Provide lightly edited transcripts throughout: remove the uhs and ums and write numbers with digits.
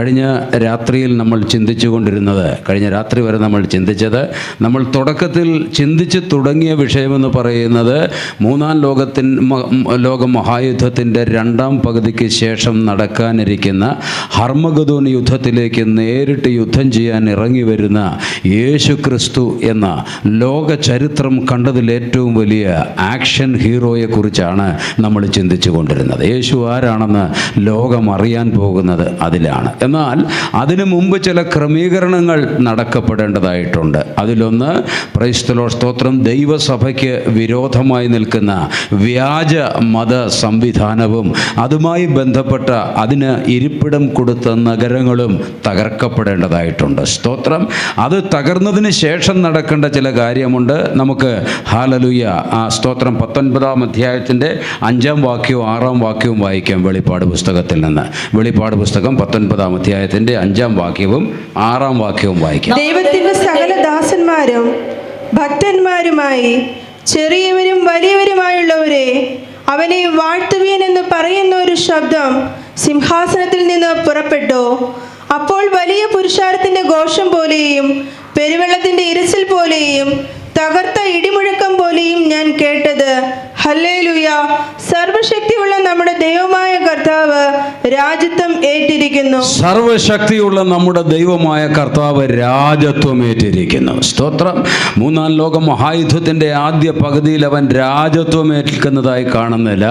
കഴിഞ്ഞ രാത്രിയിൽ നമ്മൾ ചിന്തിച്ചു കൊണ്ടിരുന്നത്, കഴിഞ്ഞ രാത്രി വരെ നമ്മൾ ചിന്തിച്ചത്, നമ്മൾ തുടക്കത്തിൽ ചിന്തിച്ച് തുടങ്ങിയ വിഷയമെന്ന് പറയുന്നത് മൂന്നാം ലോക മഹായുദ്ധത്തിൻ്റെ രണ്ടാം പകുതിക്ക് ശേഷം നടക്കാനിരിക്കുന്ന ഹർമഗദോൻ യുദ്ധത്തിലേക്ക് നേരിട്ട് യുദ്ധം ചെയ്യാൻ ഇറങ്ങി വരുന്ന യേശു ക്രിസ്തു എന്ന ലോക ചരിത്രം കണ്ടതിൽ ഏറ്റവും വലിയ ആക്ഷൻ ഹീറോയെക്കുറിച്ചാണ് നമ്മൾ ചിന്തിച്ചു കൊണ്ടിരുന്നത്. യേശു ആരാണെന്ന് ലോകം അറിയാൻ പോകുന്നത് അതിലാണ്. എന്നാൽ അതിനു മുമ്പ് ചില ക്രമീകരണങ്ങൾ നടക്കപ്പെടേണ്ടതായിട്ടുണ്ട്. അതിലൊന്ന്, പ്രൈസ് ദി ലോർഡ്, സ്തോത്രം, ദൈവസഭയ്ക്ക് വിരോധമായി നിൽക്കുന്ന വ്യാജ മത സംവിധാനവും അതുമായി ബന്ധപ്പെട്ട അതിന് ഇരിപ്പിടം കൊടുത്ത നഗരങ്ങളും തകർക്കപ്പെടേണ്ടതായിട്ടുണ്ട്. സ്തോത്രം. അത് തകർന്നതിന് ശേഷം നടക്കേണ്ട ചില കാര്യമുണ്ട്. നമുക്ക് ഹല്ലേലൂയ സ്തോത്രം 19-ാം അധ്യായത്തിൻ്റെ 5-ാം വാക്യവും 6-ാം വാക്യവും വായിക്കാം. വെളിപ്പാട് പുസ്തകത്തിൽ നിന്ന് വെളിപ്പാട് പുസ്തകം 19-ാം അധ്യായത്തിൻ്റെ 5-ാം വാക്യവും 6-ാം വാക്യവും വായിക്കാം. ദൈവത്തിന്റെ സകല ദാസന്മാരും ഭക്തന്മാരുമായി ചെറിയവരും വലിയവരുമായുള്ളവരെ അവനെ വാഴ്ത്തുവീൻ എന്ന് പറയുന്ന ഒരു ശബ്ദം സിംഹാസനത്തിൽ നിന്ന് പുറപ്പെട്ടു. അപ്പോൾ വലിയ പുരുഷാരത്തിന്റെ ഘോഷം പോലെയും പെരുവെള്ളത്തിന്റെ ഇരച്ചിൽ പോലെയും തകർത്ത ഇടിമുഴക്കം പോലെയും ഞാൻ കേട്ടത്, ഹല്ലേലൂയ, സർവശക്തിയുള്ള നമ്മുടെ ദൈവമായ കർത്താവ് രാജത്വം ഏറ്റിരിക്കുന്നു. സർവശക്തിയുള്ള നമ്മുടെ ദൈവമായ കർത്താവ് രാജത്വം ഏറ്റിരിക്കുന്നു. സ്തോത്രം. മൂന്നാം ലോക മഹായുദ്ധത്തിൻ്റെ ആദ്യ പകുതിയിൽ അവൻ രാജത്വം ഏൽക്കുന്നതായി കാണുന്നില്ല.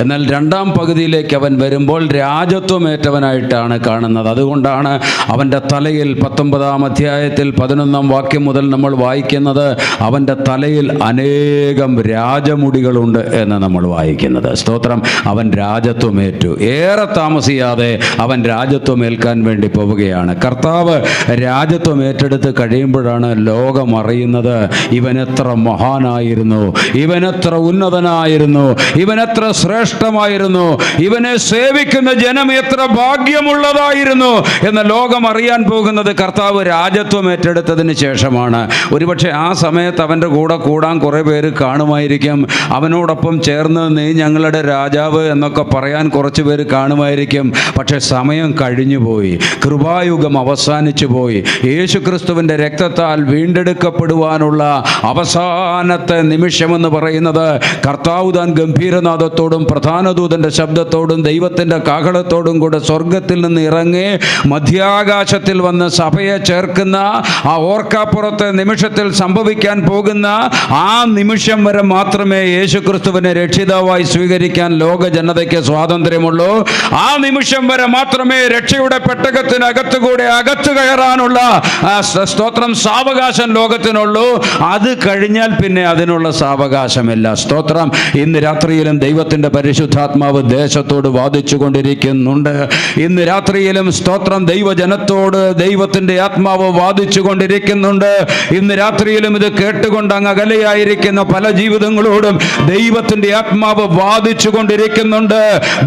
എന്നാൽ രണ്ടാം പകുതിയിലേക്ക് അവൻ വരുമ്പോൾ രാജത്വമേറ്റവനായിട്ടാണ് കാണുന്നത്. അതുകൊണ്ടാണ് അവൻ്റെ തലയിൽ 19-ാം അധ്യായത്തിൽ 11-ാം വാക്യം മുതൽ നമ്മൾ വായിക്കുന്നത്, അവൻ്റെ തലയിൽ അനേകം രാജമുടികളുണ്ട് എന്ന് നമ്മൾ വായിക്കുന്നത്. സ്തോത്രം. അവൻ രാജത്വമേറ്റു. ഏറെ താമസിയാതെ അവൻ രാജത്വമേൽക്കാൻ വേണ്ടി പോവുകയാണ്. കർത്താവ് രാജത്വം ഏറ്റെടുത്ത് കഴിയുമ്പോഴാണ് ലോകം അറിയുന്നത് ഇവനെത്ര മഹാനായിരുന്നു, ഇവനെത്ര ഉന്നതനായിരുന്നു, ഇവനെത്ര ശ്രേഷ്ഠമായിരുന്നു, ഇവനെ സേവിക്കുന്ന ജനം എത്ര ഭാഗ്യമുള്ളതായിരുന്നു എന്ന് ലോകം അറിയാൻ പോകുന്നത് കർത്താവ് രാജത്വം ഏറ്റെടുത്തതിന് ശേഷമാണ്. ഒരുപക്ഷെ ആ സമയത്ത് അവൻ്റെ കൂടെ കൂടാൻ കുറേ പേര് കാണുമായിരിക്കും. അവനോടൊപ്പം ചേർന്ന് നീ ഞങ്ങളുടെ രാജാവ് എന്നൊക്കെ പറയാൻ കുറച്ച് പേര് കാണുമായിരിക്കും. പക്ഷെ സമയം കഴിഞ്ഞു പോയി, കൃപായുഗം അവസാനിച്ചു പോയി. യേശുക്രിസ്തുവിൻ്റെ രക്തത്താൽ വീണ്ടെടുക്കപ്പെടുവാനുള്ള അവസാനത്തെ നിമിഷമെന്ന് പറയുന്നത് കർത്താവ് താൻ ഗംഭീരനാദത്തോടും പ്രധാനദൂതൻ്റെ ശബ്ദത്തോടും ദൈവത്തിൻ്റെ കാഹളത്തോടും കൂടെ സ്വർഗത്തിൽ നിന്ന് ഇറങ്ങി മധ്യാകാശത്തിൽ വന്ന് സഭയെ ചേർക്കുന്ന ആ ഓർക്കാപ്പുറത്തെ നിമിഷത്തിൽ സംഭവിക്കാൻ പോകുന്ന ആ നിമിഷം വരെ മാത്രമേ യേശുക്രിസ്തുവിനെ രക്ഷിതാവായി സ്വീകരിക്കാൻ ലോക ജനതയ്ക്ക് സ്വാതന്ത്ര്യമുള്ളൂ. ആ നിമിഷം വരെ മാത്രമേ രക്ഷയുടെ പെട്ടകത്തിനകത്തുകൂടെ അകത്തു കയറാനുള്ള സ്തോത്രം സാവകാശം ലോകത്തിനുള്ളൂ. അത് കഴിഞ്ഞാൽ പിന്നെ അതിനുള്ള സാവകാശമില്ല. സ്തോത്രം. ഇന്ന് രാത്രിയിലും ദൈവത്തിൻ്റെ പരിശുദ്ധാത്മാവ് ദേശത്തോട് വാദിച്ചു കൊണ്ടിരിക്കുന്നുണ്ട്. ഇന്ന് രാത്രിയിലും സ്തോത്രം ദൈവജനത്തോട് ദൈവത്തിൻ്റെ ആത്മാവ് വാദിച്ചു കൊണ്ടിരിക്കുന്നുണ്ട്. ഇന്ന് രാത്രിയിലും ഇത് കേട്ടുകൊണ്ട് അങ്ങ് അകലെയായിരിക്കുന്ന പല ജീവിതങ്ങളോടും ദൈവത്തിൻ്റെ ആത്മാവ് വാദിച്ചു കൊണ്ടിരിക്കുന്നുണ്ട്.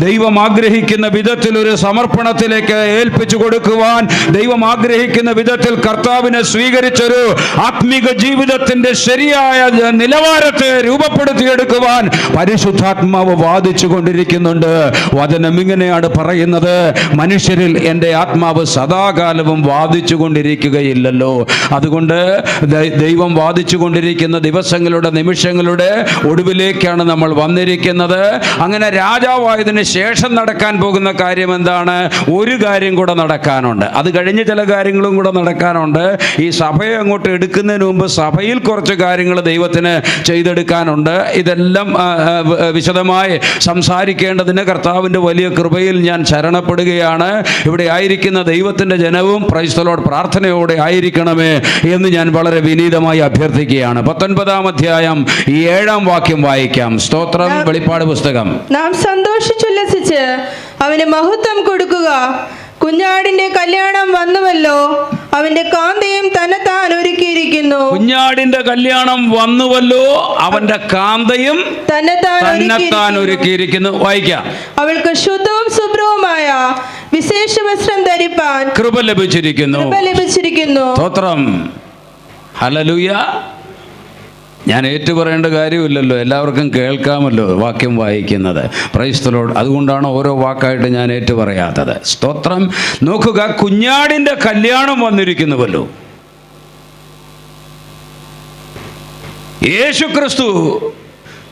ദൈവം ആഗ്രഹിക്കുന്ന വിധത്തിൽ ഒരു സമർപ്പണത്തിലേക്ക് ഏൽപ്പിച്ചു കൊടുക്കുവാൻ, ദൈവം ആഗ്രഹിക്കുന്ന വിധത്തിൽ കർത്താവിനെ സ്വീകരിച്ചൊരു ആത്മീക ജീവിതത്തിന്റെ ശരിയായ നിലവാരത്തെ രൂപപ്പെടുത്തിയെടുക്കുവാൻ പരിശുദ്ധാത്മാവ് വാദിച്ചു കൊണ്ടിരിക്കുന്നുണ്ട്. വചനം ഇങ്ങനെയാണ് പറയുന്നത്, മനുഷ്യരിൽ എൻ്റെ ആത്മാവ് സദാകാലവും വാദിച്ചു കൊണ്ടിരിക്കുകയില്ലല്ലോ. അതുകൊണ്ട് ദൈവം വാദിച്ചു കൊണ്ടിരിക്കുന്ന ദിവസങ്ങളുടെ നിമിഷങ്ങളുടെ ഒടുവിലേക്കാണ് നമ്മൾ വന്നിരിക്കുന്നത്. അങ്ങനെ രാജാവായതിന് ശേഷം നടക്കാൻ പോകുന്ന കാര്യം എന്താണ്? ഒരു കാര്യം കൂടെ നടക്കാനുണ്ട്. അത് കഴിഞ്ഞ് ചില കാര്യങ്ങളും കൂടെ നടക്കാനുണ്ട്. ഈ സഭയെ അങ്ങോട്ട് എടുക്കുന്നതിന് മുമ്പ് സഭയിൽ കുറച്ച് കാര്യങ്ങൾ ദൈവത്തിന് ചെയ്തെടുക്കാനുണ്ട്. ഇതെല്ലാം വിശദമായി സംസാരിക്കേണ്ടതിന് കർത്താവിൻ്റെ വലിയ കൃപയിൽ ഞാൻ ശരണപ്പെടുകയാണ്. ഇവിടെ ആയിരിക്കുന്ന ദൈവത്തിൻ്റെ ജനവും പ്രൈസ് ദി ലോർഡ് പ്രാർത്ഥനയോടെ ആയിരിക്കണമേ എന്ന് ഞാൻ വളരെ വിനീതമായി അഭ്യർത്ഥിക്കുകയാണ്. 19-ാം അധ്യായം 7-ാം വാക്യം വായിക്കാം. സ്തോത്രം. വെളിപ്പാട് പുസ്തകം. നാം സന്തോഷിച്ചുല്ലസിച്ച് അവന് മഹത്വം കൊടുക്കുക. കുഞ്ഞാടിന്റെ കല്യാണം വന്നുവല്ലോ, അവന്റെ കാന്തയും തന്നെത്താൻ ഒരുക്കിയിരിക്കുന്നു. കുഞ്ഞാടിന്റെ കല്യാണം വന്നുവല്ലോ, അവന്റെ കാന്തയും തന്നെത്താൻ ഒരുക്കിയിരിക്കുന്നു. വായിക്കാം. അവൾക്ക് ശുദ്ധവും ശുഭ്രവുമായ വിശേഷ വസ്ത്രം ധരിപ്പാൻ കൃപ ലഭിച്ചിരിക്കുന്നു. സ്തോത്രം. ഹല്ലേലൂയ. ഞാൻ ഏറ്റുപറയേണ്ട കാര്യമില്ലല്ലോ, എല്ലാവർക്കും കേൾക്കാമല്ലോ വാക്യം വായിക്കുന്നത്. Price the Lord. അതുകൊണ്ടാണ് ഓരോ വാക്കായിട്ട് ഞാൻ ഏറ്റുപറയാത്തത്. സ്തോത്രം. നോക്കുക, കുഞ്ഞാടിൻ്റെ കല്യാണം വന്നിരിക്കുന്നുവല്ലോ. യേശുക്രിസ്തു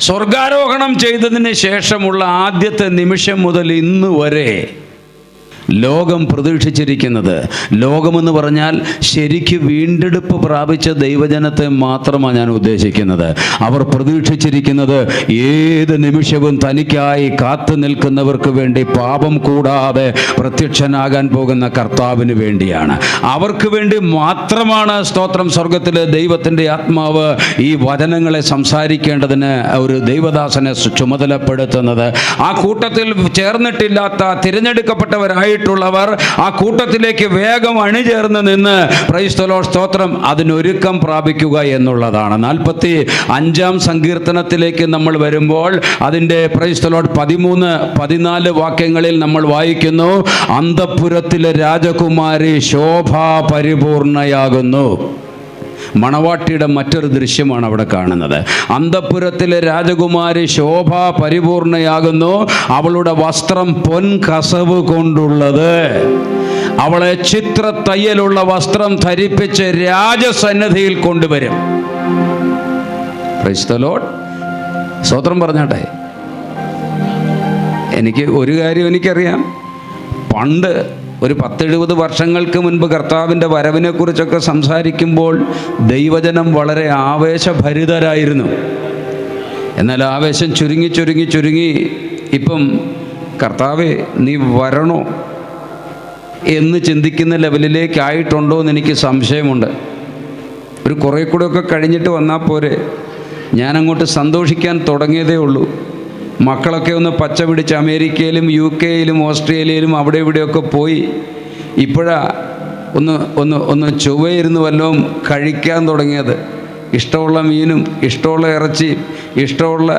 സ്വർഗാരോഹണം ചെയ്തതിന് ശേഷമുള്ള ആദ്യത്തെ നിമിഷം മുതൽ ഇന്ന് വരെ ലോകം പ്രതീക്ഷിച്ചിരിക്കുന്നത്, ലോകമെന്ന് പറഞ്ഞാൽ ശരിക്ക് വീണ്ടെടുപ്പ് പ്രാപിച്ച ദൈവജനത്തെ മാത്രമാണ് ഞാൻ ഉദ്ദേശിക്കുന്നത്. അവർ പ്രതീക്ഷിച്ചിരിക്കുന്നത് ഏത് നിമിഷവും തനിക്കായി കാത്തു നിൽക്കുന്നവർക്ക് വേണ്ടി, പാപം കൂടാതെ പ്രത്യക്ഷനാകാൻ പോകുന്ന കർത്താവിന് വേണ്ടിയാണ്. അവർക്ക് വേണ്ടി മാത്രമാണ് സ്തോത്രം സ്വർഗത്തിലെ ദൈവത്തിൻ്റെ ആത്മാവ് ഈ വചനങ്ങളെ സംസാരിക്കേണ്ടതിന് ഒരു ദൈവദാസനെ ചുമതലപ്പെടുത്തുന്നത്. ആ കൂട്ടത്തിൽ ചേർന്നിട്ടില്ലാത്ത തിരഞ്ഞെടുക്കപ്പെട്ടവരായി ുള്ളവർ ആ കൂട്ടത്തിലേക്ക് വേഗം അണിചേർന്ന് നിന്ന് പ്രൈസ് ദി ലോർഡ് സ്തോത്രം അതിനൊരുക്കം പ്രാപിക്കുക എന്നുള്ളതാണ്. 45-ാം സങ്കീർത്തനത്തിലേക്ക് നമ്മൾ വരുമ്പോൾ അതിൻ്റെ പ്രൈസ് ദി ലോർഡ് 13-14 വാക്യങ്ങളിൽ നമ്മൾ വായിക്കുന്നു, അന്തഃപുരത്തിലെ രാജകുമാരി ശോഭാ പരിപൂർണയാകുന്നു. മണവാട്ടിയുടെ മറ്റൊരു ദൃശ്യമാണ് അവിടെ കാണുന്നത്. അന്തഃപുരത്തിലെ രാജകുമാരി ശോഭ പരിപൂർണയാകുന്നു. അവളുടെ വസ്ത്രം പൊൻകസവ് കൊണ്ടുള്ളത്. അവളെ ചിത്ര തയ്യലുള്ള വസ്ത്രം ധരിപ്പിച്ച് രാജസന്നിധിയിൽ കൊണ്ടുവരും. Price the lord. സ്തോത്രം പറഞ്ഞാട്ടെ. എനിക്ക് ഒരു കാര്യം എനിക്കറിയാം. പണ്ട് ഒരു 10-70 വർഷങ്ങൾക്ക് മുൻപ് കർത്താവിൻ്റെ വരവിനെക്കുറിച്ചൊക്കെ സംസാരിക്കുമ്പോൾ ദൈവജനം വളരെ ആവേശഭരിതരായിരുന്നു. എന്നാൽ ആവേശം ചുരുങ്ങി ഇപ്പം കർത്താവേ നീ വരണോ എന്ന് ചിന്തിക്കുന്ന ലെവലിലേക്കായിട്ടുണ്ടോ എന്ന് എനിക്ക് സംശയമുണ്ട്. ഒരു കുറേ കൂടെയൊക്കെ കഴിഞ്ഞിട്ട് വന്നാൽ പോരെ. ഞാനങ്ങോട്ട് സന്തോഷിക്കാൻ തുടങ്ങിയതേ ഉള്ളൂ. മക്കളൊക്കെ ഒന്ന് പച്ച പിടിച്ച് അമേരിക്കയിലും UK-യിലും ഓസ്ട്രേലിയയിലും അവിടെ ഇവിടെയൊക്കെ പോയി ഇപ്പോഴാണ് ഒന്ന് ചൊവ്വയിരുന്ന് വല്ലതും കഴിക്കാൻ തുടങ്ങിയത്. ഇഷ്ടമുള്ള മീനും ഇഷ്ടമുള്ള ഇറച്ചിയും ഇഷ്ടമുള്ള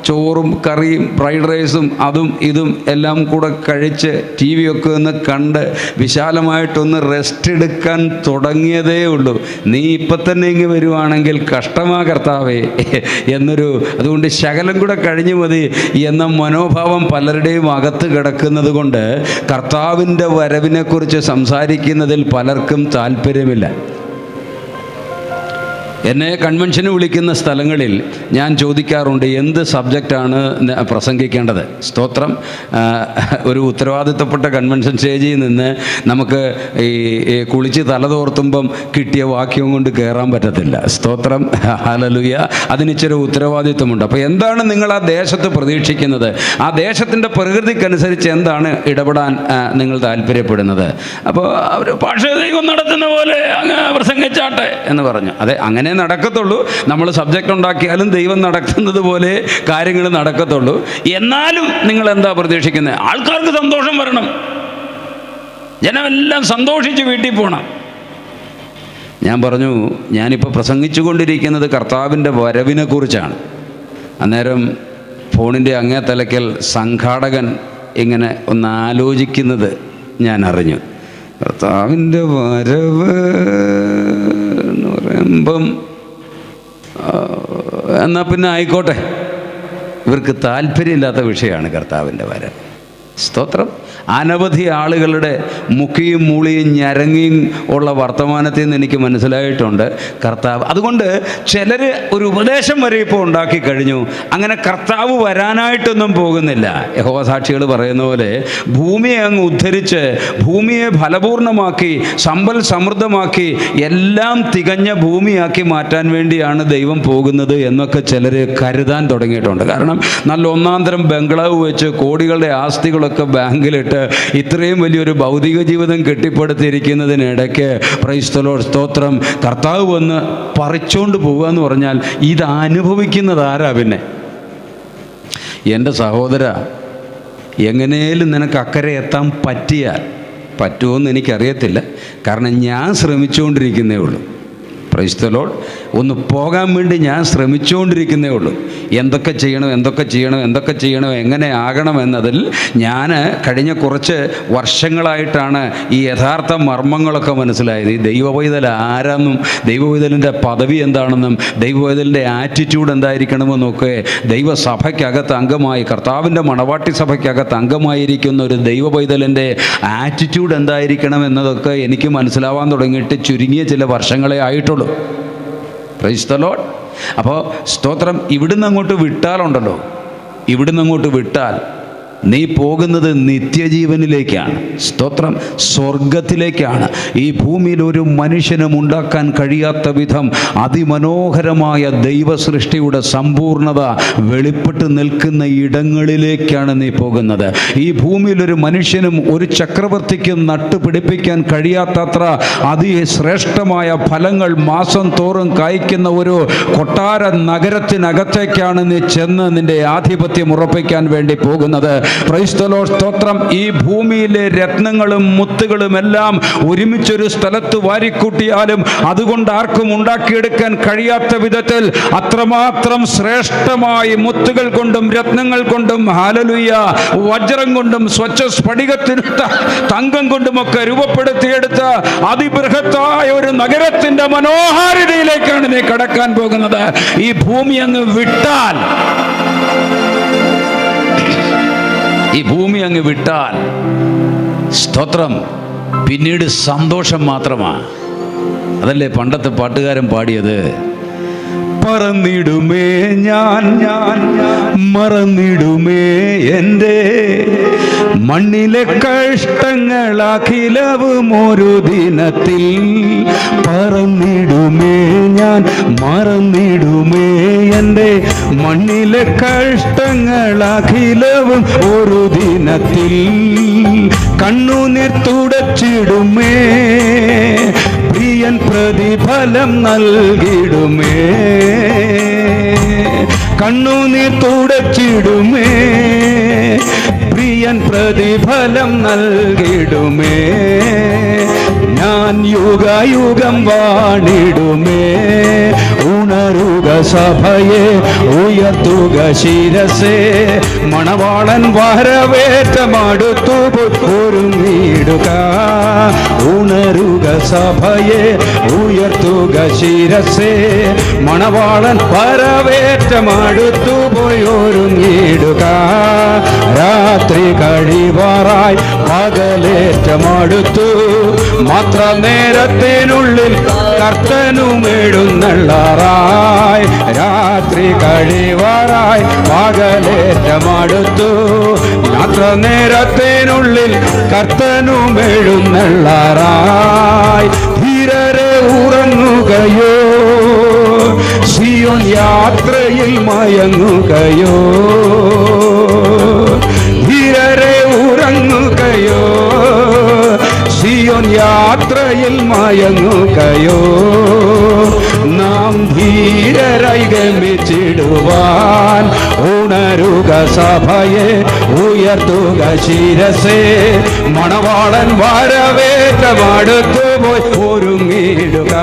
ചോറും കറിയും ഫ്രൈഡ് റൈസും അതും ഇതും എല്ലാം കൂടെ കഴിച്ച് TV ഒക്കെ ഒന്ന് കണ്ട് വിശാലമായിട്ടൊന്ന് റെസ്റ്റ് എടുക്കാൻ തുടങ്ങിയതേ ഉള്ളൂ. നീ ഇപ്പം തന്നെ ഇങ്ങ് വരുവാണെങ്കിൽ കഷ്ടമാ കർത്താവേ അതുകൊണ്ട് ശകലം കൂടെ കഴിഞ്ഞു മതി എന്ന മനോഭാവം പലരുടെയും അകത്ത് കിടക്കുന്നത് കൊണ്ട് കർത്താവിൻ്റെ വരവിനെക്കുറിച്ച് സംസാരിക്കുന്നതിൽ പലർക്കും താല്പര്യമില്ല. എന്നെ കൺവെൻഷന് വിളിക്കുന്ന സ്ഥലങ്ങളിൽ ഞാൻ ചോദിക്കാറുണ്ട് എന്ത് സബ്ജക്റ്റാണ് പ്രസംഗിക്കേണ്ടത്. സ്തോത്രം. ഒരു ഉത്തരവാദിത്തപ്പെട്ട കൺവെൻഷൻ സ്റ്റേജിൽ നിന്ന് നമുക്ക് ഈ കുളിച്ച് തലതോർത്തുമ്പം കിട്ടിയ വാക്യം കൊണ്ട് കയറാൻ പറ്റത്തില്ല. സ്തോത്രം. ഹല്ലേലൂയ. അതിനിച്ചിരി ഉത്തരവാദിത്വമുണ്ട്. അപ്പോൾ എന്താണ് നിങ്ങൾ ആ ദേശത്ത് പ്രതീക്ഷിക്കുന്നത്? ആ ദേശത്തിൻ്റെ പ്രകൃതിക്കനുസരിച്ച് എന്താണ് ഇടപെടാൻ നിങ്ങൾ താല്പര്യപ്പെടുന്നത്? അപ്പോൾ അവർ പക്ഷേ ദൈവം നടത്തുന്ന പോലെ അങ്ങ് പ്രസംഗിച്ചാട്ടെ എന്ന് പറഞ്ഞു. അതെ, അങ്ങനെ നടക്കത്തുള്ളൂ. നമ്മൾ സബ്ജക്റ്റ് ഉണ്ടാക്കിയാലും ദൈവം നടത്തുന്നത് പോലെ കാര്യങ്ങൾ നടക്കത്തുള്ളൂ. എന്നാലും നിങ്ങൾ എന്താ പ്രതീക്ഷിക്കുന്നത്? ആൾക്കാർക്ക് സന്തോഷം വരണം, ജനമെല്ലാം സന്തോഷിച്ച് വീട്ടിൽ പോകണം. ഞാൻ പറഞ്ഞു, ഞാനിപ്പോൾ പ്രസംഗിച്ചു കൊണ്ടിരിക്കുന്നത് കർത്താവിൻ്റെ വരവിനെ കുറിച്ചാണ്. അന്നേരം ഫോണിൻ്റെ അങ്ങേ തലയ്ക്കൽ സംഘാടകൻ ഇങ്ങനെ ഒന്ന് ആലോചിക്കുന്നത് ഞാൻ അറിഞ്ഞു. കർത്താവിൻ്റെ വരവ് എന്ന് പറയുമ്പം എന്നാൽ പിന്നെ ആയിക്കോട്ടെ, ഇവർക്ക് താല്പര്യമില്ലാത്ത വിഷയമാണ് കർത്താവിൻ്റെ വരവ്. സ്തോത്രം. അനവധി ആളുകളുടെ മുക്കിയും മൂളിയും ഞരങ്ങിയും ഉള്ള വർത്തമാനത്തിൽ നിന്ന് എനിക്ക് മനസ്സിലായിട്ടുണ്ട് കർത്താവ്. അതുകൊണ്ട് ചിലർ ഒരു ഉപദേശം വരെ ഇപ്പോൾ ഉണ്ടാക്കി കഴിഞ്ഞു. അങ്ങനെ കർത്താവ് വരാനായിട്ടൊന്നും പോകുന്നില്ല. യഹോവ സാക്ഷികൾ പറയുന്ന പോലെ ഭൂമിയെ അങ്ങ് ഉദ്ധരിച്ച് ഭൂമിയെ ഫലപൂർണ്ണമാക്കി സമ്പൽ സമൃദ്ധമാക്കി എല്ലാം തികഞ്ഞ ഭൂമിയാക്കി മാറ്റാൻ വേണ്ടിയാണ് ദൈവം പോകുന്നത് എന്നൊക്കെ ചിലർ കരുതാൻ തുടങ്ങിയിട്ടുണ്ട്. കാരണം നല്ല ഒന്നാന്തരം ബംഗ്ലാവ് വെച്ച് കോടികളുടെ ആസ്തികളൊക്കെ ബാങ്കിലിട്ട് ഇത്രയും വലിയൊരു ഭൗതിക ജീവിതം കെട്ടിപ്പടുത്തിരിക്കുന്നതിനിടയ്ക്ക് പ്രൈസ് ദി ലോർഡ് സ്തോത്രം കർത്താവ് വന്ന് പറിച്ചോണ്ട് പോകുക എന്ന് പറഞ്ഞാൽ ഇത് അനുഭവിക്കുന്നത് ആരാ? പിന്നെ എൻ്റെ സഹോദര, എങ്ങനെയും നിനക്ക് അക്കരെ എത്താൻ പറ്റുമോയെന്ന് എനിക്കറിയത്തില്ല. കാരണം ഞാൻ ശ്രമിച്ചുകൊണ്ടിരിക്കുന്നേ ഉള്ളൂ. Price the Lord. ഒന്ന് പോകാൻ വേണ്ടി ഞാൻ ശ്രമിച്ചുകൊണ്ടിരിക്കുന്നേ ഉള്ളൂ. എന്തൊക്കെ ചെയ്യണം, എങ്ങനെ ആകണം എന്നതിൽ ഞാൻ കഴിഞ്ഞ കുറച്ച് വർഷങ്ങളായിട്ടാണ് ഈ യഥാർത്ഥ മർമ്മങ്ങളൊക്കെ മനസ്സിലായത്. ഈ ദൈവപൈതൽ ആരാന്നും, ദൈവപൈതലിൻ്റെ പദവി എന്താണെന്നും, ദൈവപൈതലിൻ്റെ ആറ്റിറ്റ്യൂഡ് എന്തായിരിക്കണമെന്നൊക്കെ ദൈവസഭയ്ക്കകത്ത് അംഗമായി, കർത്താവിൻ്റെ മണവാട്ടി സഭയ്ക്കകത്ത് അംഗമായിരിക്കുന്ന ഒരു ദൈവപൈതലിൻ്റെ ആറ്റിറ്റ്യൂഡ് എന്തായിരിക്കണം എന്നതൊക്കെ എനിക്ക് മനസ്സിലാവാൻ തുടങ്ങിയിട്ട് ചുരുങ്ങിയ ചില വർഷങ്ങളെ ആയിട്ടുള്ളൂ. Price the Lord. അപ്പോൾ സ്തോത്രം. ഇവിടുന്ന് അങ്ങോട്ട് വിട്ടാലുണ്ടല്ലോ, ഇവിടുന്ന് അങ്ങോട്ട് വിട്ടാൽ നീ പോകുന്നത് നിത്യജീവനിലേക്കാണ്. സ്തോത്രം. സ്വർഗത്തിലേക്കാണ്. ഈ ഭൂമിയിൽ ഒരു മനുഷ്യനും ഉണ്ടാക്കാൻ കഴിയാത്ത വിധം അതിമനോഹരമായ ദൈവസൃഷ്ടിയുടെ സമ്പൂർണത വെളിപ്പെട്ട് നിൽക്കുന്ന ഇടങ്ങളിലേക്കാണ് നീ പോകുന്നത്. ഈ ഭൂമിയിൽ ഒരു മനുഷ്യനും ഒരു ചക്രവർത്തിക്കും നട്ടുപിടിപ്പിക്കാൻ കഴിയാത്തത്ര അതിശ്രേഷ്ഠമായ ഫലങ്ങൾ മാസം തോറും കായ്ക്കുന്ന ഒരു കൊട്ടാര നഗരത്തിനകത്തേക്കാണ് നീ ചെന്ന് നിന്റെ ആധിപത്യം ഉറപ്പിക്കാൻ വേണ്ടി പോകുന്നത്. Price the lord. സ്തോത്രം. ഈ ഭൂമിയിലെ രത്നങ്ങളും മുത്തുകളും എല്ലാം ഒരുമിച്ചൊരു സ്ഥലത്ത് വാരിക്കൂട്ടിയാലും അതുകൊണ്ട് ആർക്കും ഉണ്ടാക്കിയെടുക്കാൻ കഴിയാത്ത വിധത്തിൽ അത്രമാത്രം ശ്രേഷ്ഠമായി മുത്തുകൾ കൊണ്ടും രത്നങ്ങൾ കൊണ്ടും, ഹല്ലേലൂയ, വജ്രം കൊണ്ടും സ്വച്ഛ സ്ഫടികത്തിന് തങ്കം കൊണ്ടുമൊക്കെ രൂപപ്പെടുത്തിയെടുത്ത അതിബൃഹത്തായ ഒരു നഗരത്തിന്റെ മനോഹാരിതയിലേക്കാണ് നീ കടക്കാൻ പോകുന്നത്. ഈ ഭൂമി അങ്ങ് വിട്ടാൽ, ഈ ഭൂമി അങ്ങ് വിട്ടാൽ സ്തോത്രം, പിന്നീട് സന്തോഷം മാത്രമാണ്. അതല്ലേ പണ്ടത്തെ പാട്ടുകാരൻ പാടിയത്? പറന്നിടുമേ ഞാൻ മറന്നിടുമേ എൻ്റെ മണ്ണിലെ കഷ്ടങ്ങളഖിലവും ഒരു ദിനത്തിൽ. പറന്നിടുമേ ഞാൻ മറന്നിടുമേ എൻ്റെ മണ്ണിലെ കഷ്ടങ്ങളഖിലവും ഒരു ദിനത്തിൽ. കണ്ണുനീർ തുടച്ചിടുമേ പ്രിയൻ പ്രതിഫലം നൽകിടുമേ. കണ്ണുനീർ തുടച്ചിടുമേ പ്രിയൻ പ്രതിഫലം നൽകിടുമേ. ഞാൻ യുഗയുഗം വാണിടുമേ. ഉണരുക സഭയെ, ഉയർത്തുക ശിരസേ, മണവാളൻ വരവേറ്റമടുത്തു ഒരുങ്ങിടുക. ഉണരുക സഭയെ, ഉയർത്തുക ശിരസേ, മണവാളൻ വരവേറ്റമടുത്തു ഒരുങ്ങിടുക. രാത്രി കഴിവാറായി പകലേറ്റമടുത്തു, മാത്ര നേരത്തിനുള്ളിൽ കർത്തനും എഴുന്നള്ളാറായി. രാത്രി കഴിവാറായി പകലേറ്റമടുത്തു, മാത്ര നേരത്തിനുള്ളിൽ കർത്തനും എഴുന്നള്ളാറായി. ധീരരെ ഉറങ്ങുകയോ, സിയോൻ യാത്രയിൽ മയങ്ങുകയോ. ധീരരെ ഉറങ്ങുകയോ, സിയോൻ യാത്രയിൽ മയങ്ങുകയോ. നാം ധീരരായി ഗമിച്ചിടുവാൻ ഉണരുക സഭയെ, ഉയർത്തുക ശിരസേ, മണവാളൻ വരവേറ്റമടുത്തു പോയി ഒരുങ്ങിടുക.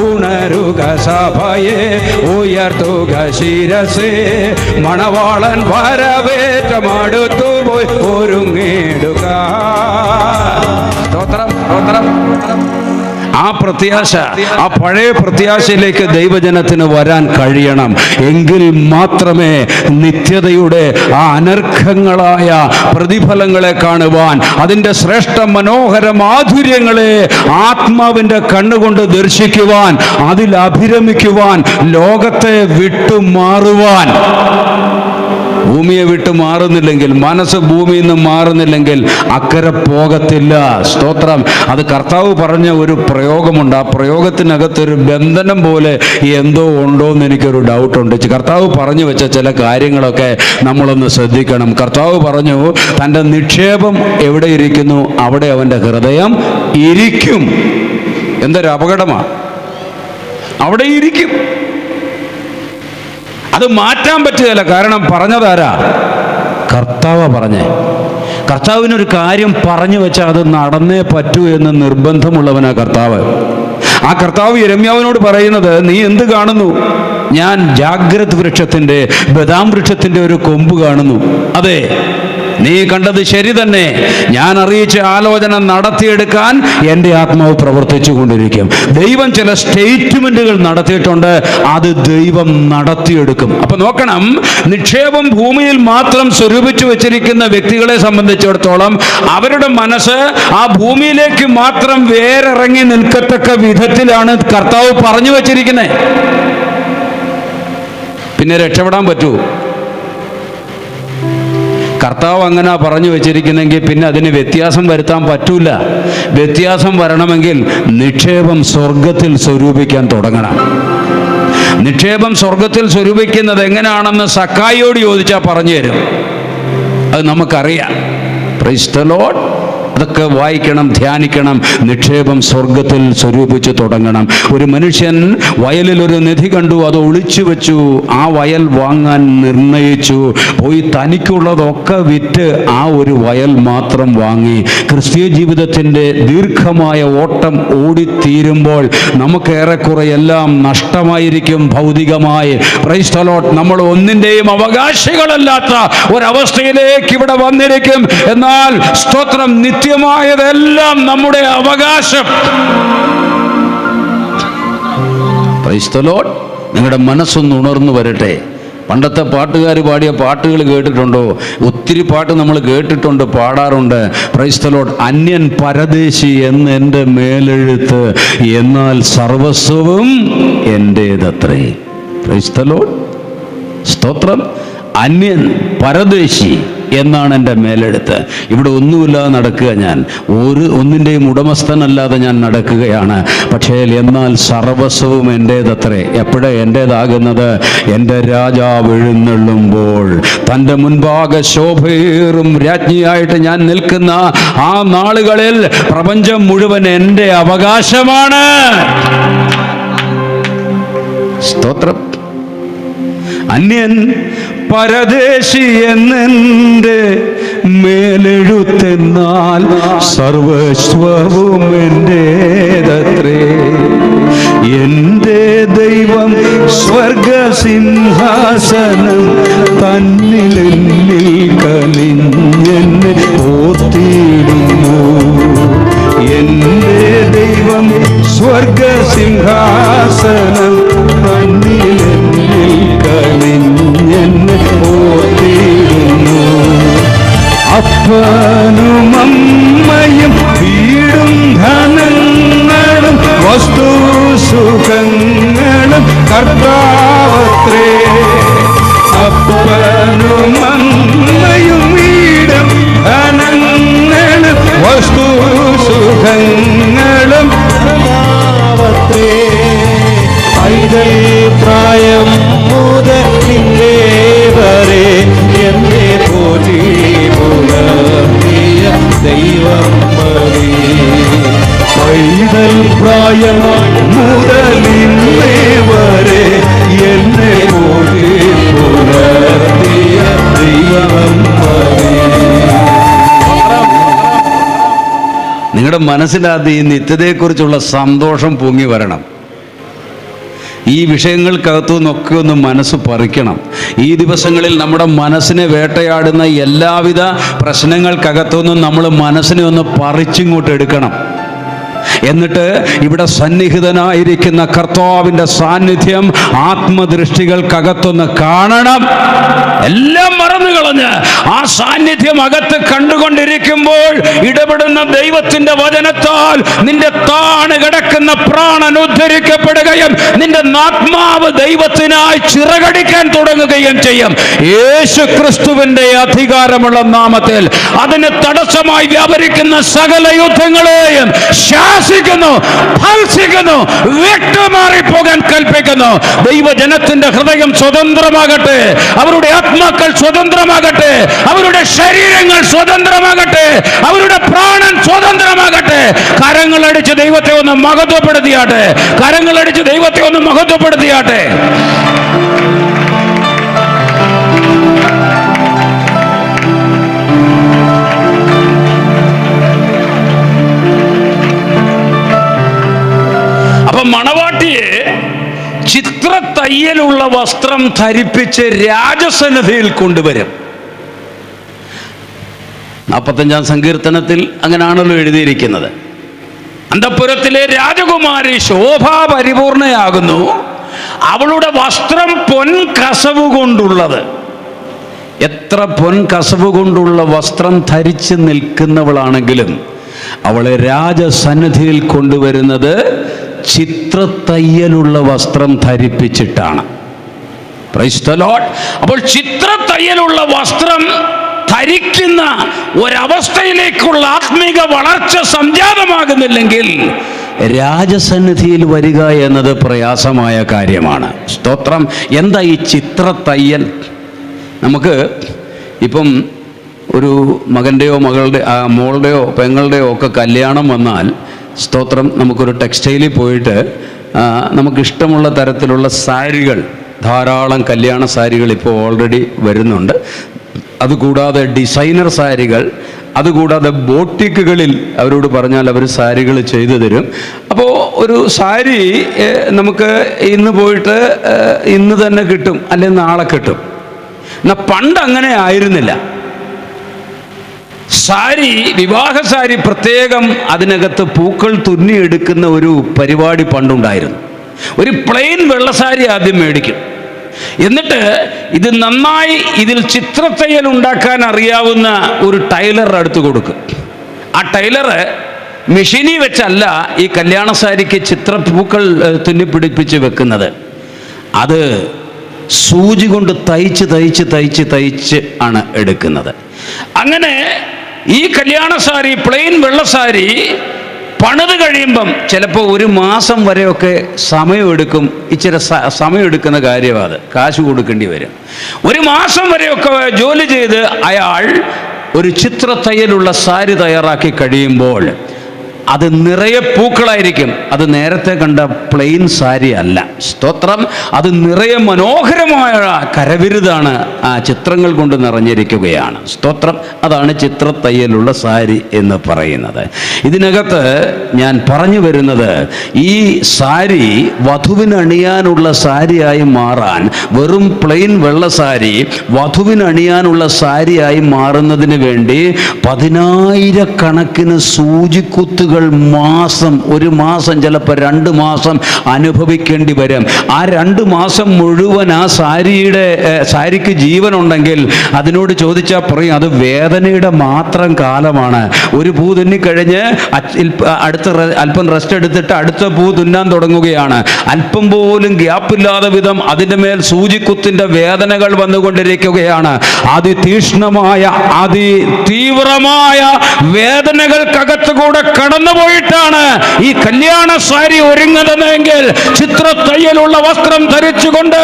ഉണരുക സഭയെ, ഉയർത്തുക ശിരസേ, മണവാളൻ വരവേറ്റമടുത്തു പോയി ഒരുങ്ങിടുക. സ്തോത്രം, സ്തോത്രം. ആ പ്രത്യാശ, ആ പഴയ പ്രത്യാശയിലേക്ക് ദൈവജനത്തിന് വരാൻ കഴിയണം. എങ്കിൽ മാത്രമേ നിത്യതയുടെ ആ അനർഘങ്ങളായ പ്രതിഫലങ്ങളെ കാണുവാൻ, അതിൻ്റെ ശ്രേഷ്ഠ മനോഹര മാധുര്യങ്ങളെ ആത്മാവിൻ്റെ കണ്ണുകൊണ്ട് ദർശിക്കുവാൻ, അതിൽ അഭിരമിക്കുവാൻ, ലോകത്തെ വിട്ടുമാറുവാൻ. ഭൂമിയെ വിട്ട് മാറുന്നില്ലെങ്കിൽ, മനസ്സ് ഭൂമിയിൽ നിന്ന് മാറുന്നില്ലെങ്കിൽ അക്കരെ പോകത്തില്ല. സ്തോത്രം. അത് കർത്താവ് പറഞ്ഞ ഒരു പ്രയോഗമുണ്ട്. ആ പ്രയോഗത്തിനകത്തൊരു ബന്ധനം പോലെ എന്തോ ഉണ്ടോ എന്ന് എനിക്കൊരു ഡൗട്ടുണ്ട്. കർത്താവ് പറഞ്ഞു വെച്ച ചില കാര്യങ്ങളൊക്കെ നമ്മളൊന്ന് ശ്രദ്ധിക്കണം. കർത്താവ് പറഞ്ഞു, തൻ്റെ നിക്ഷേപം എവിടെ ഇരിക്കുന്നു അവിടെ അവൻ്റെ ഹൃദയം ഇരിക്കും. എന്തൊരു അപകടമാണ്! അവിടെ ഇരിക്കും. അത് മാറ്റാൻ പറ്റുകയില്ല. കാരണം പറഞ്ഞതാരാ? കർത്താവാ പറഞ്ഞേ. കർത്താവിനൊരു കാര്യം പറഞ്ഞു വെച്ചാൽ അത് നടന്നേ പറ്റൂ എന്ന് നിർബന്ധമുള്ളവനാ കർത്താവ്. ആ കർത്താവ് യിരെമ്യാവിനോട് പറയുന്നത്, നീ എന്ത് കാണുന്നു? ഞാൻ ജാഗ്രത് വൃക്ഷത്തിൻ്റെ, ബദാം വൃക്ഷത്തിൻ്റെ ഒരു കൊമ്പ് കാണുന്നു. അതെ, നീ കണ്ടത് ശരി തന്നെ. ഞാൻ അറിയിച്ച ആലോചന നടത്തിയെടുക്കാൻ എൻ്റെ ആത്മാവ് പ്രവർത്തിച്ചു കൊണ്ടിരിക്കും. ദൈവം ചില സ്റ്റേറ്റ്മെന്റുകൾ നടത്തിയിട്ടുണ്ട്, അത് ദൈവം നടത്തിയെടുക്കും. അപ്പൊ നോക്കണം, നിക്ഷേപം ഭൂമിയിൽ മാത്രം സ്വരൂപിച്ചു വെച്ചിരിക്കുന്ന വ്യക്തികളെ സംബന്ധിച്ചിടത്തോളം അവരുടെ മനസ്സ് ആ ഭൂമിയിലേക്ക് മാത്രം വേരിറങ്ങി നിൽക്കത്തക്ക വിധത്തിലാണ് കർത്താവ് പറഞ്ഞു വെച്ചിരിക്കുന്നത്. പിന്നെ രക്ഷപ്പെടാൻ പറ്റൂ? കർത്താവ് അങ്ങനെ പറഞ്ഞു വെച്ചിരിക്കുന്നെങ്കിൽ പിന്നെ അതിന് വ്യത്യാസം വരുത്താൻ പറ്റൂല. വ്യത്യാസം വരണമെങ്കിൽ നിക്ഷേപം സ്വർഗത്തിൽ സ്വരൂപിക്കാൻ തുടങ്ങണം. നിക്ഷേപം സ്വർഗത്തിൽ സ്വരൂപിക്കുന്നത് എങ്ങനെയാണെന്ന് സക്കായിയോട് ചോദിച്ചാൽ പറഞ്ഞു തരും. അത് നമുക്കറിയാം. Price the Lord. അതൊക്കെ വായിക്കണം, ധ്യാനിക്കണം. നിക്ഷേപം സ്വർഗത്തിൽ സ്വരൂപിച്ച് തുടങ്ങണം. ഒരു മനുഷ്യൻ വയലിൽ ഒരു നിധി കണ്ടു, അത് ഒളിച്ചു വെച്ചു. ആ വയൽ വാങ്ങാൻ നിർണയിച്ചു. പോയി തനിക്കുള്ളതൊക്കെ വിറ്റ് ആ ഒരു വയൽ മാത്രം വാങ്ങി. ക്രിസ്തീയ ജീവിതത്തിൻ്റെ ദീർഘമായ ഓട്ടം ഓടിത്തീരുമ്പോൾ നമുക്ക് ഏറെക്കുറെ എല്ലാം നഷ്ടമായിരിക്കും ഭൗതികമായി. Price the Lord. നമ്മൾ ഒന്നിൻ്റെയും അവകാശികളല്ലാത്ത ഒരവസ്ഥയിലേക്ക് ഇവിടെ വന്നിരിക്കും. എന്നാൽ സ്തോത്രം, നിത്യമായതെല്ലാം നമ്മുടെ അവകാശം. Price the Lord. നിങ്ങളുടെ മനസ്സൊന്ന് ഉണർന്നു വരട്ടെ. പണ്ടത്തെ പാട്ടുകാർ പാടിയ പാട്ടുകൾ കേട്ടിട്ടുണ്ടോ? ഒത്തിരി പാട്ട് നമ്മൾ കേട്ടിട്ടുണ്ട്, പാടാറുണ്ട്. Praise the lord. അന്യൻ പരദേശി എന്ന് എൻ്റെ മേലെഴുത്ത്, എന്നാൽ സർവസ്വവും എൻ്റേതത്രേ. Praise the lord. സ്തോത്രം. അന്യൻ പരദേശി എന്നാണ് എൻ്റെ മേലെടുത്ത്. ഇവിടെ ഒന്നുമില്ലാതെ നടക്കുക, ഞാൻ ഒന്നിൻ്റെയും ഉടമസ്ഥനല്ലാതെ ഞാൻ നടക്കുകയാണ്. പക്ഷേ എന്നാൽ സർവസ്വവും എൻ്റേതത്രേ. എപ്പോഴാണ് എൻ്റേതാകുന്നത്? എൻ്റെ രാജാവ് എഴുന്നള്ളുമ്പോൾ, തൻ്റെ മുൻപാകെ ശോഭയേറും രാജ്ഞിയായിട്ട് ഞാൻ നിൽക്കുന്ന ആ നാളുകളിൽ പ്രപഞ്ചം മുഴുവൻ എൻ്റെ അവകാശമാണ്. സ്തോത്രം. അന്യൻ പരദേശി എന്നെൻ്റെ മേലെഴുത്തെന്നാൽ സർവസ്വവും എൻ്റേതത്രേ. എൻ്റെ ദൈവം സ്വർഗസിംഹാസനം തന്നിലെന്നിൽ കനിഞ്ഞെന്നെ ഓർത്തിടുന്നു. എൻ്റെ ദൈവം സ്വർഗസിംഹാസനം തന്നിലെന്നിൽ കനിഞ്ഞെന്നെ ഓർത്തിടുന്നു. അപ്പനും അമ്മയും വീടും ധനങ്ങളും വസ്തുസുഖങ്ങളും കർത്താവത്രേ. അപ്പനും അമ്മയും വീടും ധനങ്ങളും വസ്തുസുഖങ്ങളും കർത്താവത്രേ. പൈതൽ പ്രായം മുതലിന്നേ വരെ എന്നെ പോറ്റി പുലർത്തിയ ദൈവം മതി. പൈതൽ പ്രായം മുതലിന്നേ വരെ എന്നെ പോറ്റി പുലർത്തിയ ദൈവം മതി. നിങ്ങളുടെ മനസ്സിനകത്ത് ഈ നിത്യതയെക്കുറിച്ചുള്ള സന്തോഷം പൊങ്ങി വരണം. ഈ വിഷയങ്ങൾക്കകത്തു നിന്നൊക്കെ ഒന്ന് മനസ്സ് പറിക്കണം. ഈ ദിവസങ്ങളിൽ നമ്മുടെ മനസ്സിനെ വേട്ടയാടുന്ന എല്ലാവിധ പ്രശ്നങ്ങൾക്കകത്തുനിന്നും നമ്മൾ മനസ്സിനെ ഒന്ന് പറിച്ചിങ്ങോട്ട് എടുക്കണം. എന്നിട്ട് ഇവിടെ സന്നിഹിതനായിരിക്കുന്ന കർത്താവിൻ്റെ സാന്നിധ്യം ആത്മദൃഷ്ടികൾക്കകത്തൊന്ന് കാണണം. എല്ലാം മറന്നു കളഞ്ഞ് ആ സാന്നിധ്യം അകത്ത് കണ്ടുകൊണ്ടിരിക്കുമ്പോൾ ഇടപെടുന്ന ദൈവത്തിന്റെ വചനത്താൽ നിന്റെ താണ് കിടക്കുന്ന പ്രാണൻ ഉദ്ധരിക്കപ്പെടുകയും നിന്റെ ആത്മാവ് ദൈവത്തിനായി ചിറകടിക്കാൻ തുടങ്ങുകയും ചെയ്യും. യേശു ക്രിസ്തുവിന്റെ അധികാരമുള്ള നാമത്തിൽ അതിന് തടസ്സമായി വ്യാപരിക്കുന്ന സകല യുദ്ധങ്ങളെയും ശാസിക്കുന്നു, ഭത്സിക്കുന്നു, വിട്ടുമാറിപ്പോകാൻ കൽപ്പിക്കുന്നു. ദൈവജനത്തിന്റെ ഹൃദയം സ്വതന്ത്രമാകട്ടെ, അവരുടെ ആത്മാക്കൾ സ്വതന്ത്രമാകട്ടെ, അവരുടെ ശരീരങ്ങൾ സ്വതന്ത്രമാകട്ടെ, അവരുടെ പ്രാണൻ സ്വതന്ത്രമാകട്ടെ. കരങ്ങളടിച്ച് ദൈവത്തെ ഒന്ന് മഹത്വപ്പെടുത്തിയാട്ടെ, കരങ്ങളടിച്ച് ദൈവത്തെ ഒന്ന് മഹത്വപ്പെടുത്തിയാട്ടെ. അപ്പൊ മണവാട്ടിയെ ചിത്രത്തയ്യലുള്ള വസ്ത്രം ധരിപ്പിച്ച് രാജസന്നിധിയിൽ കൊണ്ടുവരും. 45-ാം സങ്കീർത്തനത്തിൽ അങ്ങനെയാണല്ലോ എഴുതിയിരിക്കുന്നത്. അന്തഃപുരത്തിലെ രാജകുമാരി ശോഭാപരിപൂർണയാകുന്നു, അവളുടെ വസ്ത്രം പൊൻകസവ് കൊണ്ടുള്ളത്. എത്ര പൊൻകസവ് കൊണ്ടുള്ള വസ്ത്രം ധരിച്ച് നിൽക്കുന്നവളാണെങ്കിലും അവളെ രാജസന്നിധിയിൽ കൊണ്ടുവരുന്നത് ചിത്രത്തയ്യലുള്ള വസ്ത്രം ധരിപ്പിച്ചിട്ടാണ്. Price the Lord. അപ്പോൾ ചിത്രത്തയ്യലുള്ള വസ്ത്രം ധരിക്കുന്ന ഒരവസ്ഥയിലേക്കുള്ള ആത്മീക വളർച്ച സംജാതമാകുന്നില്ലെങ്കിൽ രാജസന്നിധിയിൽ വരിക എന്നത് പ്രയാസമായ കാര്യമാണ്. സ്തോത്രം. എന്താ ഈ ചിത്രത്തയ്യൽ? നമുക്ക് ഇപ്പം ഒരു മകൻ്റെയോ മോളുടെയോ പെങ്ങളുടെയോ ഒക്കെ കല്യാണം വന്നാൽ, സ്തോത്രം, നമുക്കൊരു ടെക്സ്റ്റൈലിൽ പോയിട്ട് നമുക്കിഷ്ടമുള്ള തരത്തിലുള്ള സാരികൾ, ധാരാളം കല്യാണ സാരികൾ ഇപ്പോൾ ഓൾറെഡി വരുന്നുണ്ട്. അതുകൂടാതെ ഡിസൈനർ സാരികൾ, അതുകൂടാതെ ബോട്ടിക്കുകളിൽ അവരോട് പറഞ്ഞാൽ അവർ സാരികൾ ചെയ്തു തരും. അപ്പോൾ ഒരു സാരി നമുക്ക് ഇന്ന് പോയിട്ട് ഇന്ന് തന്നെ കിട്ടും, അല്ലെങ്കിൽ നാളെ കിട്ടും. എന്നാൽ പണ്ട് അങ്ങനെ ആയിരുന്നില്ല. സാരി, വിവാഹ സാരി പ്രത്യേകം അതിനകത്ത് പൂക്കൾ തുന്നിയെടുക്കുന്ന ഒരു പരിപാടി പണ്ടുണ്ടായിരുന്നു. ഒരു പ്ലെയിൻ വെള്ളസാരി ആദ്യം മേടിക്കും, എന്നിട്ട് ഇത് നന്നായി ഇതിൽ ചിത്രത്തയ്യൽ ഉണ്ടാക്കാൻ അറിയാവുന്ന ഒരു ടൈലറുടെ അടുത്ത് കൊടുക്കും. ആ ടൈലറ് മെഷീനിൽ വെച്ചല്ല ഈ കല്യാണ സാരിക്ക് ചിത്രപ്പൂക്കൾ തുന്നിപ്പിടിപ്പിച്ച് വെക്കുന്നത്. അത് സൂചി കൊണ്ട് തയ്ച്ച് ആണ് എടുക്കുന്നത്. അങ്ങനെ ഈ കല്യാണ സാരി, പ്ലെയിൻ വെള്ളസാരി പണിത് കഴിയുമ്പം ചിലപ്പോൾ ഒരു മാസം വരെയൊക്കെ സമയമെടുക്കും. ഇച്ചിരി സമയമെടുക്കുന്ന കാര്യമാണ് അത്, കാശ് കൊടുക്കേണ്ടി വരും. ഒരു മാസം വരെയൊക്കെ ജോലി ചെയ്ത് അയാൾ ഒരു ചിത്രത്തയ്യലുള്ള സാരി തയ്യാറാക്കി കഴിയുമ്പോൾ അത് നിറയെ പൂക്കളായിരിക്കും. അത് നേരത്തെ കണ്ട പ്ലെയിൻ സാരി അല്ല. സ്തോത്രം. അത് നിറയെ മനോഹരമായ കരവിരുതാണ്, ആ ചിത്രങ്ങൾ കൊണ്ട് നിറഞ്ഞിരിക്കുകയാണ്. സ്തോത്രം. അതാണ് ചിത്രത്തയ്യലുള്ള സാരി എന്ന് പറയുന്നത്. ഇതിനകത്ത് ഞാൻ പറഞ്ഞു വരുന്നത്, ഈ സാരി വധുവിന് അണിയാനുള്ള സാരിയായി മാറാൻ, വെറും പ്ലെയിൻ വെള്ള സാരി വധുവിന് അണിയാനുള്ള സാരിയായി മാറുന്നതിന് വേണ്ടി 10,000 സൂചിക്കുത്തുകൾ ഒരു മാസം ചിലപ്പോൾ 2 മാസം അനുഭവിക്കേണ്ടി വരും. ആ 2 മാസം മുഴുവൻ ആ സാരിക്ക് ജീവനുണ്ടെങ്കിൽ അതിനോട് ചോദിച്ചാൽ പറയും അത് വേദനയുടെ മാത്രം കാലമാണ്. ഒരു പൂ തുന്നിക്കഴിഞ്ഞ് അല്പം റെസ്റ്റ് എടുത്തിട്ട് അടുത്ത പൂ തുന്നാൻ തുടങ്ങുകയാണ്. അല്പം പോലും ഗ്യാപ്പില്ലാതെ വിധം അതിൻ്റെ മേൽ സൂചിക്കുത്തിൻ്റെ വേദനകൾ വന്നുകൊണ്ടിരിക്കുകയാണ്. അതിതീക്ഷ്ണമായ അതിതീവ്രമായ വേദനകൾക്കകത്തുകൂടെ കടന്നുപോയിട്ടാണ് ഈ കല്യാണ സാരി ഒരുങ്ങുന്നതെങ്കിൽ ചിത്രത്തയ്യലുള്ള വസ്ത്രം ധരിച്ചുകൊണ്ട്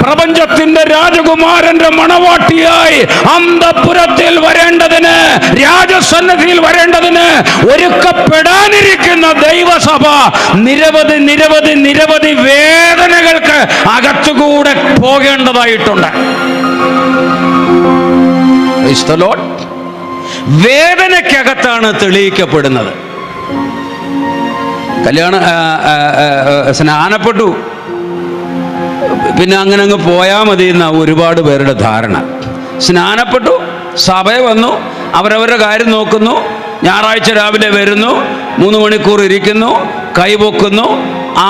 പ്രപഞ്ചത്തിന്റെ രാജകുമാരന്റെ മണവാട്ടിയായി അന്തഃപുരത്തിൽ വരേണ്ടതിന്, രാജസന്നിധിയിൽ വരേണ്ടതിന് ഒരുക്കപ്പെടാനിരിക്കുന്ന ദൈവസഭ നിരവധി വേദനകൾക്ക് അകത്തുകൂടെ പോകേണ്ടതായിട്ടുണ്ട്. വേദനയ്ക്കകത്താണ് തെളിയിക്കപ്പെടുന്നത്. സ്നാനപ്പെട്ടു, പിന്നെ അങ്ങനെ അങ്ങ് പോയാൽ മതി എന്ന ഒരുപാട് പേരുടെ ധാരണ. സ്നാനപ്പെട്ടു, സഭ വന്നു, അവരവരുടെ കാര്യം നോക്കുന്നു, ഞായറാഴ്ച രാവിലെ വരുന്നു, 3 മണിക്കൂർ ഇരിക്കുന്നു, കൈപൊക്കുന്നു,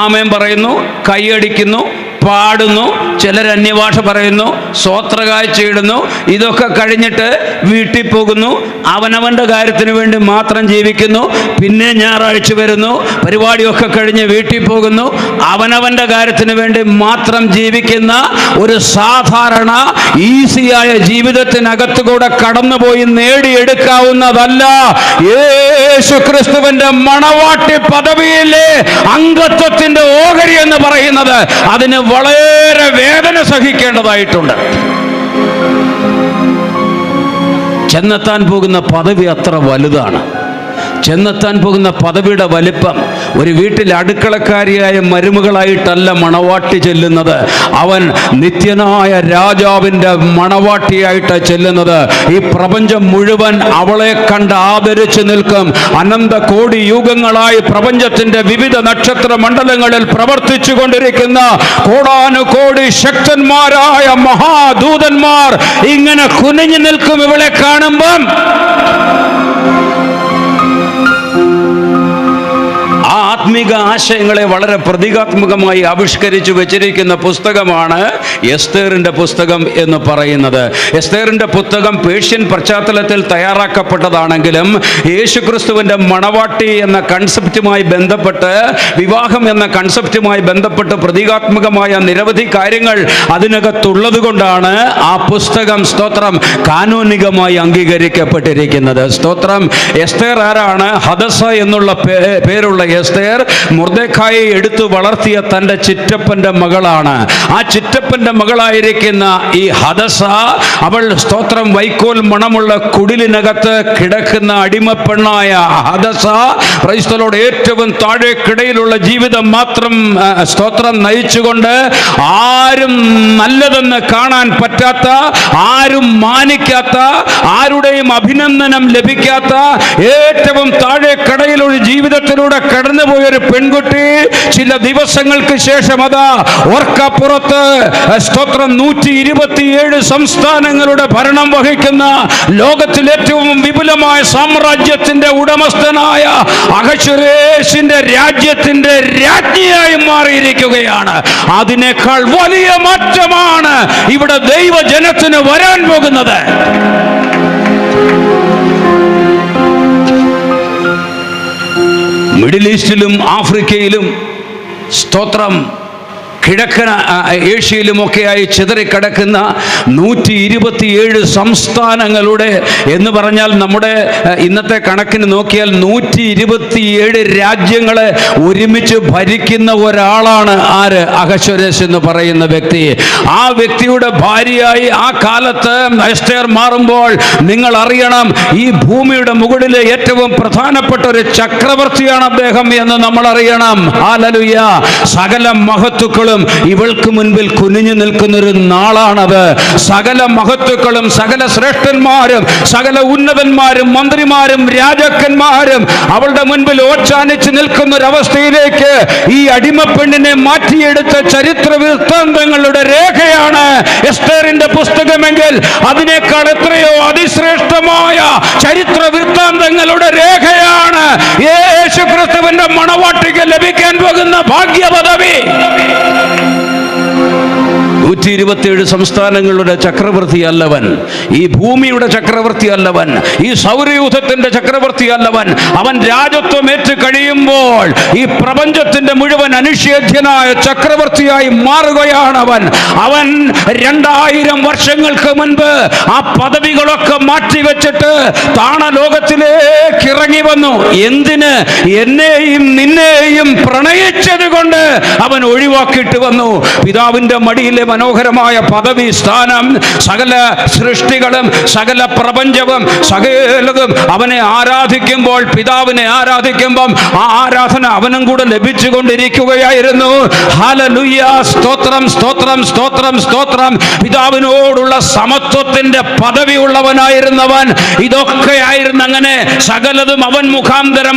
ആമേൻ പറയുന്നു, കൈയടിക്കുന്നു, പാടുന്നു, ചിലർ അന്യഭാഷ പറയുന്നു, സ്വോത്രകാഴ്ചയിടുന്നു. ഇതൊക്കെ കഴിഞ്ഞിട്ട് വീട്ടിൽ പോകുന്നു, അവനവൻ്റെ കാര്യത്തിന് വേണ്ടി മാത്രം ജീവിക്കുന്നു. പിന്നെ ഞായറാഴ്ച വരുന്നു, പരിപാടിയൊക്കെ കഴിഞ്ഞ് വീട്ടിൽ പോകുന്നു, അവനവൻ്റെ കാര്യത്തിന് വേണ്ടി മാത്രം ജീവിക്കുന്ന ഒരു സാധാരണ ഈസിയായ ജീവിതത്തിനകത്തുകൂടെ കടന്നുപോയി നേടിയെടുക്കാവുന്നതല്ല യേശു ക്രിസ്തുവിൻ്റെ മണവാട്ടി പദവിയിലെ അംഗത്വത്തിൻ്റെ ഓഹരി എന്ന് പറയുന്നത്. അതിന് വളരെ വേദന സഹിക്കേണ്ടതായിട്ടുണ്ട്. ചെന്നെത്താൻ പോകുന്ന പദവി അത്ര വലുതാണ്. ചെന്നെത്താൻ പോകുന്ന പദവിയുടെ വലിപ്പം. ഒരു വീട്ടിൽ അടുക്കളക്കാരിയായ മരുമകളായിട്ടല്ല മണവാട്ടി ചെല്ലുന്നത്, അവൻ നിത്യനായ രാജാവിൻ്റെ മണവാട്ടിയായിട്ട് ചെല്ലുന്നത്. ഈ പ്രപഞ്ചം മുഴുവൻ അവളെ കണ്ട് ആദരിച്ചു നിൽക്കും. അനന്ത കോടി യുഗങ്ങളായി പ്രപഞ്ചത്തിന്റെ വിവിധ നക്ഷത്ര മണ്ഡലങ്ങളിൽ പ്രവർത്തിച്ചു കൊണ്ടിരിക്കുന്ന കോടാനുകോടി ശക്തന്മാരായ മഹാദൂതന്മാർ ഇങ്ങനെ കുനിഞ്ഞു നിൽക്കും ഇവളെ കാണുമ്പം. ആത്മീക ആശയങ്ങളെ വളരെ പ്രതീകാത്മകമായി ആവിഷ്കരിച്ചു വെച്ചിരിക്കുന്ന പുസ്തകമാണ് എസ്തേറിൻ്റെ പുസ്തകം എന്ന് പറയുന്നത്. എസ്തേറിൻ്റെ പുസ്തകം പേർഷ്യൻ പശ്ചാത്തലത്തിൽ തയ്യാറാക്കപ്പെട്ടതാണെങ്കിലും യേശുക്രിസ്തുവിൻ്റെ മണവാട്ടി എന്ന കൺസെപ്റ്റുമായി ബന്ധപ്പെട്ട്, വിവാഹം എന്ന കൺസെപ്റ്റുമായി ബന്ധപ്പെട്ട് പ്രതീകാത്മകമായ നിരവധി കാര്യങ്ങൾ അതിനകത്തുള്ളത് കൊണ്ടാണ് ആ പുസ്തകം സ്തോത്രം കാനോനികമായി അംഗീകരിക്കപ്പെട്ടിരിക്കുന്നത്. സ്തോത്രം. എസ്തേർ ആരാണ്? ഹദസ എന്നുള്ള പേരുള്ള എസ്തേർ മൊർദെഖായി എടുത്തു വളർത്തിയ തൻ്റെ ചിറ്റപ്പൻ്റെ മകളാണ്. ആ ചിറ്റപ്പൻ്റെ മകളായിരിക്കുന്ന ഈ ഹദസ, അവൾ സ്തോത്രം വൈക്കോൽ മണമുള്ള കുടിലിനകത്ത് കിടക്കുന്ന അടിമപ്പെണ്ണായ ഹദസ ക്രൈസ്തവരോട് ഏറ്റവും താഴേക്കിടയിലുള്ള ജീവിതം മാത്രം സ്തോത്രം നയിച്ചുകൊണ്ട് ആരും നല്ലതെന്ന് കാണാൻ പറ്റാത്ത, ആരും മാനിക്കാത്ത, ആരുടെയും അഭിനന്ദനം ലഭിക്കാത്ത ഏറ്റവും താഴേക്കിടയിലൊരു ജീവിതത്തിലൂടെ കടന്നുപോയൊരു പെൺകുട്ടി ചില ദിവസങ്ങൾക്ക് ശേഷം അതാ ഓർക്കപ്പുറത്ത് സ്തോത്രം 127 സംസ്ഥാനങ്ങളുടെ ഭരണം വഹിക്കുന്ന ലോകത്തിലെ ഏറ്റവും വിപുലമായ സാമ്രാജ്യത്തിന്റെ ഉടമസ്ഥനായ അഹശ്വേരോശിന്റെ രാജ്യത്തിന്റെ രാജ്ഞിയായി മാറിയിരിക്കുകയാണ്. അതിനേക്കാൾ വലിയ മാറ്റമാണ് ഇവിടെ ദൈവജനത്തിന് വരാൻ പോകുന്നത്. മിഡിൽ ഈസ്റ്റിലും ആഫ്രിക്കയിലും സ്തോത്രം കിഴക്കൻ ഏഷ്യയിലുമൊക്കെയായി ചിതറിക്കിടക്കുന്ന 127 സംസ്ഥാനങ്ങളുടെ എന്ന് പറഞ്ഞാൽ നമ്മുടെ ഇന്നത്തെ കണക്കിന് നോക്കിയാൽ 127 രാജ്യങ്ങളെ ഒരുമിച്ച് ഭരിക്കുന്ന ഒരാളാണ് ആര്? അഹശ്വേരോശ് എന്ന് പറയുന്ന വ്യക്തി. ആ വ്യക്തിയുടെ ഭാര്യയായി ആ കാലത്ത് എസ്തേർ മാറുമ്പോൾ നിങ്ങൾ അറിയണം, ഈ ഭൂമിയുടെ മുകളിലെ ഏറ്റവും പ്രധാനപ്പെട്ട ഒരു ചക്രവർത്തിയാണ് അദ്ദേഹം എന്ന് നമ്മൾ അറിയണം. ഹല്ലേലൂയ. സകല മഹത്തുക്കളും ഇവൾക്ക് മുൻപിൽ കുനിഞ്ഞു നിൽക്കുന്നൊരു നാളാണത്. സകല മഹത്തുക്കളും സകല ശ്രേഷ്ഠന്മാരും സകല ഉന്നതന്മാരും മന്ത്രിമാരും രാജാക്കന്മാരും അവളുടെ മുൻപിൽ ഓച്ചാനിച്ച് നിൽക്കുന്നൊരവസ്ഥയിലേക്ക് ഈ അടിമപ്പെണ്ണിനെ മാറ്റിയെടുത്ത ചരിത്ര വൃത്താന്തങ്ങളുടെ രേഖയാണ് എസ്തേറിന്റെ പുസ്തകമെങ്കിൽ അതിനേക്കാൾ എത്രയോ അതിശ്രേഷ്ഠമായ ചരിത്ര വൃത്താന്തങ്ങളുടെ രേഖയാണ് യേശുക്രിസ്തുവിന്റെ മണവാട്ടിക്ക് ലഭിക്കാൻ പോകുന്ന ഭാഗ്യപദവി. 127 സംസ്ഥാനങ്ങളുടെ ചക്രവർത്തി അല്ലവൻ, ഈ ഭൂമിയുടെ ചക്രവർത്തി അല്ലവൻ, ഈ സൗരയൂഥത്തിന്റെ ചക്രവർത്തി അല്ലവൻ. അവൻ രാജത്വം ഏറ്റു കഴിയുമ്പോൾ ഈ പ്രപഞ്ചത്തിന്റെ മുഴുവൻ അനിഷേധ്യനായ ചക്രവർത്തിയായി മാറുകയാണ് അവൻ. അവൻ 2000 വർഷങ്ങൾക്ക് മുൻപ് ആ പദവികളൊക്കെ മാറ്റിവെച്ചിട്ട് താണലോകത്തിലേക്ക് ഇറങ്ങി വന്നു. എന്തിന്? എന്നെയും നിന്നെയും പ്രണയിച്ചത് കൊണ്ട് അവൻ ഒഴിവാക്കിയിട്ട് വന്നു. പിതാവിന്റെ മടിയിലെ മനോഹരമായ പദവി സ്ഥാനം, സകല സൃഷ്ടികളും സകല പ്രപഞ്ചവും സകലതും അവനെ ആരാധിക്കുമ്പോൾ, പിതാവിനെ ആരാധിക്കുമ്പം ആ ആരാധന അവനും കൂടെ ലഭിച്ചുകൊണ്ടിരിക്കുകയായിരുന്നു. ഹല്ലേലൂയ. സ്തോത്രം, സ്തോത്രം, സ്തോത്രം, സ്തോത്രം. പിതാവിനോടുള്ള സമത്വത്തിന്റെ പദവി ഉള്ളവനായിരുന്നവൻ. ഇതൊക്കെയായിരുന്നു അങ്ങനെ. സകലതും അവൻ മുഖാന്തരം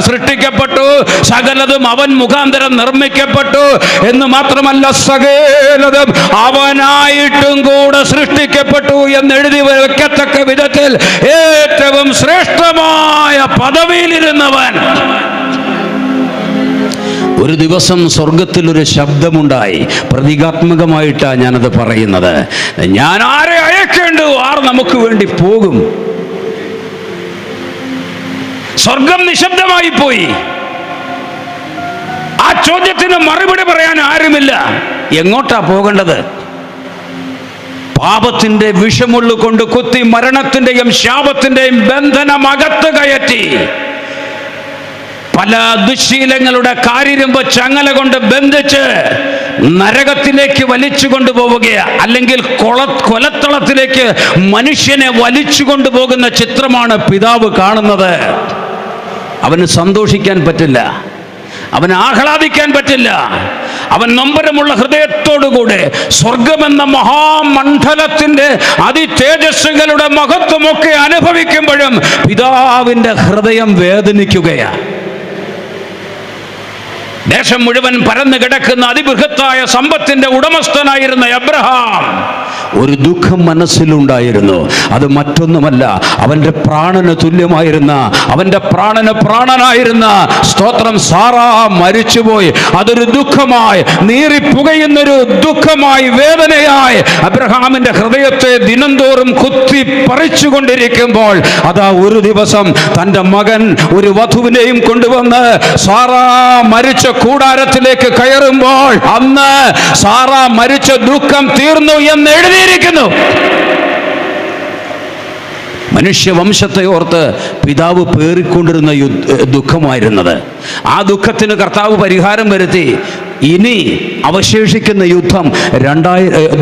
സൃഷ്ടിക്കപ്പെട്ടു, സകലതും അവൻ മുഖാന്തരം നിർമ്മിക്കപ്പെട്ടു എന്ന് മാത്രമല്ല, സകലതും അവനായിട്ടും കൂടെ സൃഷ്ടിക്കപ്പെട്ടു എന്നെഴുതി വെക്കത്തക്ക വിധത്തിൽ ഏറ്റവും ശ്രേഷ്ഠമായ പദവിയിലിരുന്നവൻ. ഒരു ദിവസം സ്വർഗത്തിൽ ഒരു ശബ്ദമുണ്ടായി. പ്രതീകാത്മകമായിട്ടാണ് ഞാനത് പറയുന്നത്. ഞാൻ ആരെ അയക്കേണ്ടു? ആർ നമുക്ക് വേണ്ടി പോകും? സ്വർഗം നിശബ്ദമായി പോയി. ആ ചോദ്യത്തിന് മറുപടി പറയാൻ ആരുമില്ല. എങ്ങോട്ടാ പോകേണ്ടത്? പാപത്തിന്റെ വിഷമുള്ളു കൊണ്ട് കുത്തി മരണത്തിന്റെയും ശാപത്തിന്റെയും ബന്ധനം അകത്ത് കയറ്റി പല ദുശ്ശീലങ്ങളുടെ കാരിരുമ്പ് ചങ്ങല കൊണ്ട് ബന്ധിച്ച് നരകത്തിലേക്ക് വലിച്ചു കൊണ്ടുപോവുകയാണ്. അല്ലെങ്കിൽ കൊലത്തളത്തിലേക്ക് മനുഷ്യനെ വലിച്ചു കൊണ്ടുപോകുന്ന ചിത്രമാണ് പിതാവ് കാണുന്നത്. അവന് സന്തോഷിക്കാൻ പറ്റില്ല, അവന് ആഹ്ലാദിക്കാൻ പറ്റില്ല. അവൻ നൊമ്പരമുള്ള ഹൃദയത്തോടുകൂടെ സ്വർഗമെന്ന മഹാമണ്ഡലത്തിൻ്റെ അതിതേജസ്സുകളുടെ മഹത്വമൊക്കെ അനുഭവിക്കുമ്പോഴും പിതാവിൻ്റെ ഹൃദയം വേദനിക്കുകയാണ്. ദേശം മുഴുവൻ പരന്നു കിടക്കുന്ന അതിബൃഹത്തായ സമ്പത്തിന്റെ ഉടമസ്ഥനായിരുന്ന അബ്രഹാം ഒരു ദുഃഖം മനസ്സിലുണ്ടായിരുന്നു. അത് മറ്റൊന്നുമല്ല, അവന്റെ പ്രാണന് തുല്യമായിരുന്ന, അവന്റെ പ്രാണനായിരുന്ന സ്തോത്രം സാറാ മരിച്ചുപോയി. അതൊരു ദുഃഖമായി, നീറിപ്പുകയുന്നൊരു ദുഃഖമായി, വേദനയായി അബ്രഹാമിന്റെ ഹൃദയത്തെ ദിനംതോറും കുത്തി പറിച്ചുകൊണ്ടിരിക്കുമ്പോൾ അതാ ഒരു ദിവസം തൻ്റെ മകൻ ഒരു വധുവിനെയും കൊണ്ടുവന്ന് സാറാ മരിച്ച കൂടാരത്തിലേക്ക് കയറുമ്പോൾ അന്ന് സാറാ മരിച്ച ദുഃഖം തീർന്നു എന്ന് എഴുതിയിരിക്കുന്നു. മനുഷ്യവംശത്തെ ഓർത്ത് പിതാവ് പേറിക്കൊണ്ടിരുന്ന ദുഃഖമായിരുന്നത്. ആ ദുഃഖത്തിന് കർത്താവ് പരിഹാരം വരുത്തി. ഇനി അവശേഷിക്കുന്ന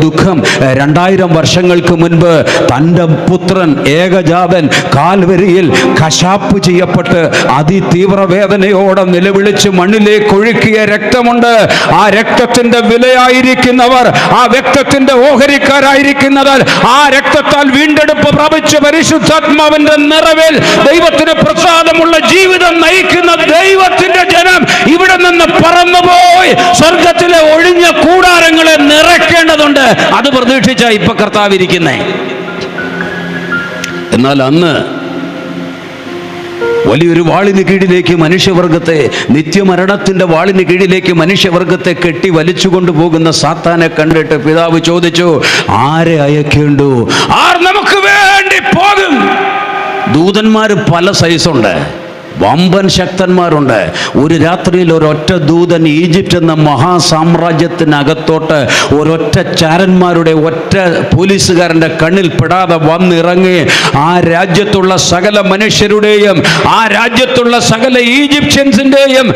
ദുഃഖം 2000 വർഷങ്ങൾക്ക് മുൻപ് തൻ്റെ പുത്രൻ ഏകജാതൻ കാൽവരിയിൽ കശാപ്പ് ചെയ്യപ്പെട്ട് അതിതീവ്ര വേദനയോടെ നിലവിളിച്ച് മണ്ണിലേക്ക് ഒഴുക്കിയ രക്തമുണ്ട്. ആ രക്തത്തിന്റെ വിലയായിരിക്കുന്നവർ, ആ രക്തത്തിന്റെ ഓഹരിക്കാരായിരിക്കുന്നവർ, ആ രക്തത്താൽ വീണ്ടെടുപ്പ് പ്രാപിച്ച പരിശുദ്ധാത്മാവിന്റെ നിറവിൽ ദൈവത്തിന് പ്രസാദമുള്ള ജീവിതം നയിക്കുന്ന ദൈവത്തിന്റെ ജനം ഇവിടെ നിന്ന് പറന്നുപോയി സ്വർഗത്തിലെ ഒഴിഞ്ഞ കൂടാരങ്ങളെ നിറയ്ക്കേണ്ടതുണ്ട്. അത് പ്രതീക്ഷിച്ച ഇപ്പൊ കർത്താവ് ഇരിക്കുന്നേ. എന്നാൽ അന്ന് വലിയൊരു വാളിന് കീഴിലേക്ക് മനുഷ്യവർഗത്തെ, നിത്യമരണത്തിന്റെ വാളിന് കീഴിലേക്ക് മനുഷ്യവർഗത്തെ കെട്ടി വലിച്ചുകൊണ്ടു പോകുന്ന സാത്താനെ കണ്ടിട്ട് പിതാവ് ചോദിച്ചു, ആരെ അയക്കേണ്ടു? ആർ നമുക്ക് വേണ്ടി പോകും? ദൂതന്മാർ പല സൈസുണ്ട്, വമ്പൻ ശക്തന്മാരുണ്ട്. ഒരു രാത്രിയിൽ ഒരൊറ്റ ദൂതൻ ഈജിപ്റ്റ് എന്ന മഹാസാമ്രാജ്യത്തിനകത്തോട്ട് ഒരൊറ്റ ചാരന്മാരുടെ ഒറ്റ പോലീസുകാരൻ്റെ കണ്ണിൽ പെടാതെ വന്നിറങ്ങി ആ രാജ്യത്തുള്ള സകല മനുഷ്യരുടെയും, ആ രാജ്യത്തുള്ള സകല ഈജിപ്ഷ്യൻസിൻ്റെയും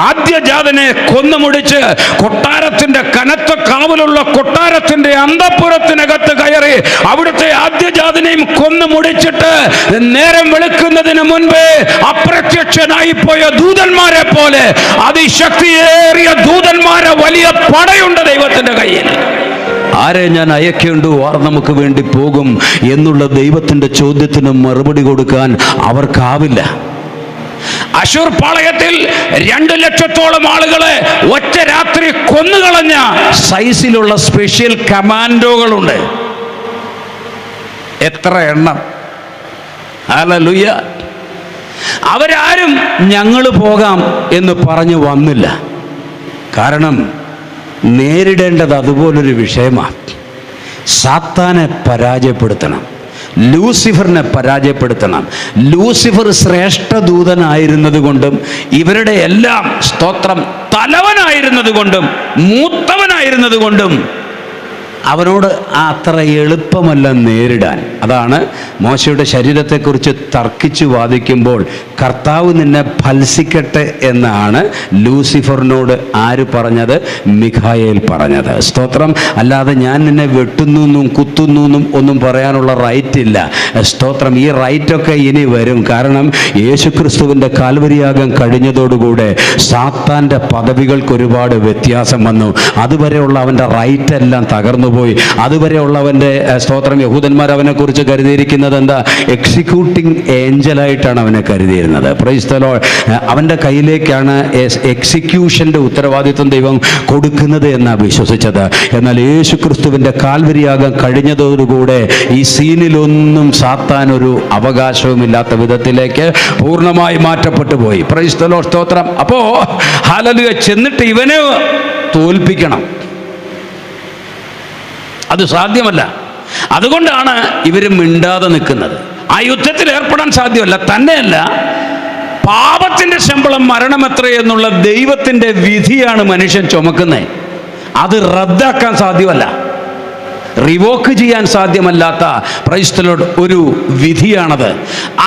ആദ്യജാതനെ കൊന്നുമുടിച്ച് കൊട്ടാരത്തിൻ്റെ കനത്ത കാവലുള്ള കൊട്ടാരത്തിൻ്റെ അന്തഃപുരത്തിനകത്ത് കയറി അവിടുത്തെ ആദ്യജാതനെയും കൊന്നുമുടിച്ചിട്ട് നേരം വെളുക്കുന്നതിന് മുൻപ് അപ്രത്യക്ഷനായി പോയ ദൂതന്മാരെ പോലെ അതിശക്തിയേറിയ ദൂതന്മാരെ വലിയ പടയുണ്ട് ദൈവത്തിന്റെ കയ്യിൽ. ആരെ ഞാൻ അയക്കേണ്ടു? ആർ നമുക്ക് വേണ്ടി പോകും എന്നുള്ള ദൈവത്തിന്റെ ചോദ്യത്തിന് മറുപടി കൊടുക്കാൻ അവർക്കാവില്ല. അശൂർ പാളയത്തിൽ 2 ലക്ഷത്തോളം ആളുകളെ ഒറ്റ രാത്രി കൊന്നുകളഞ്ഞ സൈസിലുള്ള സ്പെഷ്യൽ കമാൻഡോകളുണ്ട്. എത്ര എണ്ണം! ഹല്ലേലൂയ! അവരാരും ഞങ്ങൾ പോകാം എന്ന് പറഞ്ഞു വന്നില്ല. കാരണം നേരിടേണ്ടത് അതുപോലൊരു വിഷയമാണ്. സാത്താനെ പരാജയപ്പെടുത്തണം, ലൂസിഫറിനെ പരാജയപ്പെടുത്തണം. ലൂസിഫർ ശ്രേഷ്ഠ ദൂതനായിരുന്നത് കൊണ്ടും ഇവരുടെ എല്ലാം സ്തോത്രം തലവനായിരുന്നത് കൊണ്ടും മൂത്തവനായിരുന്നത് കൊണ്ടും അവനോട് അത്ര എളുപ്പമല്ല നേരിടാൻ. അതാണ് മോശയുടെ ശരീരത്തെക്കുറിച്ച് തർക്കിച്ചു വാദിക്കുമ്പോൾ കർത്താവ് നിന്നെ ഫൽസിക്കട്ടെ എന്നാണ് ലൂസിഫറിനോട് ആര് പറഞ്ഞത്? മിഖായേൽ പറഞ്ഞത്. സ്തോത്രം. അല്ലാതെ ഞാൻ നിന്നെ വെട്ടുന്നു കുത്തുന്നു ഒന്നും പറയാനുള്ള റൈറ്റ് ഇല്ല. സ്തോത്രം. ഈ റൈറ്റൊക്കെ ഇനി വരും. കാരണം യേശുക്രിസ്തുവിൻ്റെ കാൽവരിയാഗം കഴിഞ്ഞതോടുകൂടെ സാത്താൻ്റെ പദവികൾക്ക് ഒരുപാട് വ്യത്യാസം വന്നു. അതുവരെയുള്ള അവൻ്റെ റൈറ്റ് എല്ലാം തകർന്നു പോയി. അതുവരെയുള്ളവൻ്റെ സ്തോത്രം യഹൂദന്മാർ അവനെക്കുറിച്ച് കരുതിയിരിക്കുന്നത് എന്താ? എക്സിക്യൂട്ടിംഗ് ഏഞ്ചലായിട്ടാണ് അവനെ കരുതിയിരുന്നത്. Price the Lord. അവൻ്റെ കയ്യിലേക്കാണ് എക്സിക്യൂഷൻ്റെ ഉത്തരവാദിത്വം ദൈവം കൊടുക്കുന്നത് എന്നാണ് വിശ്വസിച്ചത്. എന്നാൽ യേശുക്രിസ്തുവിൻ്റെ കാൽവരിയാഗം കഴിഞ്ഞതോടുകൂടെ ഈ സീനിലൊന്നും സാത്താൻ ഒരു അവകാശവുമില്ലാത്ത വിധത്തിലേക്ക് പൂർണ്ണമായി മാറ്റപ്പെട്ടു പോയി. Price the lord. സ്തോത്രം. അപ്പോൾ ഹല്ലേലൂയ. ചെന്നിട്ട് ഇവനെ തോൽപ്പിക്കണം, അത് സാധ്യമല്ല. അതുകൊണ്ടാണ് ഇവർ മിണ്ടാതെ നിൽക്കുന്നത്. ആ യുദ്ധത്തിൽ ഏർപ്പെടാൻ സാധ്യമല്ല. തന്നെയല്ല, പാപത്തിൻ്റെ ശമ്പളം മരണമെത്ര എന്നുള്ള ദൈവത്തിൻ്റെ വിധിയാണ് മനുഷ്യൻ ചുമക്കുന്നത്. അത് റദ്ദാക്കാൻ സാധ്യമല്ല, റിവോക്ക് ചെയ്യാൻ സാധ്യമല്ലാത്ത പ്രൈസ് ദി ലോർഡ് ഒരു വിധിയാണത്.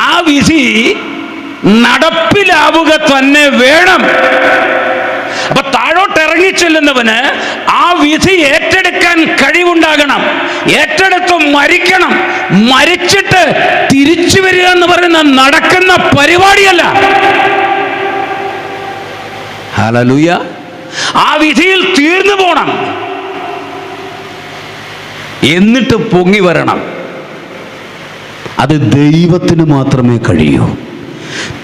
ആ വിധി നടപ്പിലാവുക തന്നെ വേണം. അപ്പൊ താഴോട്ടിറങ്ങി ഇറങ്ങിച്ചെല്ലുന്നവന് ആ വിധി ഏറ്റെടുക്കാൻ കഴിവുണ്ടാകണം. ഏറ്റെടുത്ത് മരിക്കണം. മരിച്ചിട്ട് തിരിച്ചു വരിക എന്ന് പറയുന്ന നടക്കുന്ന പരിപാടിയല്ല. ഹല്ലേലൂയ. ആ വിധിയിൽ തീർന്നു പോണം, എന്നിട്ട് പൊങ്ങി വരണം. അത് ദൈവത്തിന് മാത്രമേ കഴിയൂ.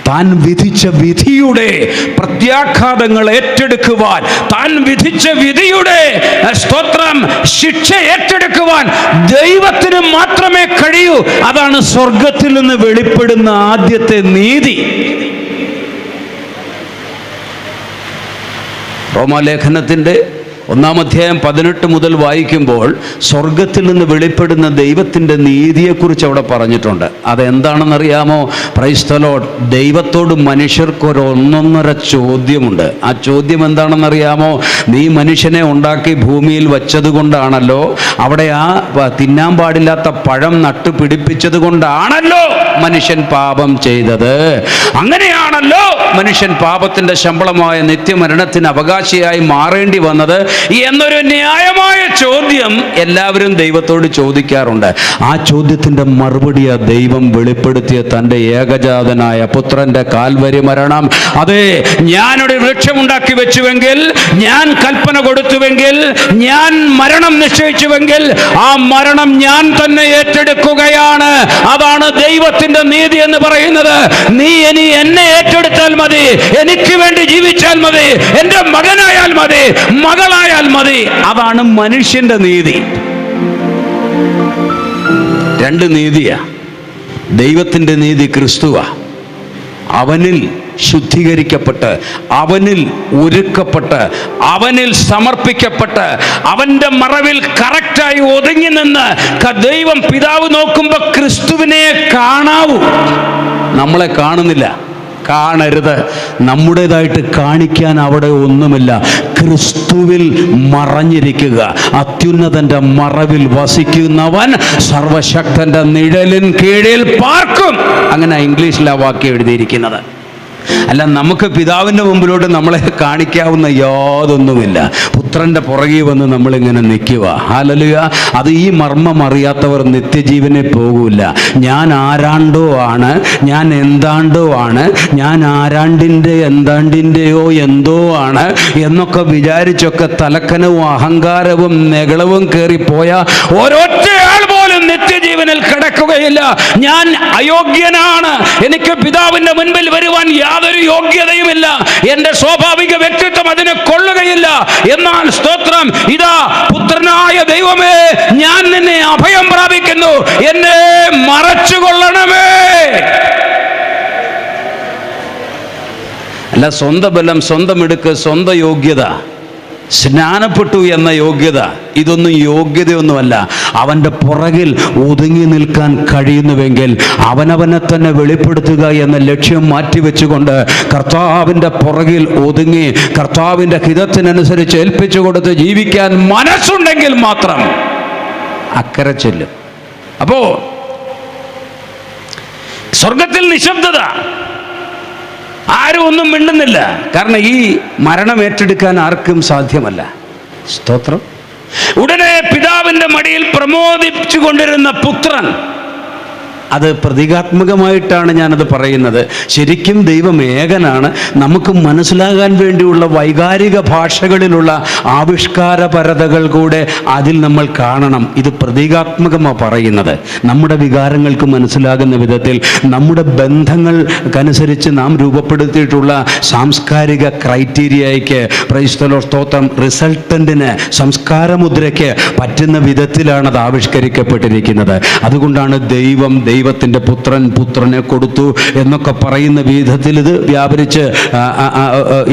താൻ വിധിച്ച വിധിയുടെ പ്രത്യാഘാതങ്ങൾ ഏറ്റെടുക്കുവാൻ, താൻ വിധിച്ച വിധിയുടെ സ്തോത്രം ശിക്ഷ ഏറ്റെടുക്കുവാൻ ദൈവത്തിന് മാത്രമേ കഴിയൂ. അതാണ് സ്വർഗത്തിൽ നിന്ന് വെളിപ്പെടുന്ന ആദ്യത്തെ നീതി. റോമാലേഖനത്തിൻ്റെ 1-ാം അധ്യായം 18 മുതൽ വായിക്കുമ്പോൾ സ്വർഗത്തിൽ നിന്ന് വെളിപ്പെടുന്ന ദൈവത്തിൻ്റെ നീതിയെക്കുറിച്ച് അവിടെ പറഞ്ഞിട്ടുണ്ട്. അതെന്താണെന്നറിയാമോ? Praise the lord. ദൈവത്തോട് മനുഷ്യർക്കൊരു ഒന്നൊന്നര ചോദ്യമുണ്ട്. ആ ചോദ്യം എന്താണെന്നറിയാമോ? നീ മനുഷ്യനെ ഉണ്ടാക്കി ഭൂമിയിൽ വച്ചതുകൊണ്ടാണല്ലോ, അവിടെ ആ തിന്നാൻ പാടില്ലാത്ത പഴം നട്ടു പിടിപ്പിച്ചത് കൊണ്ടാണല്ലോ മനുഷ്യൻ പാപം ചെയ്തത്. അങ്ങനെയാണല്ലോ മനുഷ്യൻ പാപത്തിൻ്റെ ശമ്പളമായ നിത്യമരണത്തിന് അവകാശിയായി മാറേണ്ടി വന്നത് എന്നൊരു ന്യായമായ ചോദ്യം എല്ലാവരും ദൈവത്തോട് ചോദിക്കാറുണ്ട്. ആ ചോദ്യത്തിൻ്റെ മറുപടിയാ ദൈവം വെളിപ്പെടുത്തിയ തൻ്റെ ഏകജാതനായ പുത്രന്റെ കാൽവരി മരണം. അതെ, ഞാനൊരു വൃക്ഷമുണ്ടാക്കി വെച്ചുവെങ്കിൽ, ഞാൻ കൽപ്പന കൊടുത്തുവെങ്കിൽ, ഞാൻ മരണം നിശ്ചയിച്ചുവെങ്കിൽ ആ മരണം ഞാൻ തന്നെ ഏറ്റെടുക്കുകയാണ്. അതാണ് ദൈവത്തിന്റെ നീതി എന്ന് പറയുന്നത്. നീ ഇനി എന്നെ ഏറ്റെടുത്താൽ മതി, എനിക്ക് വേണ്ടി ജീവിച്ചാൽ മതി, എൻ്റെ മകനായാൽ മതി, മകളായാൽ മതി. അതാണ് മനുഷ്യന്റെ നീതി. രണ്ട് നീതിയാ. ദൈവത്തിന്റെ നീതി ക്രിസ്തുവാ. അവനിൽ ശുദ്ധീകരിക്കപ്പെട്ട്, അവനിൽ ഒരുക്കപ്പെട്ട്, അവനിൽ സമർപ്പിക്കപ്പെട്ട്, അവൻ്റെ മറവിൽ കറക്റ്റായി ഒതുങ്ങി നിന്ന് ദൈവം പിതാവ് നോക്കുമ്പോൾ ക്രിസ്തുവിനെ കാണാവൂ. നമ്മളെ കാണുന്നില്ല, കാണരുത്. നമ്മുടേതായിട്ട് കാണിക്കാൻ അവിടെ ഒന്നുമില്ല. ക്രിസ്തുവിൽ മറഞ്ഞിരിക്കുക. അത്യുന്നതന്റെ മറവിൽ വസിക്കുന്നവൻ സർവശക്തന്റെ നിഴലിൻ കീഴിൽ പാർക്കും. അങ്ങനെ ഇംഗ്ലീഷിൽ ആ വാക്യം എഴുതിയിരിക്കുന്നത്. അല്ല, നമുക്ക് പിതാവിൻ്റെ മുമ്പിലോട്ട് നമ്മളെ കാണിക്കാവുന്ന യാതൊന്നുമില്ല. പുത്രൻ്റെ പുറകെ വന്ന് നമ്മളിങ്ങനെ നിൽക്കുക. ഹല്ലേലൂയ. അത് ഈ മർമ്മം അറിയാത്തവർ നിത്യജീവനെ പോകില്ല. ഞാൻ ആരാണ്ടോ ആണ്, ഞാൻ എന്താണ്ടോ ആണ്, ഞാൻ ആരാണ്ടിൻ്റെ എന്താണ്ടിൻ്റെയോ എന്തോ ആണ് എന്നൊക്കെ വിചാരിച്ചൊക്കെ തലക്കനവും അഹങ്കാരവും നെകളവും കയറിപ്പോയ ഓരോറ്റയാൾ പോലും നിത്യജീവനിൽ കിടക്കുകയില്ല. ഞാൻ അയോഗ്യനാണ്, എനിക്ക് പിതാവിൻ്റെ മുൻപിൽ വരുവാൻ യാതൊരു യോഗ്യതയുമില്ല, എൻ്റെ സ്വാഭാവിക വ്യക്തിത്വം അതിനെ കൊള്ളുകയില്ല. എന്നാൽ സ്തോത്രം, ഇതാ പുത്രനായ ദൈവമേ, ഞാൻ നിന്നെ അഭയം പ്രാപിക്കുന്നു, എന്നെ മറച്ചുകൊള്ളണമേ. അല്ല, സ്വന്തം ബലം, സ്വന്തം മിടുക്ക്, സ്വന്തം യോഗ്യത, സ്നാനപ്പെട്ടു എന്ന യോഗ്യത, ഇതൊന്നും യോഗ്യതയൊന്നുമല്ല. അവൻ്റെ പുറകിൽ ഒതുങ്ങി നിൽക്കാൻ കഴിയുന്നുവെങ്കിൽ അവനവനെ തന്നെ വെളിപ്പെടുത്തുക എന്ന ലക്ഷ്യം മാറ്റിവെച്ചുകൊണ്ട് കർത്താവിൻ്റെ പുറകിൽ ഒതുങ്ങി കർത്താവിൻ്റെ ഹിതത്തിനനുസരിച്ച് ഏൽപ്പിച്ചു കൊടുത്ത് ജീവിക്കാൻ മനസ്സുണ്ടെങ്കിൽ മാത്രം അക്കരെ ചെല്ലും. അപ്പോ സ്വർഗത്തിൽ നിശബ്ദത, ആരും ഒന്നും മിണ്ടുന്നില്ല. കാരണം ഈ മരണം ഏറ്റെടുക്കാൻ ആർക്കും സാധ്യമല്ല. സ്തോത്രം. ഉടനെ പിതാവിൻ്റെ മടിയിൽ പ്രമോദിച്ചു കൊണ്ടിരുന്ന പുത്രൻ, അത് പ്രതീകാത്മകമായിട്ടാണ് ഞാനത് പറയുന്നത്. ശരിക്കും ദൈവം ഏകനാണ്. നമുക്ക് മനസ്സിലാകാൻ വേണ്ടിയുള്ള വൈകാരിക ഭാഷകളിലുള്ള ആവിഷ്കാരപരതകൾ കൂടെ അതിൽ നമ്മൾ കാണണം. ഇത് പ്രതീകാത്മകമാണ് പറയുന്നത്. നമ്മുടെ വികാരങ്ങൾക്ക് മനസ്സിലാകുന്ന വിധത്തിൽ നമ്മുടെ ബന്ധങ്ങൾക്കനുസരിച്ച് നാം രൂപപ്പെടുത്തിയിട്ടുള്ള സാംസ്കാരിക ക്രൈറ്റീരിയയ്ക്ക്, പ്രൈസ് ദി ലോർഡ്, സ്തോത്രം, റിസൾട്ടന്റിന്, സംസ്കാരമുദ്രയ്ക്ക് പറ്റുന്ന വിധത്തിലാണ് അത് ആവിഷ്കരിക്കപ്പെട്ടിരിക്കുന്നത്. അതുകൊണ്ടാണ് ദൈവത്തിൻ്റെ പുത്രനെ കൊടുത്തു എന്നൊക്കെ പറയുന്ന വിധത്തിൽ ഇത് വ്യാപരിച്ച്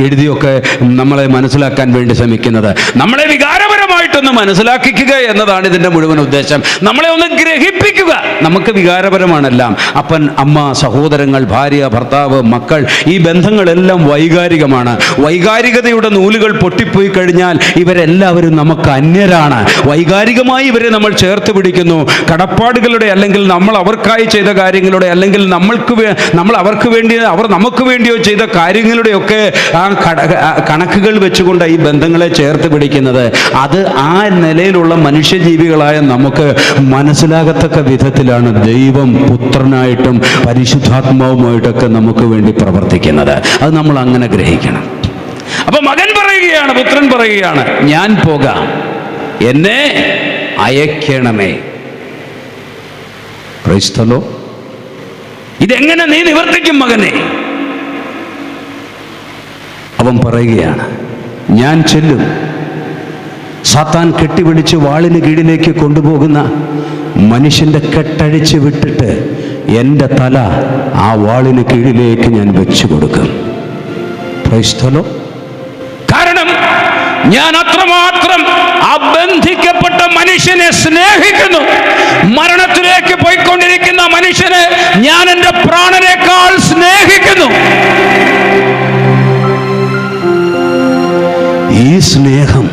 എഴുതിയൊക്കെ നമ്മളെ മനസ്സിലാക്കാൻ വേണ്ടി ശ്രമിക്കുന്നത്. നമ്മളെ വികാരപരമായിട്ടൊന്ന് മനസ്സിലാക്കിക്കുക എന്നതാണ് ഇതിൻ്റെ മുഴുവൻ ഉദ്ദേശം. നമ്മളെ ഒന്ന് ഗ്രഹിപ്പിക്കുക. നമുക്ക് വികാരപരമാണെല്ലാം. അപ്പൻ, അമ്മ, സഹോദരങ്ങൾ, ഭാര്യ, ഭർത്താവ്, മക്കൾ, ഈ ബന്ധങ്ങളെല്ലാം വൈകാരികമാണ്. വൈകാരികതയുടെ നൂലുകൾ പൊട്ടിപ്പോയി കഴിഞ്ഞാൽ ഇവരെല്ലാവരും നമുക്ക് അന്യരാണ്. വൈകാരികമായി ഇവരെ നമ്മൾ ചേർത്ത് പിടിക്കുന്നു. കടപ്പാടുകളുടെ അല്ലെങ്കിൽ നമ്മൾ അവർക്കായി നമുക്കായി ചെയ്ത കാര്യങ്ങളുടെ, അല്ലെങ്കിൽ നമ്മൾ അവർക്ക് വേണ്ടി, അവർ നമുക്ക് വേണ്ടിയോ ചെയ്ത കാര്യങ്ങളുടെയൊക്കെ ആ കണക്കുകൾ വെച്ചുകൊണ്ട് ഈ ബന്ധങ്ങളെ ചേർത്ത് പിടിക്കുന്നത്, അത് ആ നിലയിലുള്ള മനുഷ്യജീവികളായ നമുക്ക് മനസ്സിലാകത്തക്ക വിധത്തിലാണ് ദൈവം പുത്രനായിട്ടും പരിശുദ്ധാത്മാവുമായിട്ടൊക്കെ നമുക്ക് വേണ്ടി പ്രവർത്തിക്കുന്നത്. അത് നമ്മൾ അങ്ങനെ ഗ്രഹിക്കണം. അപ്പൊ മകൻ പറയുകയാണ്, പുത്രൻ പറയുകയാണ്, ഞാൻ പോകാം, എന്നെ അയക്കണമേ. ക്രൈസ്തലോ, ഇതെങ്ങനെ നീ നിവർത്തിക്കും മകനെ? അവൻ പറയുകയാണ്, ഞാൻ ചെല്ലും. സാത്താൻ കെട്ടിപിടിച്ച് വാളിന് കീഴിലേക്ക് കൊണ്ടുപോകുന്ന മനുഷ്യന്റെ കെട്ടഴിച്ച് വിട്ടിട്ട് എൻ്റെ തല ആ വാളിന് കീഴിലേക്ക് ഞാൻ വെച്ചു കൊടുക്കും. ക്രൈസ്തലോ, കാരണം ഞാൻ അത്രമാത്രം ആ ബന്ധിക്കപ്പെട്ട മനുഷ്യനെ സ്നേഹിക്കുന്നു. മരണത്തിലേക്ക് പോയിക്കൊണ്ടിരിക്കുന്ന മനുഷ്യനെ ഞാൻ എൻ്റെ പ്രാണനേക്കാൾ സ്നേഹിക്കുന്നു. ഈ സ്നേഹം,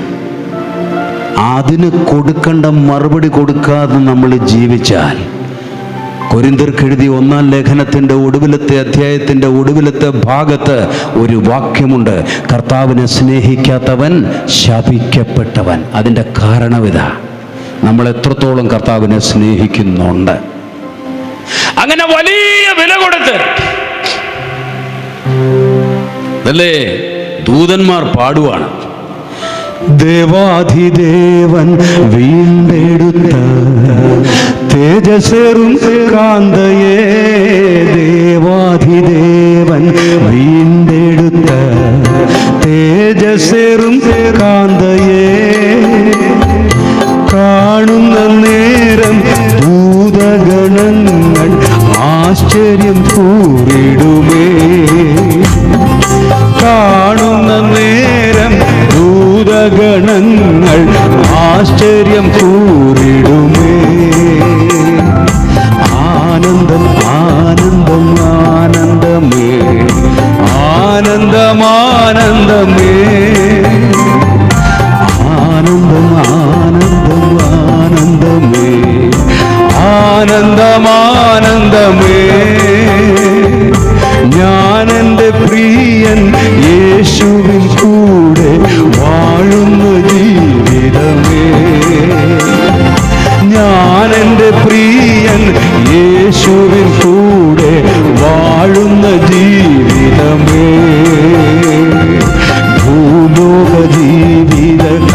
അതിന് കൊടുക്കേണ്ട മറുപടി കൊടുക്കാതെ നമ്മൾ ജീവിച്ചാൽ, കൊരിന്ത്യർക്കെഴുതിയ 1-ാം ലേഖനത്തിൻ്റെ ഒടുവിലത്തെ അധ്യായത്തിൻ്റെ ഒടുവിലത്തെ ഭാഗത്ത് ഒരു വാക്യമുണ്ട്, കർത്താവിനെ സ്നേഹിക്കാത്തവൻ ശപിക്കപ്പെട്ടവൻ. അതിൻ്റെ കാരണമിതാ, നമ്മൾ എത്രത്തോളം കർത്താവിനെ സ്നേഹിക്കുന്നുണ്ട്. അങ്ങനെ വലിയ വില കൊടുത്ത് അല്ലേ ദൂതന്മാർ പാടുവാണ്, ദേവാധിദേവൻ വീണ്ടെടുത്ത തേജസ്സേറും കാന്തയേ, ദേവാധിദേവൻ വീണ്ടെടുത്ത തേജസ്സേറും കാന്തയേ, കാണുന്ന നേരം ഭൂതഗണങ്ങൾ ആശ്ചര്യം കൂറിടുമേ, കാണുന്ന നേരം ഭൂതഗണങ്ങൾ ആശ്ചര്യം കൂറിടുമേ. ആനന്ദം ആനന്ദം ആനന്ദമേ, ആനന്ദം ആനന്ദമേ, ആനന്ദം ആനന്ദം ആനന്ദമേ, ആനന്ദം ആനന്ദമേ. ഞാൻ എൻ്റെ പ്രിയൻ യേശുവിൻ കൂടെ വാഴുന്ന ജീവിതമേ, ഞാൻ എൻ്റെ പ്രിയൻ യേശുവിൻ കൂടെ വാഴുന്ന ജീവിതമേ. ഭൂലോക ജീവിതകാലമെല്ലാം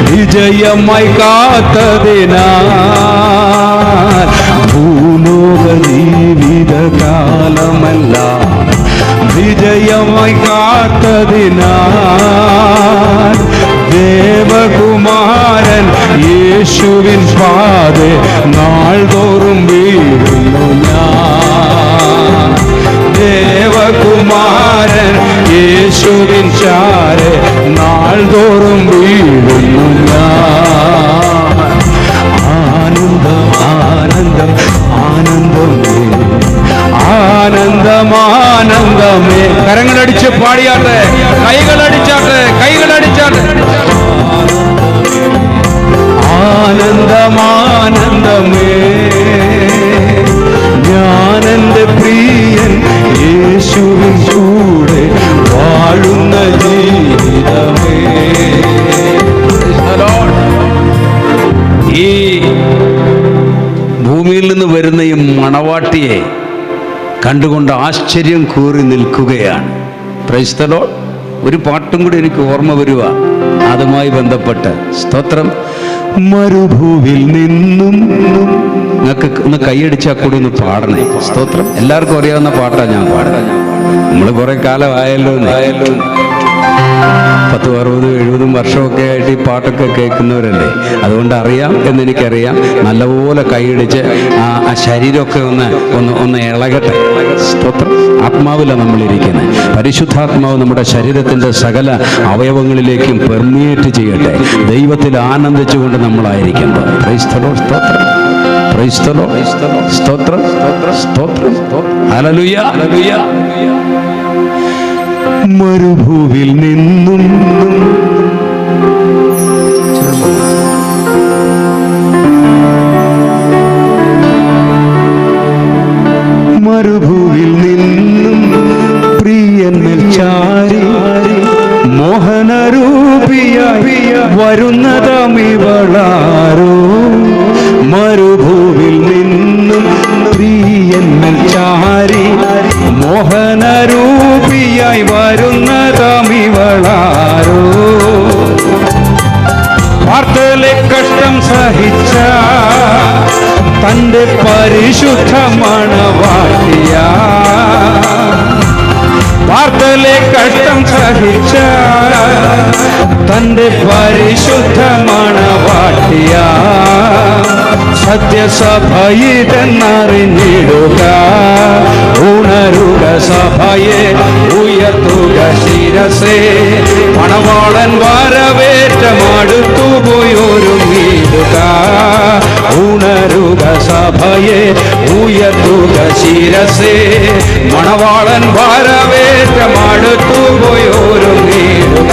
വിജയമായി കാത്തതിനാൽ, ഭൂലോക ജീവിതകാലമെല്ലാം വിജയമായി കാത്തതിനാൽ, ദേവകുമാരൻ യേശുവിൻ പാതെ നാൾതോറും വീഴുന്നു ഞാൻ. ദേവകുമാരൻ യേശുവിൻ ചാരെ നാൾതോറും വീഴുന്നു ഞാൻ. ആനന്ദം ആനന്ദം ആനന്ദമേ, ആനന്ദം ആനന്ദമേ. കരങ്ങളടിച്ച് പാടിയാട്ടെ, കൈകളടിച്ചാട്ടെ, കൈകളടിച്ചാട്ടെ. ആനന്ദം ആനന്ദമേ, ഞാൻ എൻ്റെ പ്രിയൻ യേശുവിൻ കൂടെ വാഴുന്ന ജീവിതമേ. ഈ ഭൂമിയിൽ നിന്ന് വരുന്ന ഈ മണവാട്ടിയെ കണ്ടുകൊണ്ട് ആശ്ചര്യം കൂറി നിൽക്കുകയാണ്. Price the Lord. ഒരു പാട്ടും കൂടി എനിക്ക് ഓർമ്മ വരുക അതുമായി ബന്ധപ്പെട്ട്. സ്തോത്രം. മരുഭൂവിൽ നിന്നും, നിങ്ങൾക്ക് ഒന്ന് കൈയടിച്ചാൽ കൂടി ഒന്ന് പാടണേ. സ്തോത്രം. എല്ലാവർക്കും അറിയാവുന്ന പാട്ടാണ് ഞാൻ പാടുന്നത്. നമ്മൾ കുറെ കാലം ആയല്ലോ 10-60-70 വർഷമൊക്കെ ആയിട്ട് ഈ പാട്ടൊക്കെ കേൾക്കുന്നവരല്ലേ, അതുകൊണ്ട് അറിയാം എന്നെനിക്കറിയാം. നല്ലപോലെ കൈയടിച്ച് ആ ശരീരമൊക്കെ ഒന്ന് ഇളകട്ടെ. സ്തോത്രം. ആത്മാവിലാണ് നമ്മളിരിക്കുന്നത്. പരിശുദ്ധാത്മാവ് നമ്മുടെ ശരീരത്തിൻ്റെ സകല അവയവങ്ങളിലേക്കും പെർമിയേറ്റ് ചെയ്യട്ടെ. ദൈവത്തിൽ ആനന്ദിച്ചുകൊണ്ട് നമ്മളായിരിക്കുമ്പോൾ. Praise the lord. സ്തോത്രം. Praise the lord. സ്തോത്രം. സ്തോത്രം. ഹല്ലേലൂയ. ഹല്ലേലൂയ. മരുഭൂവിൽ നിന്നും വരുന്നതമിവളാരോ മരുഭൂവിൽ നിന്നും പ്രിയന്മൽ ചാരി മോഹനരൂപിയായി വരുന്നതമിവളാരോ വാർത്തയിലെ കഷ്ടം സഹിച്ച തന്റെ പരിശുദ്ധ മണവാട്ടിയ വാർത്തയിലെ കഷ്ടം സഹിച്ച തന്റെ പരിശുദ്ധ മണവാട്ടിയ സത്യസഭയിതെന്നറിഞ്ഞിടുക ഉണരുക സഭയെ ഉയർത്തുക ശിരസേ മണവാളൻ വരവേറ്റമടുത്തു പോയൊരുങ്ങിടുക ഉണരുക സഭയെ ഉയർത്തുക ശിരസേ മണവാളൻ വരവേറ്റമടുത്തു പോയൊരുങ്ങിടുക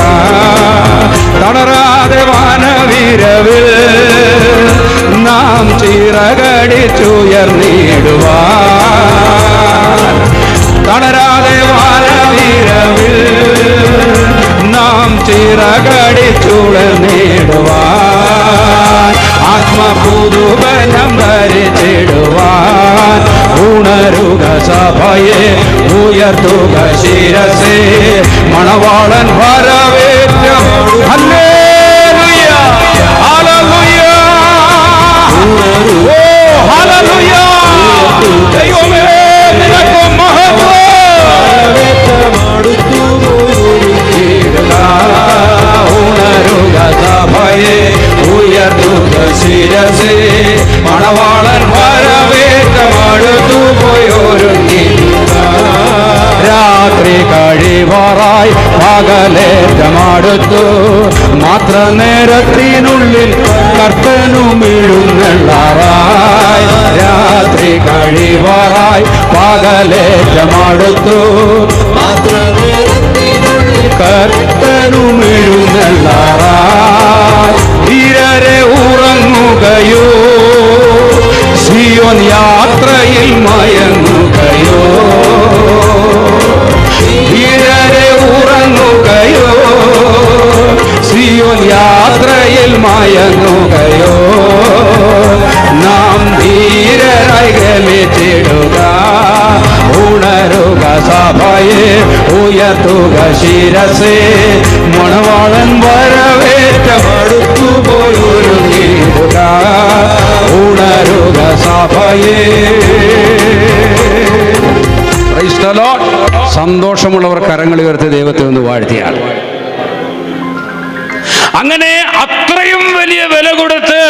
തളരാതെ വാനവിരവിൽ നാം ചിറകടിച്ചുയർന്നിടുവാൻ തളരാതെ വാനവിരവിൽ നാം ചിറകടിച്ചുയർന്നിടുവാൻ ആത്മപുതുബലം ധരിച്ചിടുവാൻ ഉണരുക സഭയെ ഉയർത്തുക ശിരസേ മണവാളൻ വരവേറ്റം ഹല്ലേലൂയ ഹല്ലേലൂയ ഓ ഹല്ലേലൂയ ദൈവമേ നിനക്ക് മഹത്വം ഉണരുക സഭയെ ഉയർത്തുക ശിരസേ മണവാളൻ വരവേറ്റമടുത്തു പോയൊരുങ്ങി രാത്രി കഴിവാറായി പകലേറ്റമടുത്തു മാത്ര നേരത്തിനുള്ളിൽ കർത്തനുമിഴുന്നള്ളാറായി രാത്രി കഴിവാറായി പകലേറ്റമടുത്തു മാത്ര കർത്തനുമിഴുന്നള്ളാറായി ധീരരെ ഉറങ്ങുകയോ സിയോൻ യാത്രയിൽ മയങ്ങുകയോ ധീരരെ ഉറങ്ങുകയോ സിയോൻ യാത്രയിൽ മയങ്ങുകയോ നാം ധീരരായി ഗമിച്ചിടുക ഉണരുക സഭയെ ഉയർത്തുക ശിരസേ മണവാളൻ വരവേറ്റമടുത്തു പോയൊരുങ്ങിടുക ഉണരുക സഭയെ. Price the Lord. സന്തോഷമുള്ളവർ കരങ്ങൾ ഉയർത്തി ദൈവത്തെ ഒന്ന് വാഴ്ത്തിയാൽ അങ്ങനെ അത്രയും വലിയ വില കൊടുത്ത്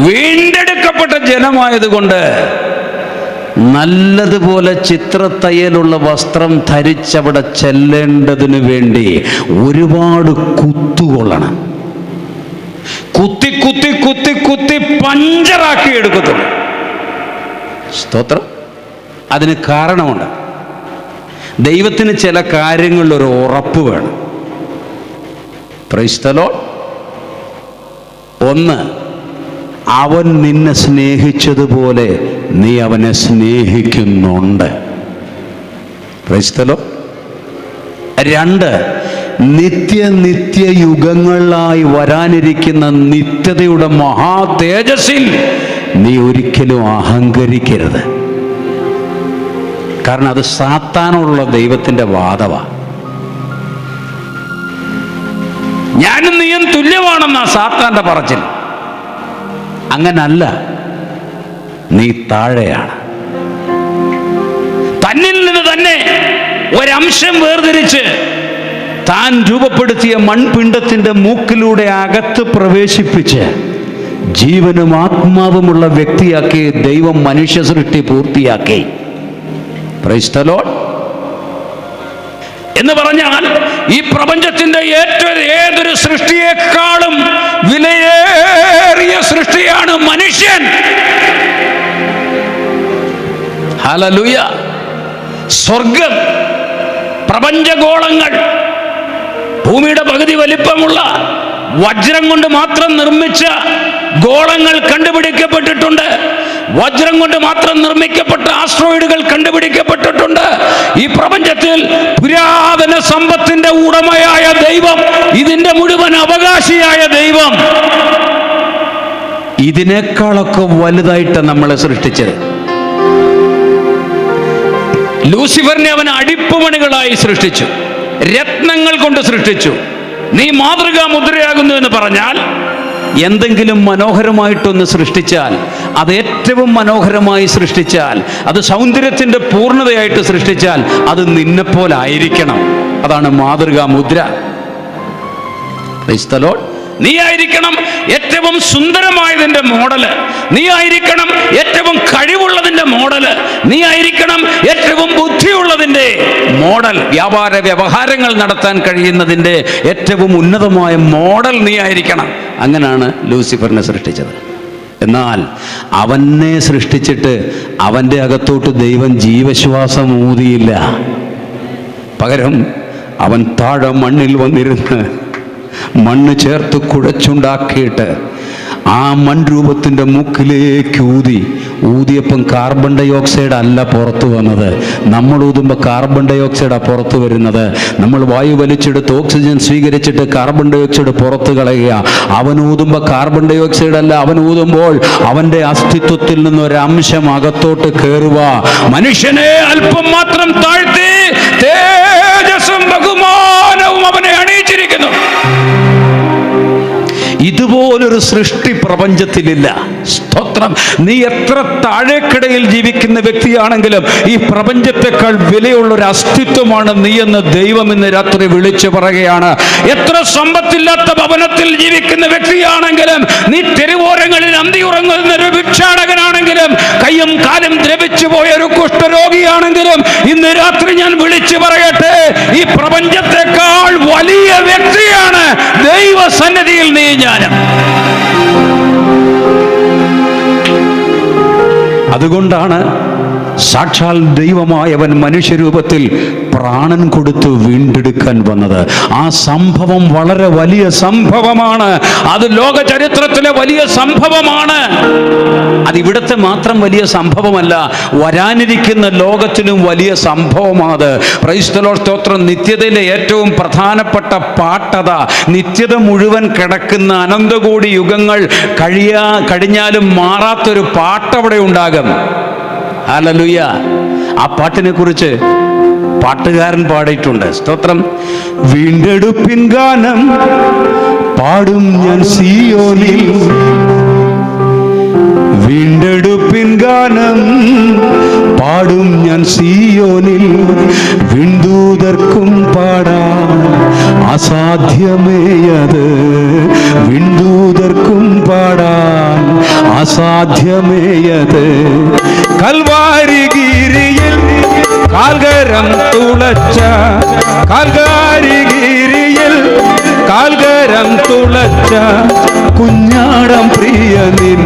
വീണ്ടെടുക്കപ്പെട്ട ജനമായതുകൊണ്ട് നല്ലതുപോലെ ചിത്രത്തയ്യലുള്ള വസ്ത്രം ധരിച്ചവിടെ ചെല്ലേണ്ടതിനു വേണ്ടി ഒരുപാട് കുത്തുകൊള്ളണം. കുത്തി കുത്തി കുത്തി കുത്തി പഞ്ചറാക്കി എടുക്കുന്നു. സ്തോത്രം. അതിന് കാരണമുണ്ട്. ദൈവത്തിന് ചില കാര്യങ്ങളിലൊരു ഉറപ്പ് വേണം. Price the Lord. ഒന്ന്, അവൻ നിന്നെ സ്നേഹിച്ചതുപോലെ നീ അവനെ സ്നേഹിക്കുന്നുണ്ട്. Price the Lord. രണ്ട്, നിത്യയുഗങ്ങളായി വരാനിരിക്കുന്ന നിത്യതയുടെ മഹാ തേജസ്സിൽ നീ ഒരിക്കലും അഹങ്കരിക്കരുത്. കാരണം അത് സാത്താനുള്ള ദൈവത്തിൻ്റെ വാദമാണ്. ഞാനും നീയും തുല്യമാണെന്നാ സാത്താന്റെ പറച്ചിൽ. അങ്ങനല്ല, നീ താഴെയാണ്. തന്നിൽ നിന്ന് തന്നെ ഒരംശം വേർതിരിച്ച് താൻ രൂപപ്പെടുത്തിയ മൺപിണ്ഡത്തിന്റെ മൂക്കിലൂടെ അകത്ത് പ്രവേശിപ്പിച്ച് ജീവനും ആത്മാവുമുള്ള വ്യക്തിയാക്കി ദൈവം മനുഷ്യ സൃഷ്ടി പൂർത്തിയാക്കി. Price the Lord. എന്ന് പറഞ്ഞാൽ ഈ പ്രപഞ്ചത്തിന്റെ ഏതൊരു സൃഷ്ടിയേക്കാളും വിലയേറിയ സൃഷ്ടിയാണ് മനുഷ്യൻ. ഹല്ലേലൂയ. സ്വർഗം, പ്രപഞ്ചഗോളങ്ങൾ, ഭൂമിയുടെ പകുതി വലിപ്പമുള്ള വജ്രം കൊണ്ട് മാത്രം നിർമ്മിച്ച ഗോളങ്ങൾ കണ്ടുപിടിക്കപ്പെട്ടിട്ടുണ്ട്. വജ്രം കൊണ്ട് മാത്രം നിർമ്മിക്കപ്പെട്ട ആസ്ട്രോയിഡുകൾ കണ്ടുപിടിക്കപ്പെട്ടിട്ടുണ്ട്. ഈ പ്രപഞ്ചത്തിൽ പുരാതന സമ്പത്തിന്റെ ഉടമയായ ദൈവം ഇത് ഇതിന്റെ മുഴുവൻ അവകാശിയായ ദൈവം ഇതിനേക്കാളൊക്കെ വലുതായിട്ട് നമ്മളെ സൃഷ്ടിച്ചത്. ലൂസിഫറിനെ അവൻ അടിപ്പുമണികളായി സൃഷ്ടിച്ചു, രത്നങ്ങൾ കൊണ്ട് സൃഷ്ടിച്ചു. നീ മാതൃകാ മുദ്രയാകുന്നു എന്ന് പറഞ്ഞാൽ, എന്തെങ്കിലും മനോഹരമായിട്ടൊന്ന് സൃഷ്ടിച്ചാൽ, അത് ഏറ്റവും മനോഹരമായി സൃഷ്ടിച്ചാൽ, അത് സൗന്ദര്യത്തിൻ്റെ പൂർണ്ണതയായിട്ട് സൃഷ്ടിച്ചാൽ, അത് നിന്നെപ്പോലായിരിക്കണം. അതാണ് മാതൃകാ മുദ്ര. Price the Lord. നീ ആയിരിക്കണം ഏറ്റവും സുന്ദരമായതിൻ്റെ മോഡല്, നീ ആയിരിക്കണം ഏറ്റവും കഴിവുള്ളതിൻ്റെ മോഡല്, നീ ആയിരിക്കണം ഏറ്റവും ബുദ്ധിയുള്ളതിൻ്റെ മോഡൽ, വ്യവഹാരങ്ങൾ നടത്താൻ കഴിയുന്നതിൻ്റെ ഏറ്റവും ഉന്നതമായ മോഡൽ നീ ആയിരിക്കണം. അങ്ങനെയാണ് ലൂസിഫറിനെ സൃഷ്ടിച്ചത്. എന്നാൽ അവനെ സൃഷ്ടിച്ചിട്ട് അവൻ്റെ അകത്തോട്ട് ദൈവം ജീവശ്വാസം ഊതിയില്ല. പകരം അവൻ താഴെ മണ്ണിൽ വന്നിരുന്ന് മണ്ണ് ചേർത്ത് കുഴച്ചുണ്ടാക്കിയിട്ട് ആ മൺരൂപത്തിൻ്റെ മൂക്കിലേക്ക് ഊതിയപ്പം കാർബൺ ഡൈ ഓക്സൈഡ് അല്ല പുറത്തു വന്നത്. നമ്മൾ ഊതുമ്പോൾ കാർബൺ ഡൈ ഓക്സൈഡാണ് പുറത്തു വരുന്നത്. നമ്മൾ വായു വലിച്ചെടുത്ത് ഓക്സിജൻ സ്വീകരിച്ചിട്ട് കാർബൺ ഡൈ ഓക്സൈഡ് പുറത്തു കളയുക. അവൻ ഊതുമ്പോൾ കാർബൺ ഡൈ ഓക്സൈഡ് അല്ല, അവൻ ഊതുമ്പോൾ അവൻ്റെ അസ്തിത്വത്തിൽ നിന്നൊരംശം അകത്തോട്ട് കയറുക. മനുഷ്യനെ അല്പം മാത്രം താഴ്ത്തി തേജസ്സും ബഹുമാനവും അവനെ അണിയിച്ചിരിക്കുന്നു. ഇതുപോലൊരു സൃഷ്ടി പ്രപഞ്ചത്തിലില്ല. സ്തോത്രം. നീ എത്ര താഴേക്കിടയിൽ ജീവിക്കുന്ന വ്യക്തിയാണെങ്കിലും ഈ പ്രപഞ്ചത്തെക്കാൾ വിലയുള്ളൊരു അസ്തിത്വമാണ് നീ എന്ന് ദൈവം ഇന്ന് രാത്രി വിളിച്ചു പറയുകയാണ്. എത്ര സമ്പത്തില്ലാത്ത ഭവനത്തിൽ ജീവിക്കുന്ന വ്യക്തിയാണെങ്കിലും, നീ തെരുവോരങ്ങളിൽ അന്തിയുറങ്ങുന്ന ഒരു ഭിക്ഷാടകനാണെങ്കിലും, കയ്യും കാലും ദ്രവിച്ചു പോയ ഒരു കുഷ്ഠരോഗിയാണെങ്കിലും, ഇന്ന് രാത്രി ഞാൻ വിളിച്ചു പറയട്ടെ, ഈ പ്രപഞ്ചത്തെക്കാൾ വലിയ വ്യക്തിയാണ് ദൈവസന്നിധിയിൽ നീ ഞാനും. അതുകൊണ്ടാണ് സാക്ഷാൽ ദൈവമായവൻ മനുഷ്യരൂപത്തിൽ പ്രാണൻ കൊടുത്ത് വീണ്ടെടുക്കാൻ വന്നത്. ആ സംഭവം വളരെ വലിയ സംഭവമാണ്. അത് ലോക ചരിത്രത്തിലെ വലിയ സംഭവമാണ്. അതിവിടുത്തെ മാത്രം വലിയ സംഭവമല്ല, വരാനിരിക്കുന്ന ലോകത്തിലും വലിയ സംഭവമാണ്. Price the lord. സ്തോത്രം. നിത്യതയിലെ ഏറ്റവും പ്രധാനപ്പെട്ട പാട്ടത, നിത്യത മുഴുവൻ കിടക്കുന്ന അനന്തകോടി യുഗങ്ങൾ കഴിഞ്ഞാലും മാറാത്തൊരു പാട്ടവിടെ ഉണ്ടാകും. ഹല്ലേലൂയ. ആ പാട്ടിനെ കുറിച്ച് പാട്ടുകാരൻ പാടിയിട്ടുണ്ട്. സ്തോത്രം. വീണ്ടെടുപ്പിൻ ഗാനം പാടും ഞാൻ സിയോനിൽ, വീണ്ടെടുപ്പിൻ ഗാനം പാടും ഞാൻ സിയോനിൽ, വിണ്ഡൂതർക്കും പാടാം അസാധ്യമേയത്, വിണ്ഡൂതർക്കും പാടാൻ അസാധ്യമേയത്. കൽവാരിഗിരിയിൽ കാൽകരം തുളച്ച, കാൽവാരിഗിരിയിൽ കാൽകരം തുളച്ച കുഞ്ഞാടം പ്രിയ നിൻ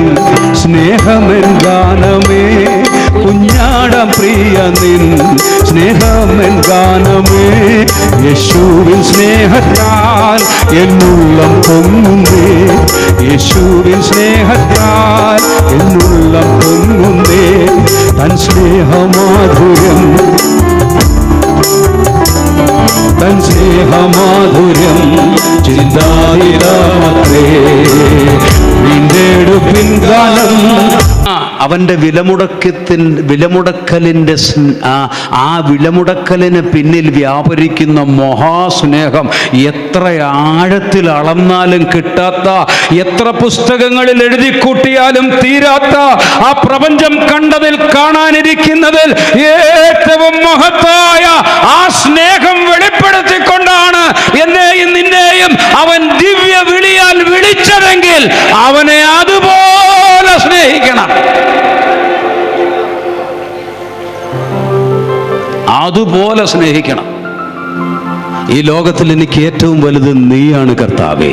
സ്നേഹമെൻ ഗാനമേ, കുഞ്ഞാടം പ്രിയ നിൻ സ്നേഹമെൻ ഗാനമേ. യേശുവിൻ സ്നേഹത്താൽ എന്നുള്ളം പൊങ്ങുന്നേ, യേശുവിൻ സ്നേഹത്താൽ എന്നുള്ളം പൊങ്ങുന്നേ. തൻ സ്നേഹമാധുര്യം, തൻ സ്നേഹമാധുര്യം ചിന്തായിരാമത്രേ. വീണ്ടെടുപ്പിൻ ഗാനം. അവൻ്റെ വിലമുടക്കലിൻ്റെ ആ വിലമുടക്കലിന് പിന്നിൽ വ്യാപരിക്കുന്ന മഹാസ്നേഹം എത്ര ആഴത്തിൽ അളന്നാലും കിട്ടാത്ത, എത്ര പുസ്തകങ്ങളിൽ എഴുതിക്കൂട്ടിയാലും തീരാത്ത, ആ പ്രപഞ്ചം കണ്ടതിൽ കാണാനിരിക്കുന്നതിൽ ഏറ്റവും മഹത്തായ ആ സ്നേഹം വെളിപ്പെടുത്തിക്കൊണ്ടാണ് എന്നെയും നിന്നെയും അവൻ ദിവ്യ വിളിയാൽ വിളിച്ചതെങ്കിൽ അവനെ അതുപോലെ സ്നേഹിക്കണം. അതുപോലെ സ്നേഹിക്കണം. ഈ ലോകത്തിൽ എനിക്ക് ഏറ്റവും വലുത് നീയാണ് കർത്താവേ.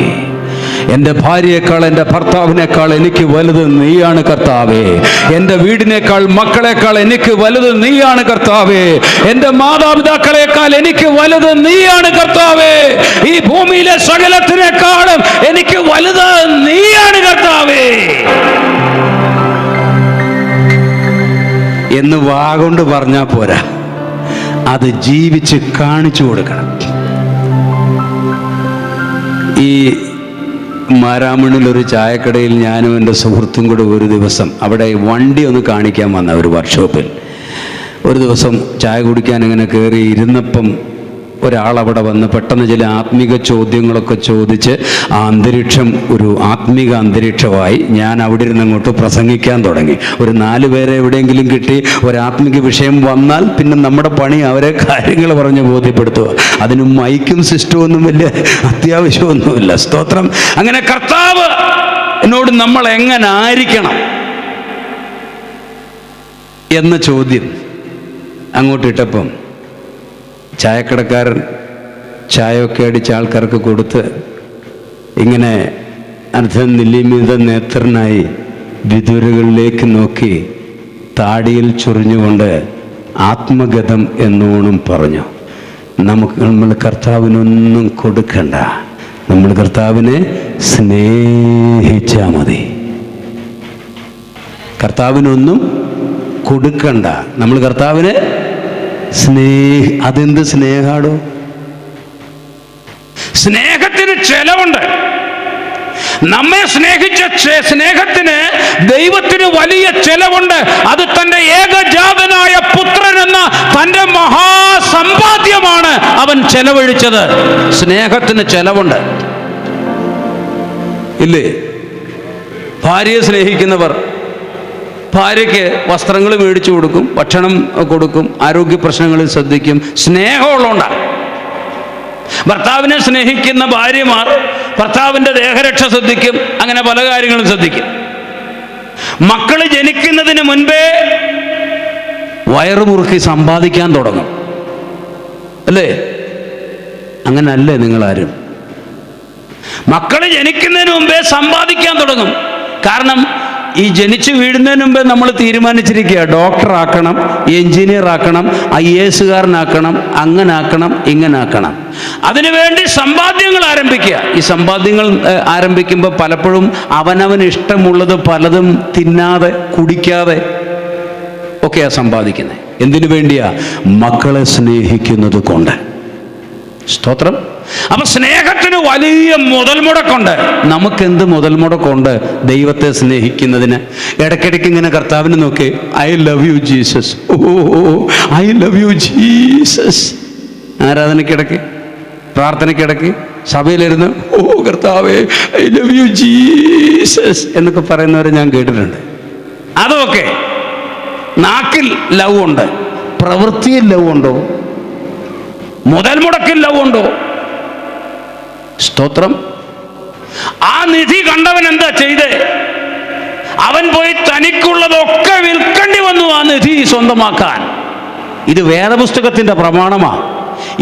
എൻ്റെ ഭാര്യയേക്കാൾ, എൻ്റെ ഭർത്താവിനേക്കാൾ എനിക്ക് വലുത് നീയാണ് കർത്താവേ. എൻ്റെ വീടിനേക്കാൾ, മക്കളെക്കാൾ എനിക്ക് വലുത് നീയാണ് കർത്താവേ. എൻ്റെ മാതാപിതാക്കളെക്കാൾ എനിക്ക് വലുത് നീയാണ് കർത്താവേ. ഈ ഭൂമിയിലെ സകലത്തിനേക്കാളും എനിക്ക് വലുത് നീയാണ് കർത്താവേ എന്ന് വാഗൊണ്ട് പറഞ്ഞാൽ പോരാ, അത് ജീവിച്ച് കാണിച്ചു കൊടുക്കണം. ഈ മാരാമണിലൊരു ചായക്കടയിൽ ഞാനും എൻ്റെ സുഹൃത്തും കൂടെ ഒരു ദിവസം അവിടെ വണ്ടി ഒന്ന് കാണിക്കാൻ വന്ന ഒരു വർക്ക്ഷോപ്പിൽ ഒരു ദിവസം ചായ കുടിക്കാൻ ഇങ്ങനെ കയറി ഇരുന്നപ്പം ഒരാളവിടെ വന്ന് പെട്ടെന്ന് ചില ആത്മീക ചോദ്യങ്ങളൊക്കെ ചോദിച്ച് ആ അന്തരീക്ഷം ഒരു ആത്മീക അന്തരീക്ഷമായി. ഞാൻ അവിടെ ഇരുന്ന് അങ്ങോട്ട് പ്രസംഗിക്കാൻ തുടങ്ങി. ഒരു 4 പേരെ എവിടെയെങ്കിലും കിട്ടി ഒരു ആത്മീക വിഷയം വന്നാൽ പിന്നെ നമ്മുടെ പണി അവരെ കാര്യങ്ങൾ പറഞ്ഞ് ബോധ്യപ്പെടുത്തുക. അതിന് മൈക്കും സിസ്റ്റവും ഒന്നും വലിയ അത്യാവശ്യമൊന്നുമില്ല. സ്തോത്രം. അങ്ങനെ കർത്താവ് എന്നോട് നമ്മൾ എങ്ങനെ ആയിരിക്കണം എന്ന ചോദ്യം അങ്ങോട്ടിട്ടപ്പം ചായക്കടക്കാരൻ ചായയൊക്കെ അടിച്ച ആൾക്കാർക്ക് കൊടുത്ത് ഇങ്ങനെ അർദ്ധനിലീമിത നേത്രനായി വിദൂരകളിലേക്ക് നോക്കി താടിയിൽ ചൊറിഞ്ഞുകൊണ്ട് ആത്മഗതം എന്നോണം പറഞ്ഞു, നമ്മൾ കർത്താവിനൊന്നും കൊടുക്കണ്ട, നമ്മൾ കർത്താവിനെ സ്നേഹിച്ചാൽ മതി. കർത്താവിനൊന്നും കൊടുക്കണ്ട, നമ്മൾ കർത്താവിനെ അതെന്ത് സ്നേഹാടോ? സ്നേഹത്തിന് ചെലവുണ്ട്. നമ്മെ സ്നേഹിച്ച സ്നേഹത്തിന് ദൈവത്തിന് വലിയ ചെലവുണ്ട്. അത് തൻ്റെ ഏകജാതനായ പുത്രൻ എന്ന തൻ്റെ മഹാസമ്പാദ്യമാണ് അവൻ ചെലവഴിച്ചത്. സ്നേഹത്തിന് ചെലവുണ്ട് ഇല്ലേ? ഭാര്യയെ സ്നേഹിക്കുന്നവർ ഭാര്യയ്ക്ക് വസ്ത്രങ്ങൾ മേടിച്ചു കൊടുക്കും, ഭക്ഷണം കൊടുക്കും, ആരോഗ്യ പ്രശ്നങ്ങളിൽ ശ്രദ്ധിക്കും. സ്നേഹമുള്ളതുകൊണ്ടാണ്. ഭർത്താവിനെ സ്നേഹിക്കുന്ന ഭാര്യമാർ ഭർത്താവിൻ്റെ ദേഹരക്ഷ ശ്രദ്ധിക്കും, അങ്ങനെ പല കാര്യങ്ങളും ശ്രദ്ധിക്കും. മക്കൾ ജനിക്കുന്നതിന് മുൻപേ വയറുമുറുക്കി സമ്പാദിക്കാൻ തുടങ്ങും അല്ലേ? അങ്ങനല്ലേ നിങ്ങളാരും? മക്കൾ ജനിക്കുന്നതിന് മുമ്പേ സമ്പാദിക്കാൻ തുടങ്ങും. കാരണം ഈ ജനിച്ചു വീഴുന്നതിന് മുമ്പേ നമ്മൾ തീരുമാനിച്ചിരിക്കുക, ഡോക്ടറാക്കണം, എഞ്ചിനീയർ ആക്കണം, IAS കാരനാക്കണം, അങ്ങനാക്കണം, ഇങ്ങനാക്കണം. അതിനുവേണ്ടി സമ്പാദ്യങ്ങൾ ആരംഭിക്കുക. ഈ സമ്പാദ്യങ്ങൾ ആരംഭിക്കുമ്പോൾ പലപ്പോഴും അവനവന് ഇഷ്ടമുള്ളത് പലതും തിന്നാതെ കുടിക്കാതെ ഒക്കെയാണ് സമ്പാദിക്കുന്നത്. എന്തിനു വേണ്ടിയാ? മക്കളെ സ്നേഹിക്കുന്നത് കൊണ്ട്. സ്തോത്രം. അപ്പൊ സ്നേഹത്തിന് വലിയ മുതൽ മുടക്കുണ്ട്. നമുക്കെന്ത് മുതൽ മുടക്കുണ്ട് ദൈവത്തെ സ്നേഹിക്കുന്നതിന്? ഇടയ്ക്കിടയ്ക്ക് ഇങ്ങനെ കർത്താവിനെ നോക്കി, I love you Jesus, oh I love you Jesus. ആരാധനയ്ക്കിടയ്ക്ക്, പ്രാർത്ഥനയ്ക്കിടയ്ക്ക്, സഭയിലിരുന്ന് ഓ കർത്താവേ ഐ ലവ് യു ജീസസ് എന്നൊക്കെ പറയുന്നവരെ ഞാൻ കേട്ടിട്ടുണ്ട്. അതൊക്കെ നാക്കിൽ ലവ് ഉണ്ട്, പ്രവൃത്തിയിൽ ലവ് ഉണ്ടോ? മുതൽ മുടക്കിൽ ലവ് ഉണ്ടോ? സ്തോത്രം. ആ നിധി കണ്ടവൻ എന്താ ചെയ്തേ? അവൻ പോയി തനിക്കുള്ളതൊക്കെ വിൽക്കേണ്ടി വന്നു ആ നിധി സ്വന്തമാക്കാൻ. ഇത് വേദപുസ്തകത്തിൻ്റെ പ്രമാണമാണ്,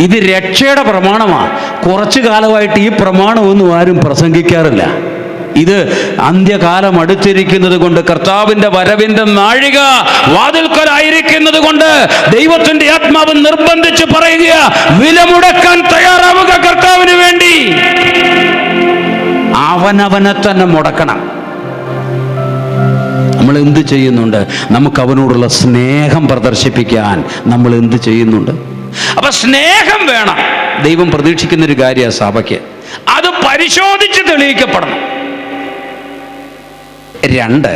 ഇത് രക്ഷയുടെ പ്രമാണമാണ്. കുറച്ചു കാലമായിട്ട് ഈ പ്രമാണമൊന്നും ആരും പ്രസംഗിക്കാറില്ല. ഇത് അന്ത്യകാലം അടുത്തിരിക്കുന്നത് കൊണ്ട്, കർത്താവിൻ്റെ വരവിൻ്റെ നാഴിക വാതിൽക്കലായിരിക്കുന്നത് കൊണ്ട് ദൈവത്തിൻ്റെ ആത്മാവ് നിർബന്ധിച്ച് പറയുക, വില മുടക്കാൻ തയ്യാറാവുക കർത്താവിന് വേണ്ടി. അവനവനെ തന്നെ മുടക്കണം. നമ്മൾ എന്ത് ചെയ്യുന്നുണ്ട്? നമുക്ക് അവനോടുള്ള സ്നേഹം പ്രദർശിപ്പിക്കാൻ നമ്മൾ എന്ത് ചെയ്യുന്നുണ്ട്? അപ്പൊ സ്നേഹം വേണം. ദൈവം പ്രതീക്ഷിക്കുന്നൊരു കാര്യമാണ് സഭയ്ക്ക്. അത് പരിശോധിച്ച് തെളിയിക്കപ്പെടണം. 2,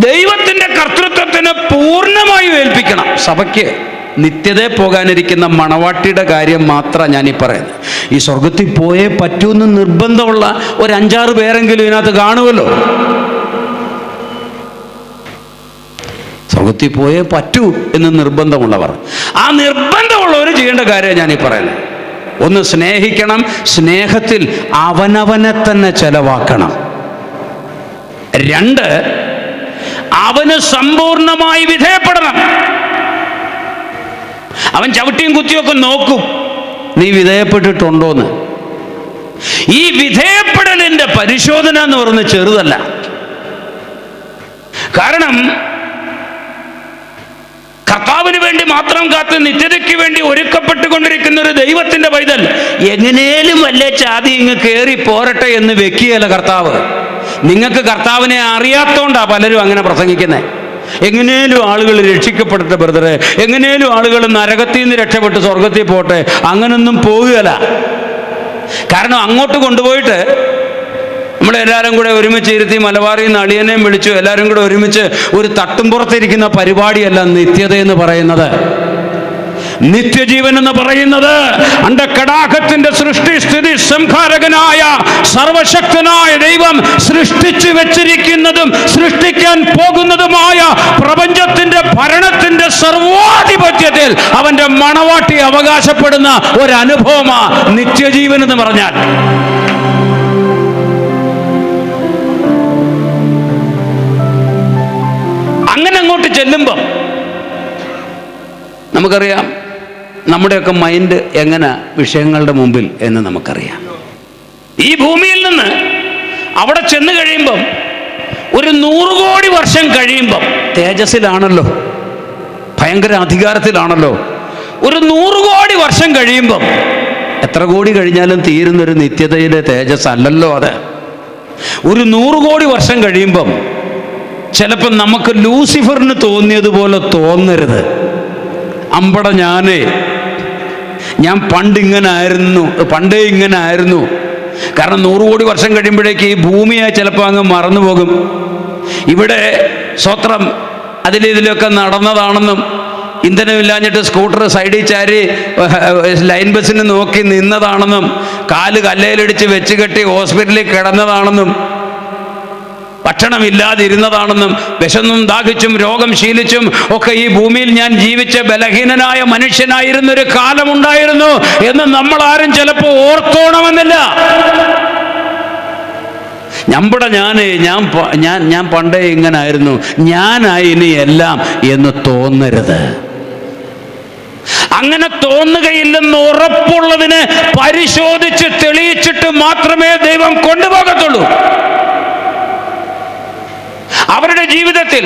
ദൈവത്തിൻ്റെ കർത്തൃത്വത്തിന് പൂർണ്ണമായി ഏൽപ്പിക്കണം. സഭയ്ക്ക് നിത്യതയെ പോകാനിരിക്കുന്ന മണവാട്ടിയുടെ കാര്യം മാത്രമാണ് ഞാനീ പറയുന്നത്. ഈ സ്വർഗത്തിൽ പോയേ പറ്റൂന്ന് നിർബന്ധമുള്ള ഒരു 5-6 പേരെങ്കിലും ഇതിനകത്ത് കാണുമല്ലോ. സ്വർഗത്തിൽ പോയേ പറ്റൂ എന്ന് നിർബന്ധമുള്ളവർ, ആ നിർബന്ധമുള്ളവർ ചെയ്യേണ്ട കാര്യമാണ് ഞാനീ പറയുന്നത്. 1, സ്നേഹിക്കണം. സ്നേഹത്തിൽ അവനവനെ തന്നെ ചെലവാക്കണം. 2, അവന് സമ്പൂർണമായി വിധേയപ്പെടണം. അവൻ ചവിട്ടിയും കുത്തിയൊക്കെ നോക്കും നീ വിധേയപ്പെട്ടിട്ടുണ്ടോന്ന്. ഈ വിധേയപ്പെടലിൻ്റെ പരിശോധന എന്ന് പറയുന്നത് ചെറുതല്ല. കാരണം കർത്താവിന് വേണ്ടി മാത്രം കാത്ത് നിത്യതയ്ക്ക് വേണ്ടി ഒരുക്കപ്പെട്ടുകൊണ്ടിരിക്കുന്ന ഒരു ദൈവത്തിൻ്റെ പൈതൽ എങ്ങനേലും വല്ല ചാതി ഇങ്ങ് കയറി പോരട്ടെ എന്ന് വെക്കുകയല്ല കർത്താവ്. നിങ്ങൾക്ക് കർത്താവിനെ അറിയാത്തോണ്ടാ പലരും അങ്ങനെ പ്രസംഗിക്കുന്നത്. എങ്ങനേലും ആളുകൾ രക്ഷിക്കപ്പെടട്ടെ ബ്രദറെ, എങ്ങനേലും ആളുകൾ നരകത്തിൽ നിന്ന് രക്ഷപ്പെട്ട് സ്വർഗത്തിൽ പോട്ടെ, അങ്ങനൊന്നും പോവുകയല്ല. കാരണം അങ്ങോട്ട് കൊണ്ടുപോയിട്ട് നമ്മളെല്ലാവരും കൂടെ ഒരുമിച്ച് ഇരുത്തി മലബാറിൽ നിന്ന് അളിയനെയും വിളിച്ചു എല്ലാവരും കൂടെ ഒരുമിച്ച് ഒരു തട്ടുംപുറത്തിരിക്കുന്ന പരിപാടിയല്ല നിത്യത എന്ന് പറയുന്നത്. നിത്യജീവൻ എന്ന് പറയുന്നത് അണ്ടകടാഹത്തിന്റെ സൃഷ്ടി സ്ഥിതി സംഹാരകനായ സർവശക്തനായ ദൈവം സൃഷ്ടിച്ചു വെച്ചിരിക്കുന്നതും സൃഷ്ടിക്കാൻ പോകുന്നതുമായ പ്രപഞ്ചത്തിന്റെ ഭരണത്തിന്റെ സർവാധിപത്യത്തിൽ അവന്റെ മണവാട്ടി അവകാശപ്പെടുന്ന ഒരു അനുഭവമാണ് നിത്യജീവൻ എന്ന് പറഞ്ഞാൽ. അങ്ങനെ അങ്ങോട്ട് ചെല്ലുമ്പം നമുക്കറിയാം നമ്മുടെയൊക്കെ മൈൻഡ് എങ്ങനെ വിഷയങ്ങളുടെ മുമ്പിൽ എന്ന് നമുക്കറിയാം. ഈ ഭൂമിയിൽ നിന്ന് അവിടെ ചെന്ന് കഴിയുമ്പം ഒരു 100 കോടി വർഷം കഴിയുമ്പം തേജസ്സിലാണല്ലോ, ഭയങ്കര അധികാരത്തിലാണല്ലോ. ഒരു 100 കോടി വർഷം കഴിയുമ്പം എത്ര കോടി കഴിഞ്ഞാലും തീരുന്നൊരു നിത്യതയിലെ തേജസ് അല്ലല്ലോ അത്. ഒരു 100 കോടി വർഷം കഴിയുമ്പം ചിലപ്പോൾ നമുക്ക് ലൂസിഫറിന് തോന്നിയതുപോലെ തോന്നരുത്. അമ്പട ഞാൻ പണ്ടേ ഇങ്ങനെ ആയിരുന്നു. കാരണം 100 കോടി വർഷം കഴിയുമ്പോഴേക്ക് ഈ ഭൂമിയെ ചിലപ്പോൾ അങ്ങ് മറന്നുപോകും. ഇവിടെ സ്വത്രം അതിലിതിലൊക്കെ നടന്നതാണെന്നും ഇന്ധനമില്ലാഞ്ഞിട്ട് സ്കൂട്ടർ സൈഡിൽ ചാരി ലൈൻ ബസ്സിന് നോക്കി നിന്നതാണെന്നും കാല് കല്ലയിലിടിച്ച് വെച്ച് കെട്ടി ഹോസ്പിറ്റലിൽ കിടന്നതാണെന്നും ഭക്ഷണമില്ലാതിരുന്നതാണെന്നും വിശന്നും ദാഹിച്ചും രോഗം ശീലിച്ചും ഒക്കെ ഈ ഭൂമിയിൽ ഞാൻ ജീവിച്ച ബലഹീനനായ മനുഷ്യനായിരുന്നൊരു കാലമുണ്ടായിരുന്നു എന്ന് നമ്മൾ ആരും ചിലപ്പോൾ ഓർത്തോണമെന്നില്ല. ഞാൻ പണ്ടേ ഇങ്ങനെ ആയിരുന്നു, ഞാനായി ഇനി എല്ലാം എന്ന് തോന്നരുത്. അങ്ങനെ തോന്നുകയില്ലെന്ന് ഉറപ്പുള്ളതിനെ പരിശോധിച്ച് തെളിയിച്ചിട്ട് മാത്രമേ ദൈവം കൊണ്ടുപോകത്തുള്ളൂ. അവരുടെ ജീവിതത്തിൽ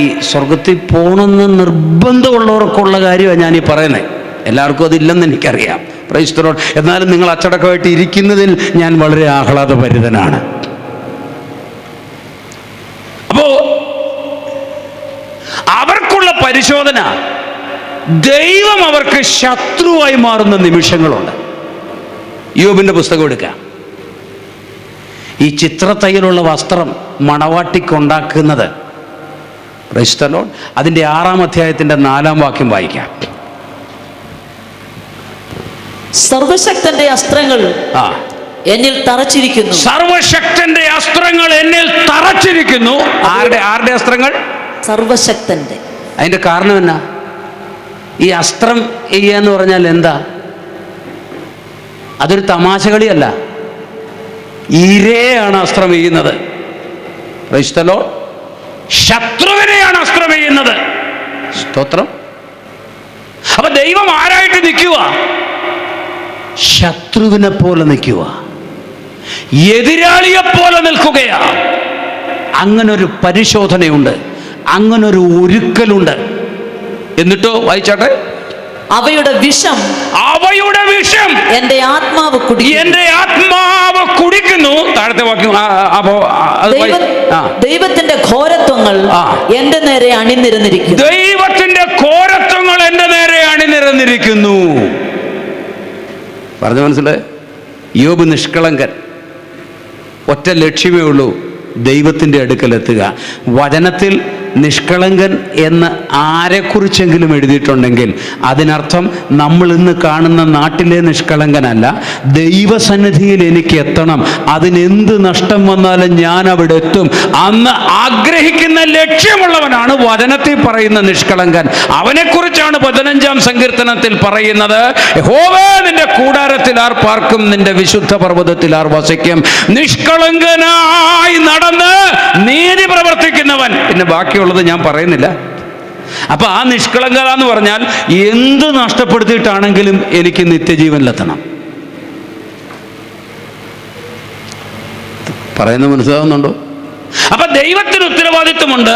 ഈ സ്വർഗത്തിൽ പോകണമെന്ന് നിർബന്ധമുള്ളവർക്കുള്ള കാര്യമാണ് ഞാനീ പറയുന്നത്. എല്ലാവർക്കും അതില്ലെന്ന് എനിക്കറിയാം, പ്രൈസ് ദി ലോർഡ്. എന്നാലും നിങ്ങൾ അച്ചടക്കമായിട്ട് ഇരിക്കുന്നതിൽ ഞാൻ വളരെ ആഹ്ലാദഭരിതനാണ്. അപ്പോ അവർക്കുള്ള പരിശോധന ദൈവം അവർക്ക് ശത്രുവായി മാറുന്ന നിമിഷങ്ങളുണ്ട്. യോബിന്റെ പുസ്തകം എടുക്കാം. ഈ ചിത്രത്തയ്യലുള്ള വസ്ത്രം മണവാട്ടിക്കുണ്ടാക്കുന്നത്, പ്രൈസ് ദി ലോർഡ്, അതിൻ്റെ 6-ാം അധ്യായത്തിൻ്റെ 4-ാം വാക്യം വായിക്കാം. സർവശക്തന്റെ അസ്ത്രങ്ങൾ എന്നിൽ തറച്ചിരിക്കുന്നു. സർവശക്തന്റെ അസ്ത്രങ്ങൾ എന്നിൽ തറച്ചിരിക്കുന്നു. ആരുടെ അസ്ത്രങ്ങൾ? സർവശക്തന്റെ. അതിന്റെ കാരണം എന്നാ? ഈ അസ്ത്രം എന്ന് പറഞ്ഞാൽ എന്താ? അതൊരു തമാശ കളിയല്ല. ഇരയാണ് അസ്ത്രം ചെയ്യുന്നത്. Price the Lord. ശത്രുവിനെയാണ് അസ്ത്രം ചെയ്യുന്നത്. സ്തോത്രം. അപ്പൊ ദൈവം ആരായിട്ട് നിൽക്കുക? ശത്രുവിനെ പോലെ നിൽക്കുക, എതിരാളിയെ പോലെ നിൽക്കുകയാ. അങ്ങനൊരു പരിശോധനയുണ്ട്, അങ്ങനൊരു ഒരുക്കലുണ്ട്. എന്നിട്ടോ വായിച്ചാട്ടെ. അവയുടെ വിഷം എന്റെ ആത്മാവ് കുടിക്കുന്നു. താഴത്തെ വാക്യം. ദൈവത്തിന്റെ ഘോരത്വങ്ങൾ എന്റെ നേരെ അണിനിരന്നിരിക്കുന്നു. ദൈവത്തിന്റെ ഘോരത്വങ്ങൾ എന്റെ നേരെ അണിനിരന്നിരിക്കുന്നു. പറഞ്ഞു മനസ്സിലായി? യോബ് നിഷ്കളങ്കൻ. ഒറ്റ ലക്ഷ്യമേ ഉള്ളൂ, ദൈവത്തിൻ്റെ അടുക്കലെത്തുക. വചനത്തിൽ നിഷ്കളങ്കൻ എന്ന് ആരെക്കുറിച്ചെങ്കിലും എഴുതിയിട്ടുണ്ടെങ്കിൽ അതിനർത്ഥം നമ്മൾ ഇന്ന് കാണുന്ന നാട്ടിലെ നിഷ്കളങ്കനല്ല. ദൈവസന്നിധിയിൽ എനിക്ക് എത്തണം, അതിനെന്ത് നഷ്ടം വന്നാലും ഞാൻ അവിടെ എത്തും അന്ന് ആഗ്രഹിക്കുന്ന ലക്ഷ്യമുള്ളവനാണ് വചനത്തിൽ പറയുന്ന നിഷ്കളങ്കൻ. അവനെക്കുറിച്ചാണ് 15-ാം സങ്കീർത്തനത്തിൽ പറയുന്നത്, യഹോവേ നിന്റെ കൂടാരത്തിൽ ആർ പാർക്കും, നിന്റെ വിശുദ്ധ പർവ്വതത്തിൽ ആർ വസിക്കും. നിഷ്കളങ്കനായി നടന്ന് നീതി പ്രവർത്തിക്കുന്നവൻ. പിന്നെ ബാക്കിയുള്ളത് ഞാൻ പറയുന്നില്ല. അപ്പൊ ആ നിഷ്കളങ്കത എന്ന് പറഞ്ഞാൽ എന്ത് നഷ്ടപ്പെടുത്തിയിട്ടാണെങ്കിലും എനിക്ക് നിത്യജീവനിലെത്തണം. പറയുന്നത് മനസ്സിലാവുന്നുണ്ടോ? അപ്പൊ ദൈവത്തിന് ഉത്തരവാദിത്വമുണ്ട്.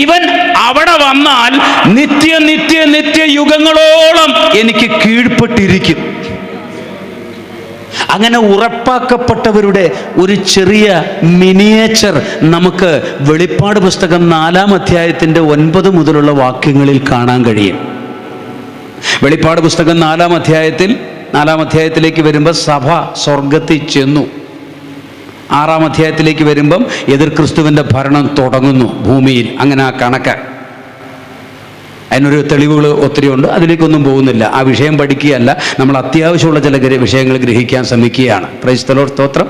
ഇവൻ അവിടെ വന്നാൽ നിത്യ നിത്യ നിത്യ യുഗങ്ങളോളം എനിക്ക് കീഴ്പ്പെട്ടിരിക്കും. അങ്ങനെ ഉറപ്പാക്കപ്പെട്ടവരുടെ ഒരു ചെറിയ മിനിയേച്ചർ നമുക്ക് വെളിപ്പാട് പുസ്തകം 4-ാം അധ്യായത്തിൻ്റെ 9 മുതലുള്ള വാക്യങ്ങളിൽ കാണാൻ കഴിയും. വെളിപ്പാട് പുസ്തകം 4-ാം അധ്യായത്തിൽ 4-ാം അധ്യായത്തിലേക്ക് വരുമ്പോൾ സഭ സ്വർഗത്തിൽ ചെന്നു. 6-ാം അധ്യായത്തിലേക്ക് വരുമ്പം എതിർ ക്രിസ്തുവിൻ്റെ ഭരണം തുടങ്ങുന്നു ഭൂമിയിൽ. അങ്ങനെ ആ കണക്ക്. അതിനൊരു തെളിവുകൾ ഒത്തിരി ഉണ്ട്, അതിലേക്കൊന്നും പോകുന്നില്ല. ആ വിഷയം പഠിക്കുകയല്ല, നമ്മൾ അത്യാവശ്യമുള്ള ചില വിഷയങ്ങൾ ഗ്രഹിക്കാൻ ശ്രമിക്കുകയാണ്. പ്രൈസ് ദി ലോർഡ്, സ്തോത്രം.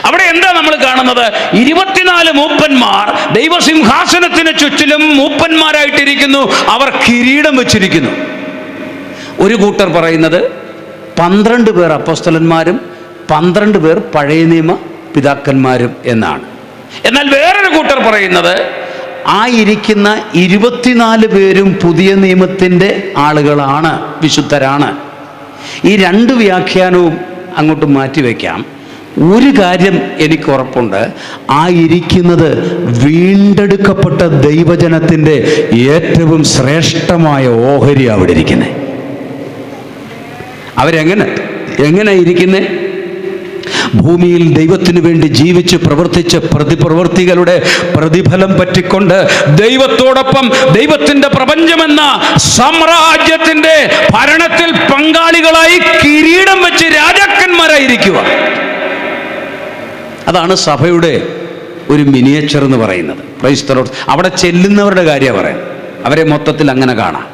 അവിടെ എന്താ നമ്മൾ കാണുന്നത്? 24 മൂപ്പന്മാർ ദൈവസിംഹാസനത്തിന് ചുറ്റിലും മൂപ്പന്മാരായിട്ടിരിക്കുന്നു. അവർ കിരീടം വെച്ചിരിക്കുന്നു. ഒരു കൂട്ടർ പറയുന്നത് 12 പേർ അപ്പോസ്തലന്മാരും 12 പേർ പഴയ നിയമ പിതാക്കന്മാരും എന്നാണ്. എന്നാൽ വേറൊരു കൂട്ടർ പറയുന്നത് ആ ഇരിക്കുന്ന 24 പേരും പുതിയ നിയമത്തിൻ്റെ ആളുകളാണ്, വിശുദ്ധരാണ്. ഈ 2 വ്യാഖ്യാനവും അങ്ങോട്ട് മാറ്റിവെക്കാം. ഒരു കാര്യം എനിക്ക് ഉറപ്പുണ്ട്, ആ ഇരിക്കുന്നത് വീണ്ടെടുക്കപ്പെട്ട ദൈവജനത്തിൻ്റെ ഏറ്റവും ശ്രേഷ്ഠമായ ഓഹരി അവിടെ ഇരിക്കുന്നത്. എങ്ങനെ ഇരിക്കുന്നത്? ഭൂമിയിൽ ദൈവത്തിനു വേണ്ടി ജീവിച്ച് പ്രവർത്തിച്ച പ്രതിപ്രവർത്തികളുടെ പ്രതിഫലം പറ്റിക്കൊണ്ട് ദൈവത്തോടൊപ്പം ദൈവത്തിൻ്റെ പ്രപഞ്ചമെന്ന സാമ്രാജ്യത്തിൻ്റെ ഭരണത്തിൽ പങ്കാളികളായി കിരീടം വെച്ച് രാജാക്കന്മാരായിരിക്കുക. അതാണ് സഭയുടെ ഒരു മിനിയേച്ചർ എന്ന് പറയുന്നത്. Price the Lord. അവിടെ ചെല്ലുന്നവരുടെ കാര്യമാണ് പറയുന്നത്. അവരെ മൊത്തത്തിൽ അങ്ങനെ കാണാം.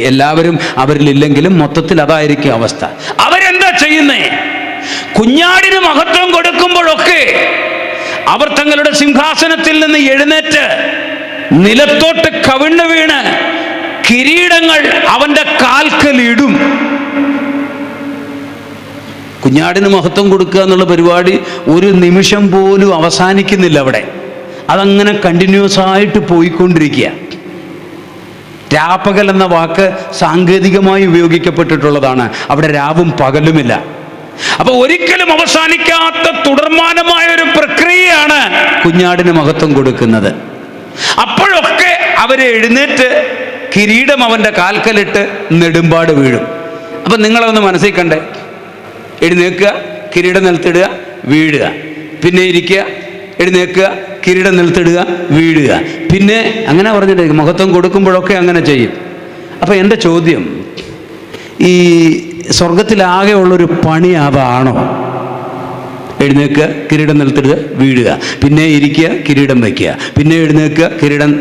എല്ലാവരും അവരിലില്ലെങ്കിലും മൊത്തത്തിൽ അതായിരിക്കും അവസ്ഥ. അവരെന്താ ചെയ്യുന്നേ? കുഞ്ഞാടിന് മഹത്വം കൊടുക്കുമ്പോഴൊക്കെ അവർ തങ്ങളുടെ സിംഹാസനത്തിൽ നിന്ന് എഴുന്നേറ്റ് നിലത്തോട്ട് കവിണ്ണു വീണ് കിരീടങ്ങൾ അവന്റെ കാൽക്കലിടും. കുഞ്ഞാടിന് മഹത്വം കൊടുക്കുക എന്നുള്ള പരിപാടി ഒരു നിമിഷം പോലും അവസാനിക്കുന്നില്ല അവിടെ. അതങ്ങനെ കണ്ടിന്യൂസ് ആയിട്ട് പോയിക്കൊണ്ടിരിക്കുക. രാപ്പകൽ എന്ന വാക്ക് സാങ്കേതികമായി ഉപയോഗിക്കപ്പെട്ടിട്ടുള്ളതാണ്. അവിടെ രാവും പകലുമില്ല. അപ്പൊ ഒരിക്കലും അവസാനിക്കാത്ത തുടർമാനമായ ഒരു പ്രക്രിയയാണ് കുഞ്ഞാടിന് മഹത്വം കൊടുക്കുന്നത്. അപ്പോഴൊക്കെ അവരെ എഴുന്നേറ്റ് കിരീടം അവന്റെ കാൽക്കലിട്ട് നെടുമ്പാട് വീഴും. അപ്പൊ നിങ്ങളൊന്ന് മനസ്സിൽ കണ്ടേ, എഴുന്നേൽക്കുക, കിരീടം നിലത്തിടുക, വീഴുക, പിന്നെ ഇരിക്കുക, എഴുന്നേൽക്കുക, കിരീടം നിലത്തിടുക, വീഴുക, പിന്നെ അങ്ങനെ പറഞ്ഞിട്ട് മഹത്വം കൊടുക്കുമ്പോഴൊക്കെ അങ്ങനെ ചെയ്യും. അപ്പം എൻ്റെ ചോദ്യം, ഈ സ്വർഗത്തിലാകെ ഉള്ളൊരു പണി അതാണോ? എഴുന്നേൽക്കുക, കിരീടം നിലത്തിടുക, വീഴുക, പിന്നെ ഇരിക്കുക, കിരീടം വയ്ക്കുക, പിന്നെ എഴുന്നേൽക്കുക, കിരീടം.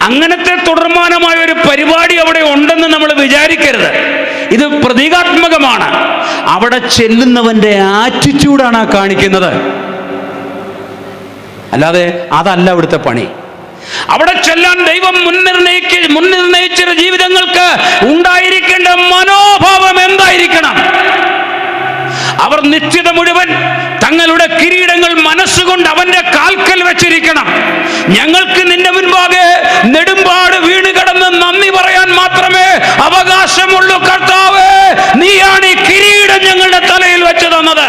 അങ്ങനത്തെ തുടർമാനമായ ഒരു പരിപാടി അവിടെ ഉണ്ടെന്ന് നമ്മൾ വിചാരിക്കരുത്. ഇത് പ്രതീകാത്മകമാണ്. അവിടെ ചെല്ലുന്നവന്റെ ആറ്റിറ്റ്യൂഡാണ് ആ കാണിക്കുന്നത്, അല്ലാതെ അതല്ല അവിടുത്തെ പണി. അവിടെ ചെല്ലാൻ ദൈവം മുൻനിർണയിച്ച ജീവിതങ്ങൾക്ക് ഉണ്ടായിരിക്കേണ്ട മനോഭാവം എന്തായിരിക്കണം? അവർ നിശ്ചിത മുഴുവൻ തങ്ങളുടെ കിരീടങ്ങൾ മനസ്സുകൊണ്ട് അവന്റെ കാൽക്കൽ വെച്ചിരിക്കണം. ഞങ്ങൾക്ക് നിന്റെ മുൻപാകെ നെടുമ്പാട് വീണ് കിടന്ന് നന്ദി പറയാൻ മാത്രമേ അവകാശമുള്ളൂ. കർത്താവേ, നീയാണ് ഈ കിരീടം ഞങ്ങളുടെ തലയിൽ വെച്ച് തന്നത്.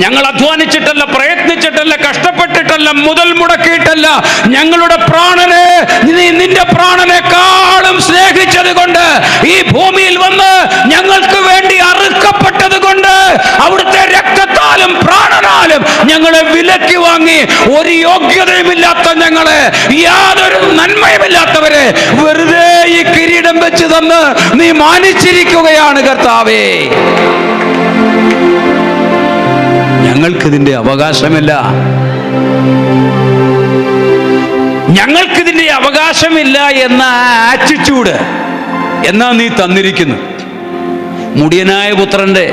ഞങ്ങൾ അധ്വാനിച്ചിട്ടല്ല, പ്രയത്നിച്ചിട്ടല്ല, കഷ്ടപ്പെട്ടിട്ടല്ല, മുതൽ മുടക്കിയിട്ടല്ല. ഞങ്ങളുടെ പ്രാണനെ നിന്റെ പ്രാണനെക്കാളും സ്നേഹിച്ചത് കൊണ്ട്, ഈ ഭൂമിയിൽ വന്ന് ഞങ്ങൾക്ക് വേണ്ടി അറുക്കപ്പെട്ടത് കൊണ്ട്, അവിടുത്തെ രക്തത്താലും പ്രാണനാലും ഞങ്ങളെ വിലക്കി വാങ്ങി ഒരു യോഗ്യതയുമില്ലാത്ത ഞങ്ങളെ, യാതൊരു നന്മയുമില്ലാത്തവരെ വെറുതെ ഈ കിരീടം വെച്ച് തന്ന് നീ മാനിച്ചിരിക്കുകയാണ് കർത്താവേ. ഞങ്ങൾക്കിതിൻ്റെ അവകാശമില്ല. ഞങ്ങൾക്കിതിൻ്റെ അവകാശമില്ല എന്ന ആറ്റിറ്റ്യൂഡ് എന്നാ നീ തന്നിരിക്കുന്നു. മുടിയനായ പുത്രന്റെ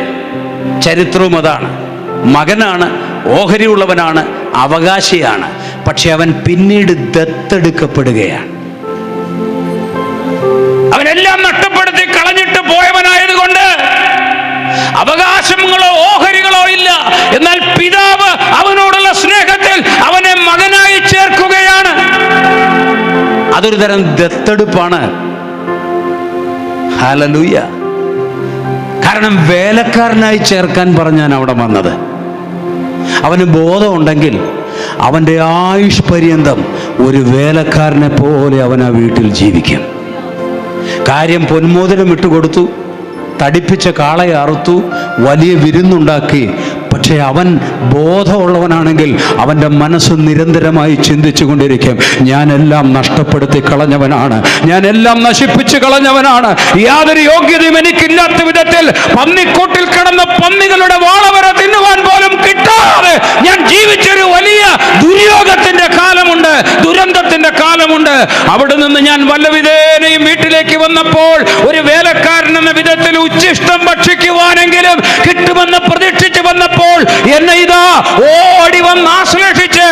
ചരിത്രവും അതാണ്. മകനാണ്, ഓഹരിയുള്ളവനാണ്, അവകാശിയാണ്. പക്ഷെ അവൻ പിന്നീട് ദത്തെടുക്കപ്പെടുകയാണ്. അവനെല്ലാം നഷ്ടപ്പെടുത്തി കളഞ്ഞിട്ട് പോയവനായതുകൊണ്ട് അവകാശങ്ങളോ ഓഹരികളോ ഇല്ല. എന്നാൽ പിതാവ് അവനോടുള്ള സ്നേഹത്തിൽ അവനെ മകനായി ചേർക്കുകയാണ്. അതൊരു തരം ദത്തെടുപ്പാണ്. ഹല്ലേലൂയ. കാരണം വേലക്കാരനായി ചേർക്കാൻ പറഞ്ഞാണ് അവിടെ വന്നത്. അവന് ബോധമുണ്ടെങ്കിൽ അവൻ്റെ ആയുഷ് പര്യന്തം ഒരു വേലക്കാരനെ പോലെ അവൻ ആ വീട്ടിൽ ജീവിക്കും. കാര്യം പൊന്മോതിരം ഇട്ടുകൊടുത്തു, തടിപ്പിച്ച കാളയെ അറുത്തു, വലിയ വിരുന്നുണ്ടാക്കി, പക്ഷേ അവൻ ബോധമുള്ളവനാണെങ്കിൽ അവൻ്റെ മനസ്സ് നിരന്തരമായി ചിന്തിച്ചു കൊണ്ടിരിക്കും, ഞാനെല്ലാം നഷ്ടപ്പെടുത്തി കളഞ്ഞവനാണ്, ഞാനെല്ലാം നശിപ്പിച്ചു കളഞ്ഞവനാണ്, യാതൊരു യോഗ്യതയും എനിക്കില്ലാത്ത വിധത്തിൽ പന്നിക്കൂട്ടിൽ കിടന്ന പന്നികളുടെ വാളവര തിന്നുവാൻ പോലും കിട്ടാതെ ഞാൻ ജീവിച്ചൊരു വലിയ ദുര്യോഗത്തിന്റെ കാലമുണ്ട്, ദുരന്തത്തിന്റെ കാലമുണ്ട്. അവിടെ നിന്ന് ഞാൻ വല്ലവിധേനയും വീട്ടിലേക്ക് വന്നപ്പോൾ ഒരു വേലക്കാരൻ എന്ന വിധത്തിൽ ഉച്ഛിഷ്ടം ഭക്ഷിക്കുവാനെങ്കിലും കിട്ടുമെന്ന് പ്രതീക്ഷിച്ച് വന്നപ്പോൾ എന്നെ ഇതാ ഓടി വന്ന് ആശ്ലേഷിച്ച്.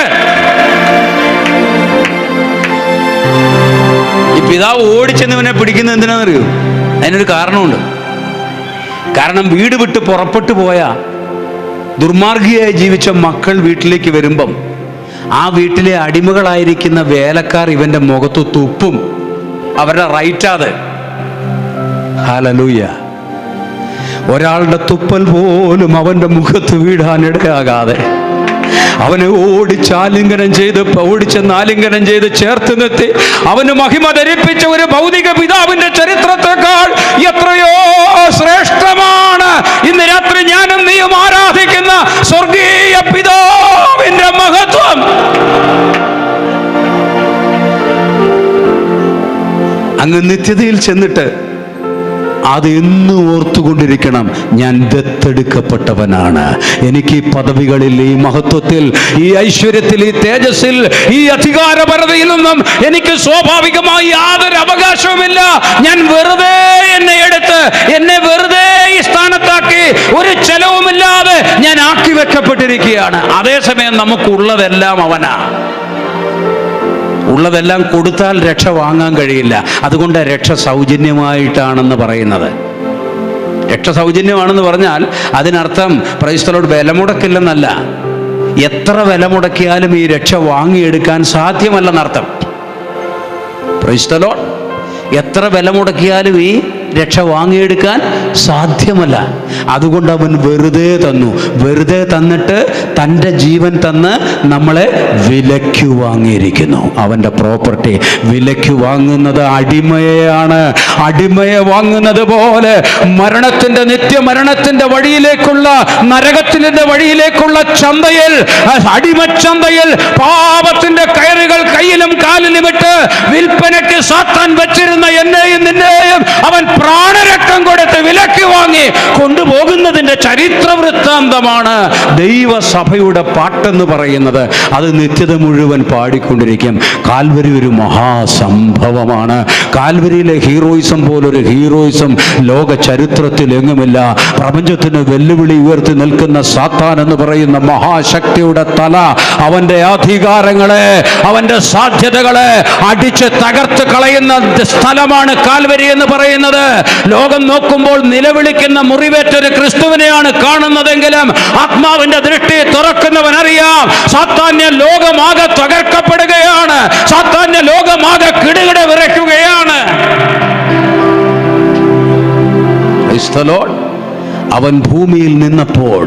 ഈ പിതാവ് ഓടിച്ചെന്നവനെ പിടിക്കുന്നത് എന്തിനാണെന്നറിയോ? അതിനൊരു കാരണമുണ്ട്. കാരണം വീട് വിട്ട് പുറപ്പെട്ടു പോയ ദുർമാർഗിയായി ജീവിച്ച മക്കൾ വീട്ടിലേക്ക് വരുമ്പം ആ വീട്ടിലെ അടിമകളായിരിക്കുന്ന വേലക്കാർ ഇവന്റെ മുഖത്ത് തുപ്പും. അവരുടെ റൈറ്റാത്. ഹല്ലേലൂയ. ഒരാളുടെ തുപ്പൽ പോലും അവന്റെ മുഖത്ത് വീഴാനിടയാകാതെ അവനെ ഓടിച്ചാലിംഗനം ചെയ്ത് ചേർത്ത് നിർത്തി അവന് മഹിമ ധരിപ്പിച്ച ഒരു ഭൗതിക പിതാവിന്റെ ചരിത്രത്തെക്കാൾ എത്രയോ ശ്രേഷ്ഠമാണ് ഇന്ന് രാത്രി ഞാനും നീയും ആരാധിക്കുന്ന സ്വർഗീയ പിതാവിന്റെ മഹത്വം. അങ്ങ് നിത്യതയിൽ ചെന്നിട്ട് അതെന്നും ഓർത്തുകൊണ്ടിരിക്കണം, ഞാൻ ദത്തെടുക്കപ്പെട്ടവനാണ്. എനിക്ക് ഈ പദവികളിൽ, ഈ മഹത്വത്തിൽ, ഈ ഐശ്വര്യത്തിൽ, ഈ തേജസ്സിൽ, ഈ അധികാരപരതയിൽ നിന്നും എനിക്ക് സ്വാഭാവികമായി യാതൊരു അവകാശവുമില്ല. ഞാൻ വെറുതെ എന്നെ എടുത്ത് എന്നെ വെറുതെ ഈ സ്ഥാനത്താക്കി ഒരു ചെലവുമില്ലാതെ ഞാൻ ആക്കി വെക്കപ്പെട്ടിരിക്കുകയാണ്. അതേസമയം നമുക്കുള്ളതെല്ലാം അവനാ. ഉള്ളതെല്ലാം കൊടുത്താൽ രക്ഷ വാങ്ങാൻ കഴിയില്ല. അതുകൊണ്ട് രക്ഷ സൗജന്യമായിട്ടാണെന്ന് പറയുന്നത്. രക്ഷ സൗജന്യമാണെന്ന് പറഞ്ഞാൽ അതിനർത്ഥം പ്രൈസ് ദി ലോർഡ് വില മുടക്കില്ലെന്നല്ല. എത്ര വില മുടക്കിയാലും ഈ രക്ഷ വാങ്ങിയെടുക്കാൻ സാധ്യമല്ലെന്നർത്ഥം. Praise the lord. എത്ര വില മുടക്കിയാലും ഈ രക്ഷ വാങ്ങിയെടുക്കാൻ സാധ്യമല്ല. അതുകൊണ്ട് അവൻ വെറുതെ തന്നു. വെറുതെ തന്നിട്ട് തൻ്റെ ജീവൻ തന്ന് നമ്മളെ വിലയ്ക്ക് വാങ്ങിയിരിക്കുന്നു. അവൻ്റെ പ്രോപ്പർട്ടി വിലയ്ക്ക് വാങ്ങുന്നത് അടിമയെയാണ്. അടിമയെ വാങ്ങുന്നത് പോലെ മരണത്തിൻ്റെ നിത്യമരണത്തിൻ്റെ വഴിയിലേക്കുള്ള, നരകത്തിൻ്റെ വഴിയിലേക്കുള്ള ചന്തയിൽ, അടിമച്ചന്തയിൽ പാപത്തിൻ്റെ കയറുകൾ കയ്യിലും കാലിലും ഇട്ട് വിൽപ്പനയ്ക്ക് സാത്താൻ വെച്ചിരുന്ന എന്നെയും നിന്നെയും അവൻ പ്രാണരക്തം കൊടുത്ത് വിലക്ക് വാങ്ങി കൊണ്ടുപോകുന്നതിന്റെ ചരിത്ര വൃത്താന്തമാണ് ദൈവസഭയുടെ പാട്ടെന്ന് പറയുന്നത്. അത് നിത്യത മുഴുവൻ പാടിക്കൊണ്ടിരിക്കും. കാൽവരി ഒരു മഹാസംഭവമാണ്. കാൽവരിയിലെ ഹീറോയിസം പോലൊരു ഹീറോയിസം ലോക ചരിത്രത്തിൽ എങ്ങുമില്ല. പ്രപഞ്ചത്തിന് വെല്ലുവിളി ഉയർത്തി നിൽക്കുന്ന സാത്താൻ എന്ന് പറയുന്ന മഹാശക്തിയുടെ തല, അവന്റെ അധികാരങ്ങളെ, അവന്റെ സാധ്യതകളെ അടിച്ച് തകർത്ത് കളയുന്ന സ്ഥലമാണ് കാൽവരി എന്ന് പറയുന്നത്. ലോകം നോക്കുമ്പോൾ നിലവിളിക്കുന്ന മുറിവേറ്റൊരു ക്രിസ്തുവിനെയാണ് കാണുന്നതെങ്കിലും ആത്മാവിന്റെ ദൃഷ്ടി തുറക്കുന്നവൻ അറിയാം, സാത്താന്യ ലോകമാകെ തകർക്കപ്പെടുകയാണ്, സാത്താന്യ ലോകമാകെ കിടുകിട വിറയ്ക്കുകയാണ്. അവൻ ഭൂമിയിൽ നിന്നപ്പോൾ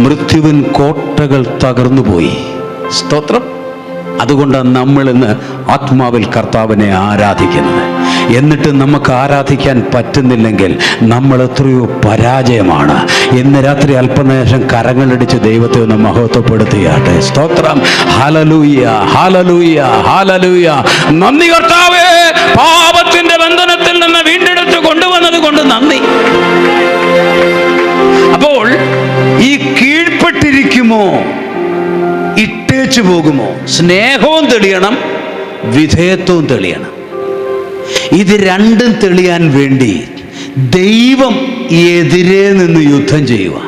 മൃത്യുവിൻ കോട്ടകൾ തകർന്നുപോയി. സ്തോത്രം. അതുകൊണ്ടാണ് നമ്മൾ ഇന്ന് ആത്മാവിൽ കർത്താവിനെ ആരാധിക്കുന്നത്. എന്നിട്ട് നമുക്ക് ആരാധിക്കാൻ പറ്റുന്നില്ലെങ്കിൽ നമ്മൾ എത്രയോ പരാജയമാണ്. ഇന്ന് രാത്രി അല്പനേരം കരങ്ങളടിച്ച് ദൈവത്തെ ഒന്ന് മഹത്വപ്പെടുത്തിയാട്ടെ. സ്തോത്രം. Hallelujah, hallelujah, hallelujah. നന്ദി കർത്താവേ, പാപത്തിന്റെ ബന്ധനത്തിൽ നിന്ന് വീണ്ടെടുത്ത് കൊണ്ടുവന്നത് കൊണ്ട് നന്ദി. അപ്പോൾ ഈ കീഴ്പ്പെട്ടിരിക്കുമോ, ഇട്ടേച്ചു പോകുമോ? സ്നേഹവും തെളിയണം, വിധേയത്വവും തെളിയണം. ഇത് രണ്ടും തെളിയാൻ വേണ്ടി ദൈവം എതിരെ നിന്ന് യുദ്ധം ചെയ്യുക.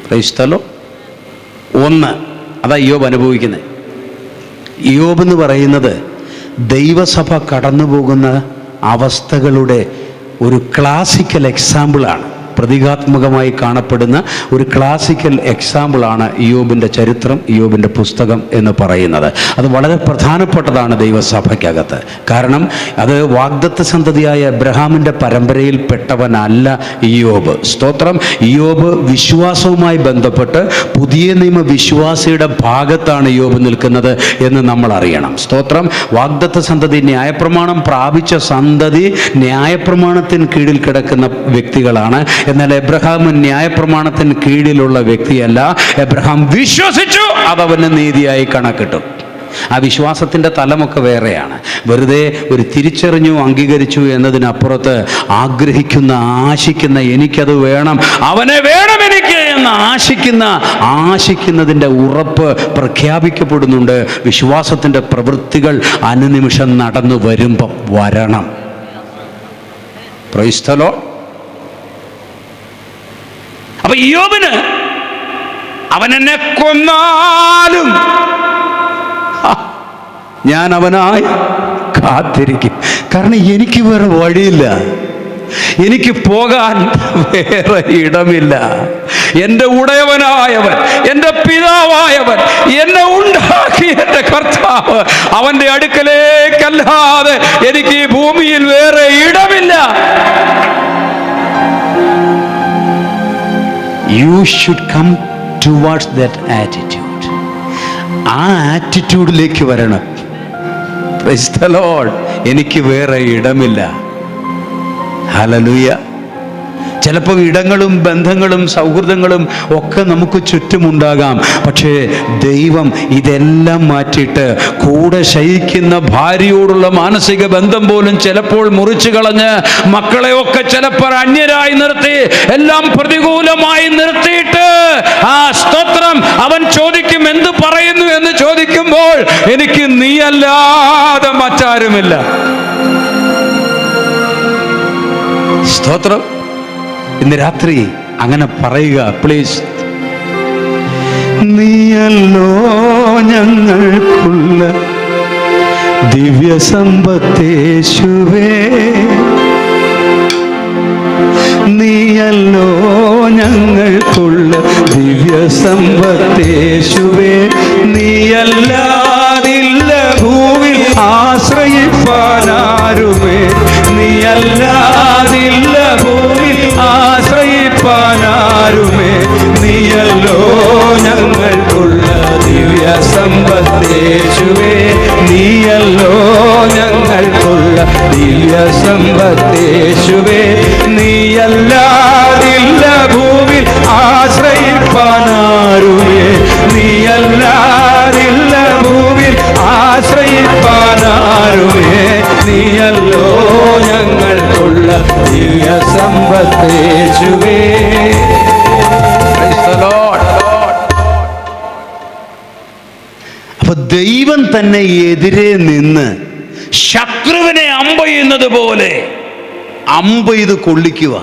ക്രൈസ്തലോ ഒന്ന് അതാ യോബ് അനുഭവിക്കുന്നത്. യോബ് എന്ന് പറയുന്നത് ദൈവസഭ കടന്നു പോകുന്ന അവസ്ഥകളുടെ ഒരു ക്ലാസിക്കൽ എക്സാമ്പിളാണ്. പ്രതീകാത്മകമായി കാണപ്പെടുന്ന ഒരു ക്ലാസിക്കൽ എക്സാമ്പിളാണ് ഇയ്യോബിൻ്റെ ചരിത്രം, ഇയ്യോബിൻ്റെ പുസ്തകം എന്ന് പറയുന്നത്. അത് വളരെ പ്രധാനപ്പെട്ടതാണ് ദൈവസഭയ്ക്കകത്ത്. കാരണം അത് വാഗ്ദത്ത സന്തതിയായ എബ്രഹാമിൻ്റെ പരമ്പരയിൽ പെട്ടവനല്ല ഇയ്യോബ്. സ്തോത്രം. ഇയ്യോബ് വിശ്വാസവുമായി ബന്ധപ്പെട്ട് പുതിയ നിയമ വിശ്വാസിയുടെ ഭാഗത്താണ് ഇയ്യോബ് നിൽക്കുന്നത് എന്ന് നമ്മൾ അറിയണം. സ്തോത്രം. വാഗ്ദത്ത സന്തതി, ന്യായപ്രമാണം പ്രാപിച്ച സന്തതി ന്യായപ്രമാണത്തിന് കീഴിൽ കിടക്കുന്ന വ്യക്തികളാണ്. എന്നാൽ എബ്രഹാം ന്യായപ്രമാണത്തിന് കീഴിലുള്ള വ്യക്തിയല്ല. എബ്രഹാം വിശ്വസിച്ചു, അതവന് നീതിയായി കണക്കിട്ടു. ആ വിശ്വാസത്തിൻ്റെ തലമൊക്കെ വേറെയാണ്. വെറുതെ ഒരു തിരിച്ചറിഞ്ഞു അംഗീകരിച്ചു എന്നതിനപ്പുറത്ത് ആഗ്രഹിക്കുന്ന, ആശിക്കുന്ന, എനിക്കത് വേണം, അവനെ വേണം എനിക്ക് എന്ന് ആശിക്കുന്നതിൻ്റെ ഉറപ്പ് പ്രഖ്യാപിക്കപ്പെടുന്നുണ്ട്. വിശ്വാസത്തിൻ്റെ പ്രവൃത്തികൾ അനുനിമിഷം നടന്നു വരുമ്പം വരണം. Price the Lord. അപ്പൊ ഇയ്യോബിന് അവൻ എന്നെ കൊന്നാലും ഞാൻ അവനായി കാത്തിരിക്കും. കാരണം എനിക്ക് വേറെ വഴിയില്ല, എനിക്ക് പോകാൻ വേറെ ഇടമില്ല. എൻ്റെ ഉടയവനായവൻ, എൻ്റെ പിതാവായവൻ, എന്നെ ഉണ്ടാക്കി എൻ്റെ കർത്താവ്, അവൻ്റെ അടുക്കലേക്കല്ലാതെ എനിക്ക് ഈ ഭൂമിയിൽ വേറെ ഇടമില്ല. You should come towards that attitude. ആ ആറ്റിറ്റ്യൂഡിലേക്ക് വരണം. Price the Lord. എനിക്ക് വേറെ ഇടമില്ല. ഹല്ലേലൂയ. ചിലപ്പോൾ ഇടങ്ങളും ബന്ധങ്ങളും സൗഹൃദങ്ങളും ഒക്കെ നമുക്ക് ചുറ്റുമുണ്ടാകാം. പക്ഷേ ദൈവം ഇതെല്ലാം മാറ്റിയിട്ട് കൂടെ ശയിക്കുന്ന ഭാര്യയോടുള്ള മാനസിക ബന്ധം പോലും ചിലപ്പോൾ മുറിച്ചു കളഞ്ഞ്, മക്കളെയൊക്കെ ചിലപ്പോൾ അന്യരായി നിർത്തി, എല്ലാം പ്രതികൂലമായി നിർത്തിയിട്ട് ആ സ്തോത്രം അവൻ ചോദിക്കും, എന്ത് പറയുന്നു എന്ന് ചോദിക്കുമ്പോൾ, എനിക്ക് നീയല്ലാതെ മറ്റാരുമില്ല. സ്തോത്രം. ഇന്ന് രാത്രി അങ്ങനെ പറയുക പ്ലീസ്. നീയല്ലോ ഞങ്ങൾക്കുള്ള ദിവ്യ സമ്പത്തേശുവേ, നീയല്ലോ ഞങ്ങൾക്കുള്ള ദിവ്യ സമ്പത്തേശുവേ, നീയല്ലാതില്ല ഭൂവിൽ ആശ്രയിപ്പാനാരുമേ, നീയല്ലാതില്ല ഭൂവിൽ ആശ്രയിപ്പാനാരുമേ, നീയല്ലോ ഞങ്ങൾക്കുള്ള ദിവ്യ സമ്പത്തേശുവേ, നീയല്ലോ ഞങ്ങൾക്കുള്ള ദിവ്യ സമ്പത്തേശുവേ, നീയല്ലാതില്ല ഭൂവിൽ ആശ്രയിപ്പാനാരുമേ, നീയല്ലാതില്ല ഭൂവിൽ ആശ്രയിപ്പാനാരുമേ, നീയല്ലോ ഞങ്ങൾക്കുള്ള ദിവ്യ സമ്പത്തേശുവേ. അപ്പൊ ദൈവം തന്നെ എതിരെ നിന്ന് ശത്രുവിനെ അമ്പെയ്യുന്നത് പോലെ അമ്പെയ്ത് കൊള്ളിക്കുക.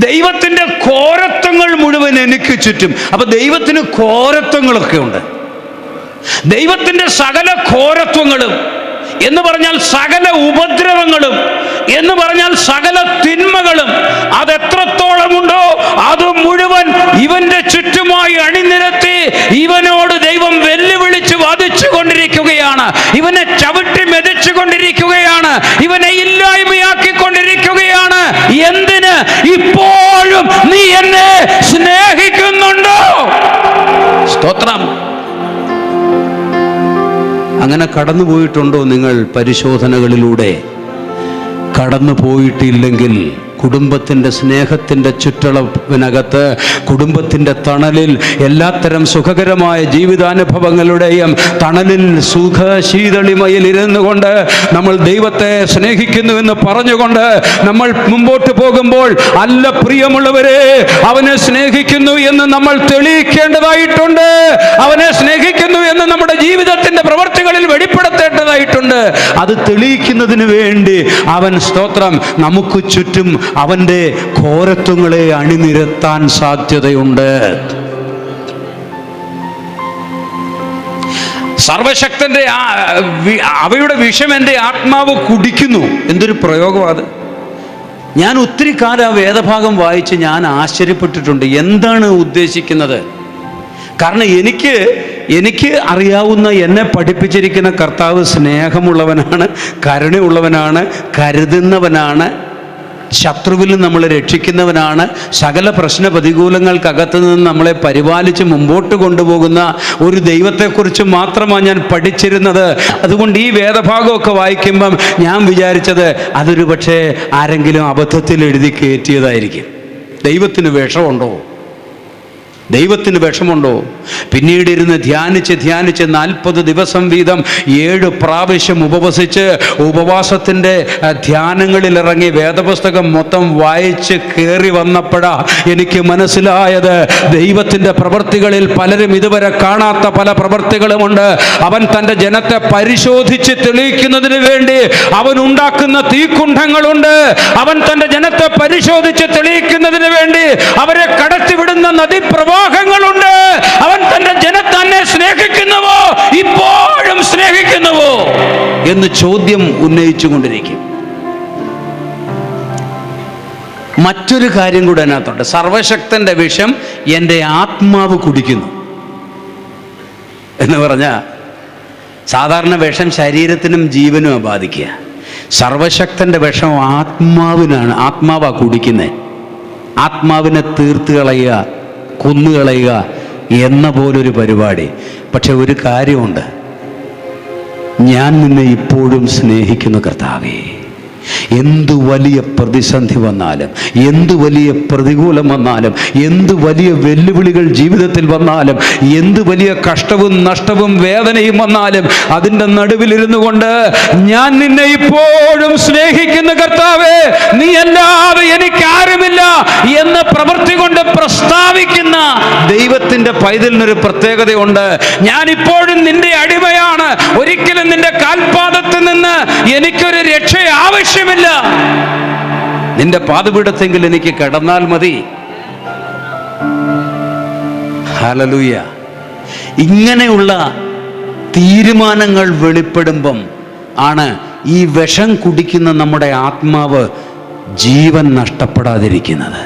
ദൈവത്തിൻ്റെ ഘോരത്വങ്ങൾ മുഴുവൻ എനിക്ക് ചുറ്റും. അപ്പൊ ദൈവത്തിന് ഘോരത്വങ്ങളൊക്കെ ഉണ്ട്. ദൈവത്തിൻ്റെ സകല ഘോരത്വങ്ങളും എന്ന് പറഞ്ഞാൽ സകല ഉപദ്രവങ്ങളും, എന്ന് പറഞ്ഞാൽ സകല തിന്മകളും, അതെത്രത്തോളമുണ്ടോ അത് മുഴുവൻ ഇവന്റെ ചുറ്റുമായി അണിനിരത്തി ഇവനോട് ദൈവം വെല്ലുവിളിച്ച് വധിച്ചു കൊണ്ടിരിക്കുകയാണ്. ഇവനെ ചവിട്ടി മെതിച്ചു കൊണ്ടിരിക്കുകയാണ്. ഇവനെ ഇല്ലായ്മയാക്കിക്കൊണ്ടിരിക്കുകയാണ്. എന്തിന്? ഇപ്പോഴും നീ എന്നെ സ്നേഹിക്കുന്നുണ്ടോ? സ്തോത്രം. അങ്ങനെ കടന്നുപോയിട്ടുണ്ടോ നിങ്ങൾ? പരിശോധനകളിലൂടെ കടന്നു പോയിട്ടില്ലെങ്കിൽ കുടുംബത്തിൻ്റെ സ്നേഹത്തിൻ്റെ ചുറ്റളവിനകത്ത്, കുടുംബത്തിൻ്റെ തണലിൽ, എല്ലാത്തരം സുഖകരമായ ജീവിതാനുഭവങ്ങളുടെയും തണലിൽ സുഖശീതളിമയിൽ ഇരുന്നു കൊണ്ട് നമ്മൾ ദൈവത്തെ സ്നേഹിക്കുന്നുവെന്ന് പറഞ്ഞുകൊണ്ട് നമ്മൾ മുമ്പോട്ട് പോകുമ്പോൾ, അല്ല പ്രിയമുള്ളവരെ, അവനെ സ്നേഹിക്കുന്നു എന്ന് നമ്മൾ തെളിയിക്കേണ്ടതായിട്ടുണ്ട്. അവനെ സ്നേഹിക്കുന്നു എന്ന് നമ്മുടെ ജീവിതത്തിൻ്റെ പ്രവർത്തികളിൽ വെളിപ്പെടുത്തേണ്ടതായിട്ടുണ്ട്. അത് തെളിയിക്കുന്നതിന് വേണ്ടി അവൻ, സ്തോത്രം, നമുക്ക് ചുറ്റും അവൻ്റെ ഘോരത്വങ്ങളെ അണിനിരത്താൻ സാധ്യതയുണ്ട്. സർവശക്തന്റെ അവയുടെ വിഷം എൻ്റെ ആത്മാവ് കുടിക്കുന്നു. എന്തൊരു പ്രയോഗം അത്! ഞാൻ ഒത്തിരി കാലം വേദഭാഗം വായിച്ച് ഞാൻ ആശ്ചര്യപ്പെട്ടിട്ടുണ്ട്. എന്താണ് ഉദ്ദേശിക്കുന്നത്? കാരണം എനിക്ക് അറിയാവുന്ന, എന്നെ പഠിപ്പിച്ചിരിക്കുന്ന കർത്താവ് സ്നേഹമുള്ളവനാണ്, കരുണയുള്ളവനാണ്, കരുതുന്നവനാണ്, ശത്രുവിൽ നമ്മളെ രക്ഷിക്കുന്നവനാണ്, സകല പ്രശ്ന പ്രതികൂലങ്ങൾക്കകത്ത് നിന്ന് നമ്മളെ പരിപാലിച്ച് മുമ്പോട്ട് കൊണ്ടുപോകുന്ന ഒരു ദൈവത്തെക്കുറിച്ച് മാത്രമാണ് ഞാൻ പഠിച്ചിരുന്നത്. അതുകൊണ്ട് ഈ വേദഭാഗമൊക്കെ വായിക്കുമ്പം ഞാൻ വിചാരിച്ചത് അതൊരു പക്ഷേ ആരെങ്കിലും അബദ്ധത്തിൽ എഴുതി കയറ്റിയതായിരിക്കും. ദൈവത്തിന് വിഷമുണ്ടോ? ദൈവത്തിന് വിഷമുണ്ടോ? പിന്നീട് ഇരുന്ന് ധ്യാനിച്ച് 40 ദിവസം വീതം 7 പ്രാവശ്യം ഉപവസിച്ച് ഉപവാസത്തിൻ്റെ ധ്യാനങ്ങളിലിറങ്ങി വേദപുസ്തകം മൊത്തം വായിച്ച് കയറി വന്നപ്പോഴാ എനിക്ക് മനസ്സിലായത് ദൈവത്തിൻ്റെ പ്രവൃത്തികളിൽ പലരും ഇതുവരെ കാണാത്ത പല പ്രവൃത്തികളുമുണ്ട്. അവൻ തൻ്റെ ജനത്തെ പരിശോധിച്ച് തെളിയിക്കുന്നതിന് വേണ്ടി അവൻ ഉണ്ടാക്കുന്ന തീക്കുണ്ഠങ്ങളുണ്ട്. അവൻ തൻ്റെ ജനത്തെ പരിശോധിച്ച് തെളിയിക്കുന്നതിന് വേണ്ടി അവരെ കടത്തിവിടുന്ന നദീപ്രവാഹങ്ങളുണ്ട്. അവൻ തന്റെ ജനത്തെ സ്നേഹിക്കുന്നുവോ, ഇപ്പോഴും സ്നേഹിക്കുന്നുവോ എന്ന് ചോദ്യം ഉന്നയിച്ചു കൊണ്ടിരിക്കും. മറ്റൊരു കാര്യം കൂടെ അതിനകത്തുണ്ട്. സർവശക്തന്റെ വിഷം എൻ്റെ ആത്മാവ് കുടിക്കുന്നു എന്ന് പറഞ്ഞാൽ സാധാരണ വിഷം ശരീരത്തിനും ജീവനും ബാധിക്കുക. സർവശക്തന്റെ വിഷം ആത്മാവാ കുടിക്കുന്നത്. ആത്മാവിനെ തീർത്ത് കളയുക, കൊന്നുകളയുക എന്ന പോലൊരു പരിപാടി. പക്ഷെ ഒരു കാര്യമുണ്ട്, ഞാൻ നിന്നെ ഇപ്പോഴും സ്നേഹിക്കുന്നു കർത്താവേ. എന്തു വലിയ പ്രതിസന്ധി വന്നാലും, എന്തു വലിയ പ്രതികൂലം വന്നാലും, എന്തു വലിയ വെല്ലുവിളികൾ ജീവിതത്തിൽ വന്നാലും, എന്തു വലിയ കഷ്ടവും നഷ്ടവും വേദനയും വന്നാലും അതിൻ്റെ നടുവിലിരുന്നു കൊണ്ട് ഞാൻ നിന്നെ ഇപ്പോഴും സ്നേഹിക്കുന്ന കർത്താവേ, നീ അല്ലാതെ എനിക്കാരുമില്ല എന്ന് പ്രവൃത്തി കൊണ്ട് പ്രസ്താവിക്കുന്ന ദൈവത്തിൻ്റെ പൈതലിനൊരു പ്രത്യേകതയുണ്ട്. ഞാൻ ഇപ്പോഴും നിന്റെ അടിമയാണ്. ഒരിക്കലും നിന്റെ കാൽപാദത്തിൽ നിന്ന് എനിക്കൊരു രക്ഷ ആവശ്യമില്ല. നിന്റെ പാദപീഠത്തെങ്കിൽ എനിക്ക് കിടന്നാൽ മതി. ഹല്ലേലൂയ. ഇങ്ങനെയുള്ള തീരുമാനങ്ങൾ വെളിപ്പെടുമ്പം ആണ് ഈ വിഷം കുടിക്കുന്ന നമ്മുടെ ആത്മാവ് ജീവൻ നഷ്ടപ്പെടാതിരിക്കുന്നത്.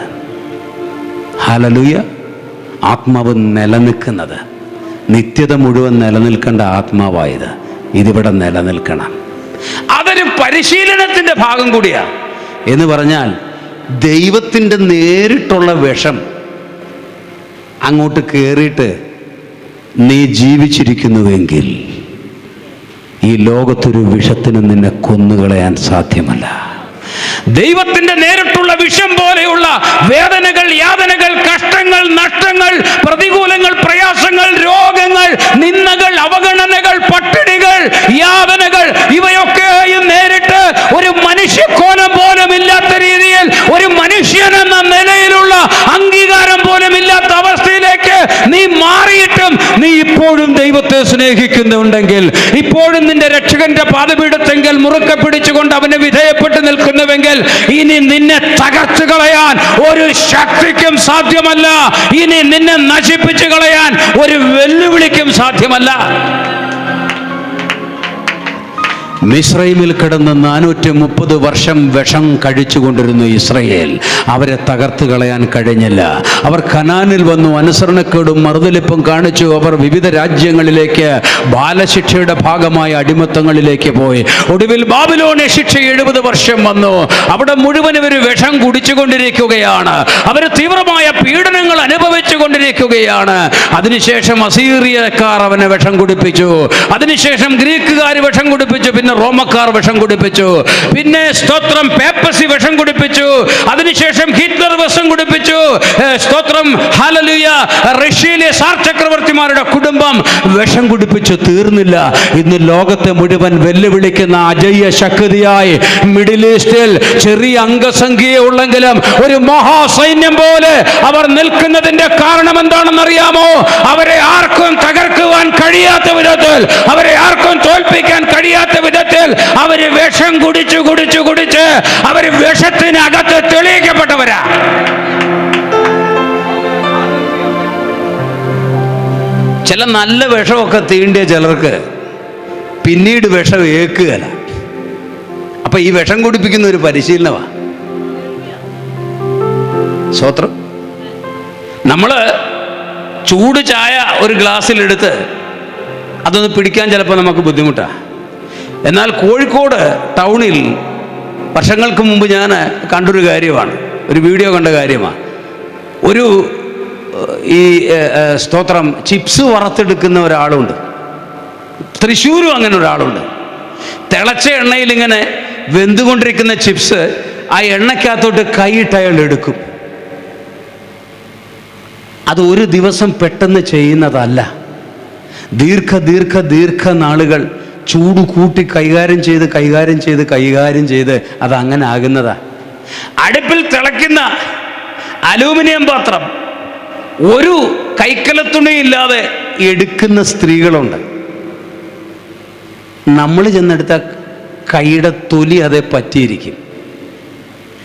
ഹല്ലേലൂയ. ആത്മാവ് നിലനിൽക്കുന്നത്, നിത്യത മുഴുവൻ നിലനിൽക്കേണ്ട ആത്മാവായത് ഇതിവിടെ നിലനിൽക്കണം. അതൊരു പരിശീലനത്തിൻ്റെ ഭാഗം കൂടിയാണ്. എന്ന് പറഞ്ഞാൽ ദൈവത്തിൻ്റെ നേരിട്ടുള്ള വിഷം അങ്ങോട്ട് കയറിയിട്ട് നീ ജീവിച്ചിരിക്കുന്നുവെങ്കിൽ ഈ ലോകത്തൊരു വിഷത്തിന് നിന്നെ കൊന്നുകളയാൻ സാധ്യമല്ല. ദൈവത്തിന്റെ നേരിട്ടുള്ള വിഷം പോലെയുള്ള വേദനകൾ, യാതനകൾ, കഷ്ടങ്ങൾ, നഷ്ടങ്ങൾ, പ്രതികൂലങ്ങൾ, പ്രയാസങ്ങൾ, രോഗങ്ങൾ, നിന്ദകൾ, അവഗണനകൾ, പട്ടിണികൾ, യാതനകൾ, ഇവയൊക്കെയും നേരിട്ട് ഒരു മനുഷ്യക്കോലം പോലും ഇല്ലാത്ത രീതിയിൽ, ഒരു മനുഷ്യൻ എന്ന നിലയിലുള്ള അംഗീകാരം പോലും ഇല്ലാത്ത അവസ്ഥയിലേക്ക് നീ മാറിയിട്ടും നീ ഇപ്പോഴും ദൈവത്തെ സ്നേഹിക്കുന്നുണ്ടെങ്കിൽ, ഇപ്പോഴും നിന്റെ രക്ഷകന്റെ പാദപീഠത്തെങ്കിൽ മുറുക്കെ പിടിച്ചുകൊണ്ട് അവന് വിധേയപ്പെട്ട് നിൽക്കുന്നുവെങ്കിൽ ഇനി നിന്നെ തകർച്ചു കളയാൻ ഒരു ശക്തിക്കും സാധ്യമല്ല. ഇനി നിന്നെ നശിപ്പിച്ചു കളയാൻ ഒരു വെല്ലുവിളിക്കും സാധ്യമല്ല. മിസ്രൈമിൽ കിടന്ന് 430 വർഷം വിഷം കഴിച്ചുകൊണ്ടിരുന്നു ഇസ്രയേൽ. അവരെ തകർത്ത് കളയാൻ കഴിഞ്ഞില്ല. അവർ കനാനിൽ വന്നു, അനുസരണക്കേടും മറുതലിപ്പും കാണിച്ചു. അവർ വിവിധ രാജ്യങ്ങളിലേക്ക് ബാലശിക്ഷയുടെ ഭാഗമായ അടിമത്തങ്ങളിലേക്ക് പോയി. ഒടുവിൽ ബാബിലോണിയ ശിക്ഷ 70 വർഷം വന്നു. അവിടെ മുഴുവൻ ഇവർ വിഷം കുടിച്ചുകൊണ്ടിരിക്കുകയാണ്. അവർ തീവ്രമായ പീഡനങ്ങൾ അനുഭവിച്ചു കൊണ്ടിരിക്കുകയാണ്. അതിനുശേഷം അസീറിയക്കാർ അവനെ വിഷം കുടിപ്പിച്ചു. അതിനുശേഷം ഗ്രീക്കുകാർ വിഷം കുടിപ്പിച്ചു. പിന്നെ റോമക്കാർ വിഷം കുടിപ്പിച്ചു. പിന്നെ സ്തോത്രം പേപ്പസി വിഷം കുടിപ്പിച്ചു. അതിനുശേഷം ഹിറ്റ്ലർ വിഷം കുടിപ്പിച്ചു. സ്തോത്രം ഹല്ലേലൂയ. റഷ്യയിലെ സാർ ചക്രവർത്തിമാരുടെ കുടുംബം വിഷം കുടിപ്പിച്ചു. തീർന്നില്ല. ഇന്ന് ലോകത്തെ മുഴുവൻ വെല്ലുവിളിക്കുന്ന അജയ്യ ശക്തിയായി മിഡിൽ ഈസ്റ്റിൽ ചെറിയ അംഗസംഖ്യയുള്ളെങ്കിലും ഒരു മഹാസൈന്യം പോലെ അവർ നിൽക്കുന്നതിന്റെ കാരണം എന്താണെന്നറിയാമോ? അവരെ ആർക്കും തകർക്കുവാൻ കഴിയാത്ത വിധത്തിൽ, അവരെ ആർക്കും തോൽപ്പിക്കാൻ കഴിയാത്ത വിധത്തിൽ അവര് വിഷം കുടിച്ച് അവര് വിഷത്തിനകത്ത് തെളിയിക്കപ്പെട്ടവരാ. ചില നല്ല വിഷമൊക്കെ തീണ്ടിയ ചിലർക്ക് പിന്നീട് വിഷം ഏക്കുകയല്ല. അപ്പൊ ഈ വിഷം കുടിപ്പിക്കുന്ന ഒരു പരിശീലനമാണ്. സ്വത്രം നമ്മള് ചൂട് ചായ ഒരു ഗ്ലാസ്സിലെടുത്ത് അതൊന്ന് പിടിക്കാൻ ചിലപ്പോൾ നമുക്ക് ബുദ്ധിമുട്ടാണ്. എന്നാൽ കോഴിക്കോട് ടൗണിൽ വർഷങ്ങൾക്ക് മുമ്പ് ഞാൻ കണ്ടൊരു കാര്യമാണ്, ഒരു വീഡിയോ കണ്ട കാര്യമാണ്. ഒരു ഈ സ്തോത്രം ചിപ്സ് വറുത്തെടുക്കുന്ന ഒരാളുണ്ട്. തൃശ്ശൂരും അങ്ങനെ ഒരാളുണ്ട്. തിളച്ച എണ്ണയിൽ ഇങ്ങനെ വെന്തുകൊണ്ടിരിക്കുന്ന ചിപ്സ് ആ എണ്ണയ്ക്കകത്തോട്ട് കൈയിട്ട് അയാൾ എടുക്കും. അത് ഒരു ദിവസം പെട്ടെന്ന് ചെയ്യുന്നതല്ല. ദീർഘ നാളുകൾ ചൂട് കൂട്ടി കൈകാര്യം ചെയ്ത് അതങ്ങനെ ആകുന്നതാ. അടുപ്പിൽ തിളയ്ക്കുന്ന അലൂമിനിയം പാത്രം ഒരു കൈക്കലത്തുണിയില്ലാതെ എടുക്കുന്ന സ്ത്രീകളുണ്ട്. നമ്മൾ ചെന്നെടുത്ത കൈയുടെ തൊലി അതേ പറ്റിയിരിക്കും.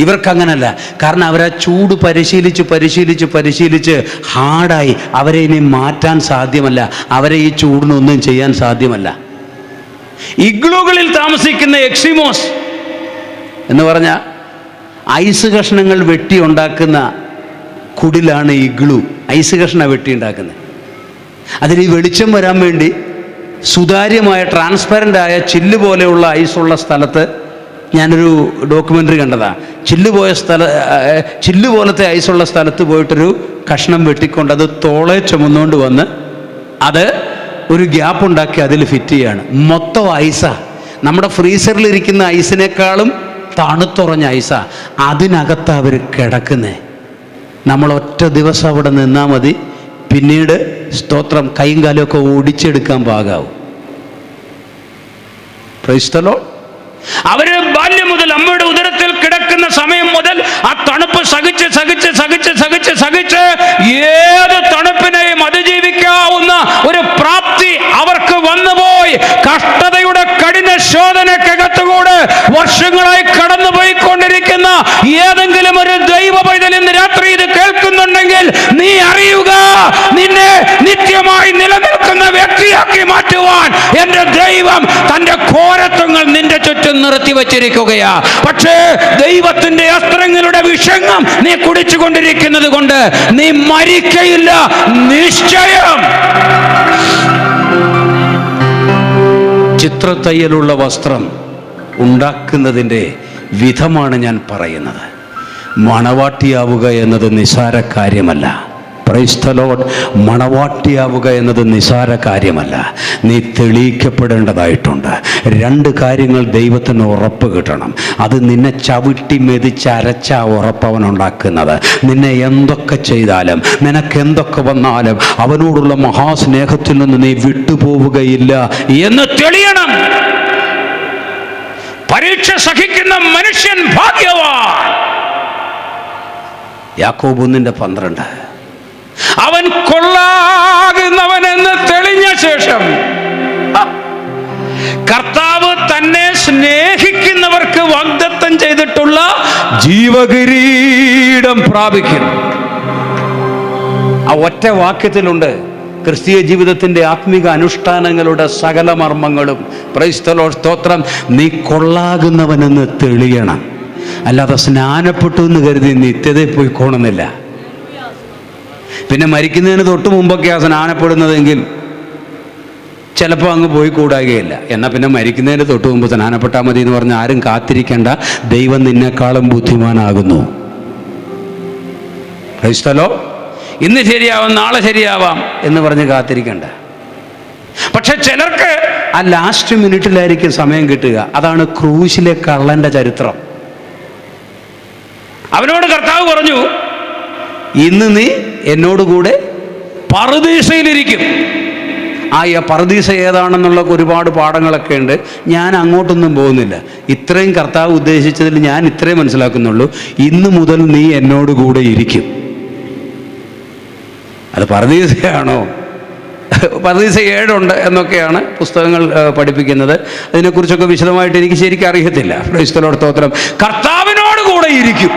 ഇവർക്കങ്ങനല്ല. കാരണം അവരാ ചൂട് പരിശീലിച്ച് ഹാർഡായി. അവരെ ഇനി മാറ്റാൻ സാധ്യമല്ല. അവരെ ഈ ചൂടിനൊന്നും ചെയ്യാൻ സാധ്യമല്ല. ഇഗ്ലൂകളിൽ താമസിക്കുന്ന എക്സിമോസ് എന്ന് പറഞ്ഞാൽ ഐസ് കഷ്ണങ്ങൾ വെട്ടി ഉണ്ടാക്കുന്ന കുടിലാണ് ഇഗ്ലു. ഐസ് കഷ്ണം വെട്ടി ഉണ്ടാക്കുന്നത്. അതിൽ ഈ വെളിച്ചം വരാൻ വേണ്ടി സുതാര്യമായ ട്രാൻസ്പെറൻ്റായ ചില്ല് പോലെയുള്ള ഐസുള്ള സ്ഥലത്ത് ഞാനൊരു ഡോക്യുമെൻ്ററി കണ്ടതാണ്. ചില്ല് പോലത്തെ ഐസുള്ള സ്ഥലത്ത് പോയിട്ടൊരു കഷ്ണം വെട്ടിക്കൊണ്ട് അത് തോളെ ചുമന്നുകൊണ്ട് വന്ന് അത് ഒരു ഗ്യാപ്പ് ഉണ്ടാക്കി അതിൽ ഫിറ്റ് ചെയ്യാണ്. മൊത്തം ഐസാ. നമ്മുടെ ഫ്രീസറിലിരിക്കുന്ന ഐസിനേക്കാളും തണുത്തുറഞ്ഞ ഐസാ. അതിനകത്ത് അവർ കിടക്കുന്നേ. നമ്മൾ ഒറ്റ ദിവസം അവിടെ നിന്നാൽ മതി. പിന്നീട് സ്തോത്രം കൈയും കാലുമൊക്കെ ഒടിച്ചെടുക്കാൻ പാകാവും. Praise the lord. അവര് ബാല്യം മുതൽ അമ്മയുടെ ഉദരത്തിൽ കിടക്കുന്ന സമയം മുതൽ ആ തണുപ്പ് സഹിച്ച് ഏത് തണുപ്പിനെയും അതിജീവിക്കാവുന്ന ഒരു പ്രാപ്തി അവർക്ക് വന്നുപോയി. കഷ്ടതയുടെ കഠിന ശോധനക്കകത്തുകൂടെ വർഷങ്ങളായി കടന്നുപോയിക്കൊണ്ടിരിക്കുന്ന ഏതെങ്കിലും ഒരു ദൈവ പൈതൽ ഇന്ന് രാത്രി ഇത് കേൾക്കുന്നുണ്ടെങ്കിൽ നീ അറിയുക, നിന്നെ നിത്യമായി നിലനിൽക്കുന്ന വ്യക്തിയാക്കി മാറ്റുവാൻ എന്റെ ദൈവം തന്റെ ഘോരത്വങ്ങൾ നിന്റെ ചുറ്റും നിർത്തി വച്ചിരിക്കുകയാ. പക്ഷേ ദൈവത്തിന്റെ അസ്ത്രങ്ങളുടെ വിഷങ്ങം നീ കുടിച്ചുകൊണ്ടിരിക്കുന്നത് കൊണ്ട് നീ മരിക്കയില്ല, നിശ്ചയം. ചിത്രത്തയ്യലുള്ള വസ്ത്രം ഉണ്ടാക്കുന്നതിൻ്റെ വിധമാണ് ഞാൻ പറയുന്നത്. മണവാട്ടിയാവുക എന്നത് നിസാര കാര്യമല്ല. Price the Lord. മണവാട്ടിയാവുക എന്നത് നിസാര കാര്യമല്ല. നീ തെളിയിക്കപ്പെടേണ്ടതായിട്ടുണ്ട്. 2 കാര്യങ്ങൾ ദൈവത്തിന് ഉറപ്പ് കിട്ടണം. അത് നിന്നെ ചവിട്ടി മെതിച്ച് അരച്ച ഉറപ്പവനുണ്ടാക്കുന്നത്. നിന്നെ എന്തൊക്കെ ചെയ്താലും നിനക്ക് എന്തൊക്കെ വന്നാലും അവനോടുള്ള മഹാസ്നേഹത്തിൽ നിന്ന് നീ വിട്ടുപോവുകയില്ല എന്ന് തെളിയണം. പരീക്ഷ സഹിക്കുന്ന മനുഷ്യൻ ഭാഗ്യവാൻ. യാക്കോബ് 1:12. അവൻ കൊള്ളാകുന്നവനെന്ന് തെളിഞ്ഞ ശേഷം കർത്താവ് തന്നെ സ്നേഹിക്കുന്നവർക്ക് വാഗ്ദത്തം ചെയ്തിട്ടുള്ള ജീവകിരീടം പ്രാപിക്കും. ആ ഒറ്റ വാക്യത്തിലുണ്ട് ക്രിസ്തീയ ജീവിതത്തിൻ്റെ ആത്മിക അനുഷ്ഠാനങ്ങളുടെ സകല മർമ്മങ്ങളും. Price the lord. സ്തോത്രം. നീ കൊള്ളാകുന്നവനെന്ന് തെളിയണം. അല്ലാതെ സ്നാനപ്പെട്ടു എന്ന് കരുതി നിത്യതയിൽ പോയിക്കോണമെന്നില്ല. പിന്നെ മരിക്കുന്നതിന് തൊട്ട് മുമ്പൊക്കെയാണ് സ്നാനപ്പെടുന്നതെങ്കിൽ ചിലപ്പോൾ അങ്ങ് പോയി കൂടാകുകയില്ല. എന്നാൽ പിന്നെ മരിക്കുന്നതിന് തൊട്ട് മുമ്പ് സ്നാനപ്പെട്ടാൽ മതി എന്ന് പറഞ്ഞാൽ ആരും കാത്തിരിക്കേണ്ട. ദൈവം നിന്നെക്കാളും ബുദ്ധിമാനാകുന്നു. Praise the lord. ഇന്ന് ശരിയാവാം, നാളെ ശരിയാവാം എന്ന് പറഞ്ഞ് കാത്തിരിക്കേണ്ട. പക്ഷെ ചിലർക്ക് ആ ലാസ്റ്റ് മിനിറ്റിലായിരിക്കും സമയം കിട്ടുക. അതാണ് ക്രൂശിലെ കള്ളൻ്റെ ചരിത്രം. അവനോട് കർത്താവ് പറഞ്ഞു, ഇന്ന് നീ എന്നോടുകൂടെ പറുദീസയിലിരിക്കും. ആ പറുദീസ ഏതാണെന്നുള്ള ഒരുപാട് പാഠങ്ങളൊക്കെ ഉണ്ട്. ഞാൻ അങ്ങോട്ടൊന്നും പോകുന്നില്ല. ഇത്രയും കർത്താവ് ഉദ്ദേശിച്ചതിൽ ഞാൻ ഇത്രയും മനസ്സിലാക്കുന്നുള്ളൂ. ഇന്ന് മുതൽ നീ എന്നോടുകൂടെ ഇരിക്കും. അത് പറുദീസയാണോ? പറുദീസ 7 എന്നൊക്കെയാണ് പുസ്തകങ്ങൾ പഠിപ്പിക്കുന്നത്. അതിനെക്കുറിച്ചൊക്കെ വിശദമായിട്ട് എനിക്ക് ശരിക്കും അറിയത്തില്ല. Price the lord. സ്തോത്രം. കർത്താവിനോട് കൂടെ ഇരിക്കും.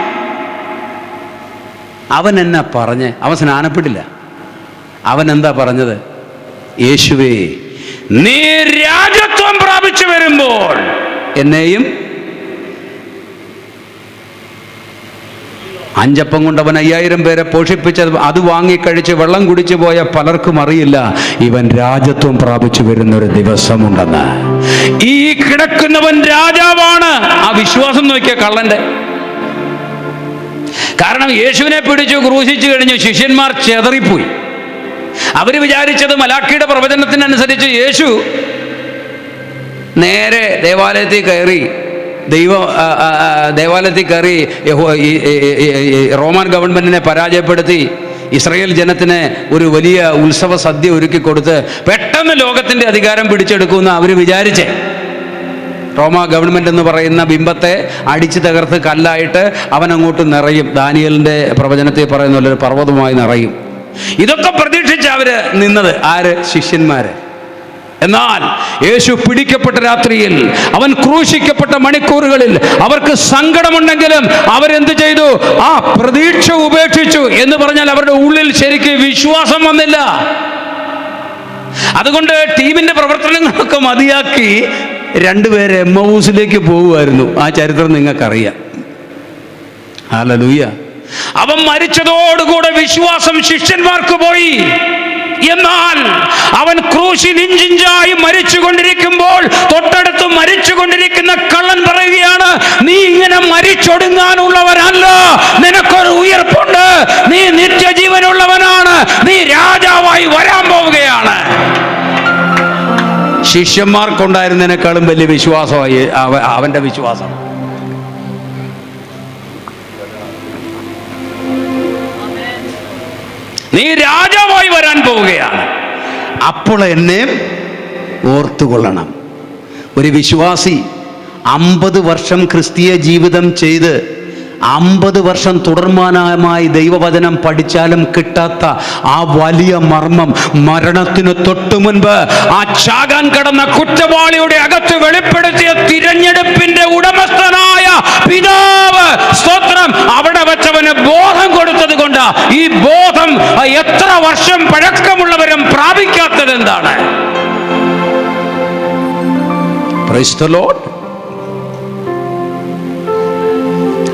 അവൻ എന്നാ പറഞ്ഞ്? അവൻ സ്നാനപ്പെട്ടില്ല. അവൻ എന്താ പറഞ്ഞത്? യേശുവേ, നീ രാജത്വം പ്രാപിച്ചു വരുമ്പോൾ എന്നെയും 5 അപ്പം കൊണ്ട് അവൻ 5000 പേരെ പോഷിപ്പിച്ചത് അത് വാങ്ങിക്കഴിച്ച് വെള്ളം കുടിച്ചു പോയ പലർക്കും അറിയില്ല ഇവൻ രാജത്വം പ്രാപിച്ചു വരുന്നൊരു ദിവസമുണ്ടെന്ന്. ഈ കിടക്കുന്നവൻ രാജാവാണ്. ആ വിശ്വാസം നോക്കിയ കള്ളന്റെ. കാരണം യേശുവിനെ പിടിച്ചു ക്രൂശിച്ചു കഴിഞ്ഞു ശിഷ്യന്മാർ ചെതറിപ്പോയി. അവർ വിചാരിച്ചത് മലാക്കിയുടെ പ്രവചനത്തിനനുസരിച്ച് യേശു നേരെ ദേവാലയത്തിൽ കയറി ദേവാലയത്തിൽ കയറി റോമൻ ഗവൺമെൻറ്റിനെ പരാജയപ്പെടുത്തി ഇസ്രായേൽ ജനത്തിന് ഒരു വലിയ ഉത്സവ സദ്യ ഒരുക്കി കൊടുത്ത് പെട്ടെന്ന് ലോകത്തിൻ്റെ അധികാരം പിടിച്ചെടുക്കുമെന്ന് അവർ വിചാരിച്ചേ. റോമ ഗവൺമെൻറ് എന്ന് പറയുന്ന ബിംബത്തെ അടിച്ചു തകർത്ത് കല്ലായിട്ട് അവൻ അങ്ങോട്ട് നിറയും. ദാനിയേലിൻ്റെ പ്രവചനത്തിൽ പറയുന്ന പോലെ ഒരു പർവ്വതമായി നിറയും. ഇതൊക്കെ പ്രതീക്ഷിച്ച് അവർ നിന്നത് ആര്? ശിഷ്യന്മാര്. എന്നാൽ യേശു പിടിക്കപ്പെട്ട രാത്രിയിൽ, അവൻ ക്രൂശിക്കപ്പെട്ട മണിക്കൂറുകളിൽ അവർക്ക് സങ്കടമുണ്ടെങ്കിലും അവരെന്ത് ചെയ്തു? ആ പ്രതീക്ഷ ഉപേക്ഷിച്ചു. എന്ന് പറഞ്ഞാൽ അവരുടെ ഉള്ളിൽ ശരിക്കും വിശ്വാസം വന്നില്ല. അതുകൊണ്ട് ടീമിന്റെ പ്രവർത്തനങ്ങളൊക്കെ മതിയാക്കി രണ്ടുപേരെ എമ്മൗസിലേക്ക് പോകുമായിരുന്നു. ആ ചരിത്രം നിങ്ങൾക്കറിയാം. ഹല്ലേലൂയ. അവൻ മരിച്ചതോടുകൂടെ വിശ്വാസം ശിഷ്യന്മാർക്ക് പോയി. എന്നാൽ അവൻ ക്രൂശിൽ ഇഞ്ചിഞ്ചായി മരിച്ചുകൊണ്ടിരിക്കുമ്പോൾ തൊട്ടടുത്ത് മരിച്ചുകൊണ്ടിരിക്കുന്ന കള്ളൻ പറയുകയാണ്, നീ ഇങ്ങനെ മരിച്ചൊടുങ്ങാനുള്ളവരല്ല, നിനക്കൊരു ഉയർപ്പുണ്ട്, നീ നിത്യജീവനുള്ളവനാണ്, നീ രാജാവായി വരാൻ പോവുകയാണ്. ശിഷ്യന്മാർക്കുണ്ടായിരുന്നതിനേക്കാളും വലിയ വിശ്വാസമായി അവന്റെ വിശ്വാസം. നീ രാജാവായി വരാൻ പോവുകയാണ്, അപ്പോൾ എന്നെ ഓർത്തുകൊള്ളണം. ഒരു വിശ്വാസി 50 വർഷം ക്രിസ്തീയ ജീവിതം ചെയ്ത് 50 വർഷം തുടർമാനമായി ദൈവവചനം പഠിച്ചാലും കിട്ടാത്ത ആ വലിയ മർമ്മം മരണത്തിന് തൊട്ടു മുൻപ് ആ ചാകാൻ കടന്ന കുറ്റവാളിയുടെ അകത്ത് വെളിപ്പെടുത്തിയ തിരഞ്ഞെടുപ്പിന്റെ ഉടമസ്ഥനായ പിതാവ്, സ്തോത്രം, അവിടെ വെച്ചവന് ബോധം കൊടുത്തത് കൊണ്ട് ഈ ബോധം എത്ര വർഷം പഴക്കമുള്ളവരും പ്രാപിക്കാത്തത് എന്താണ്? Price the Lord.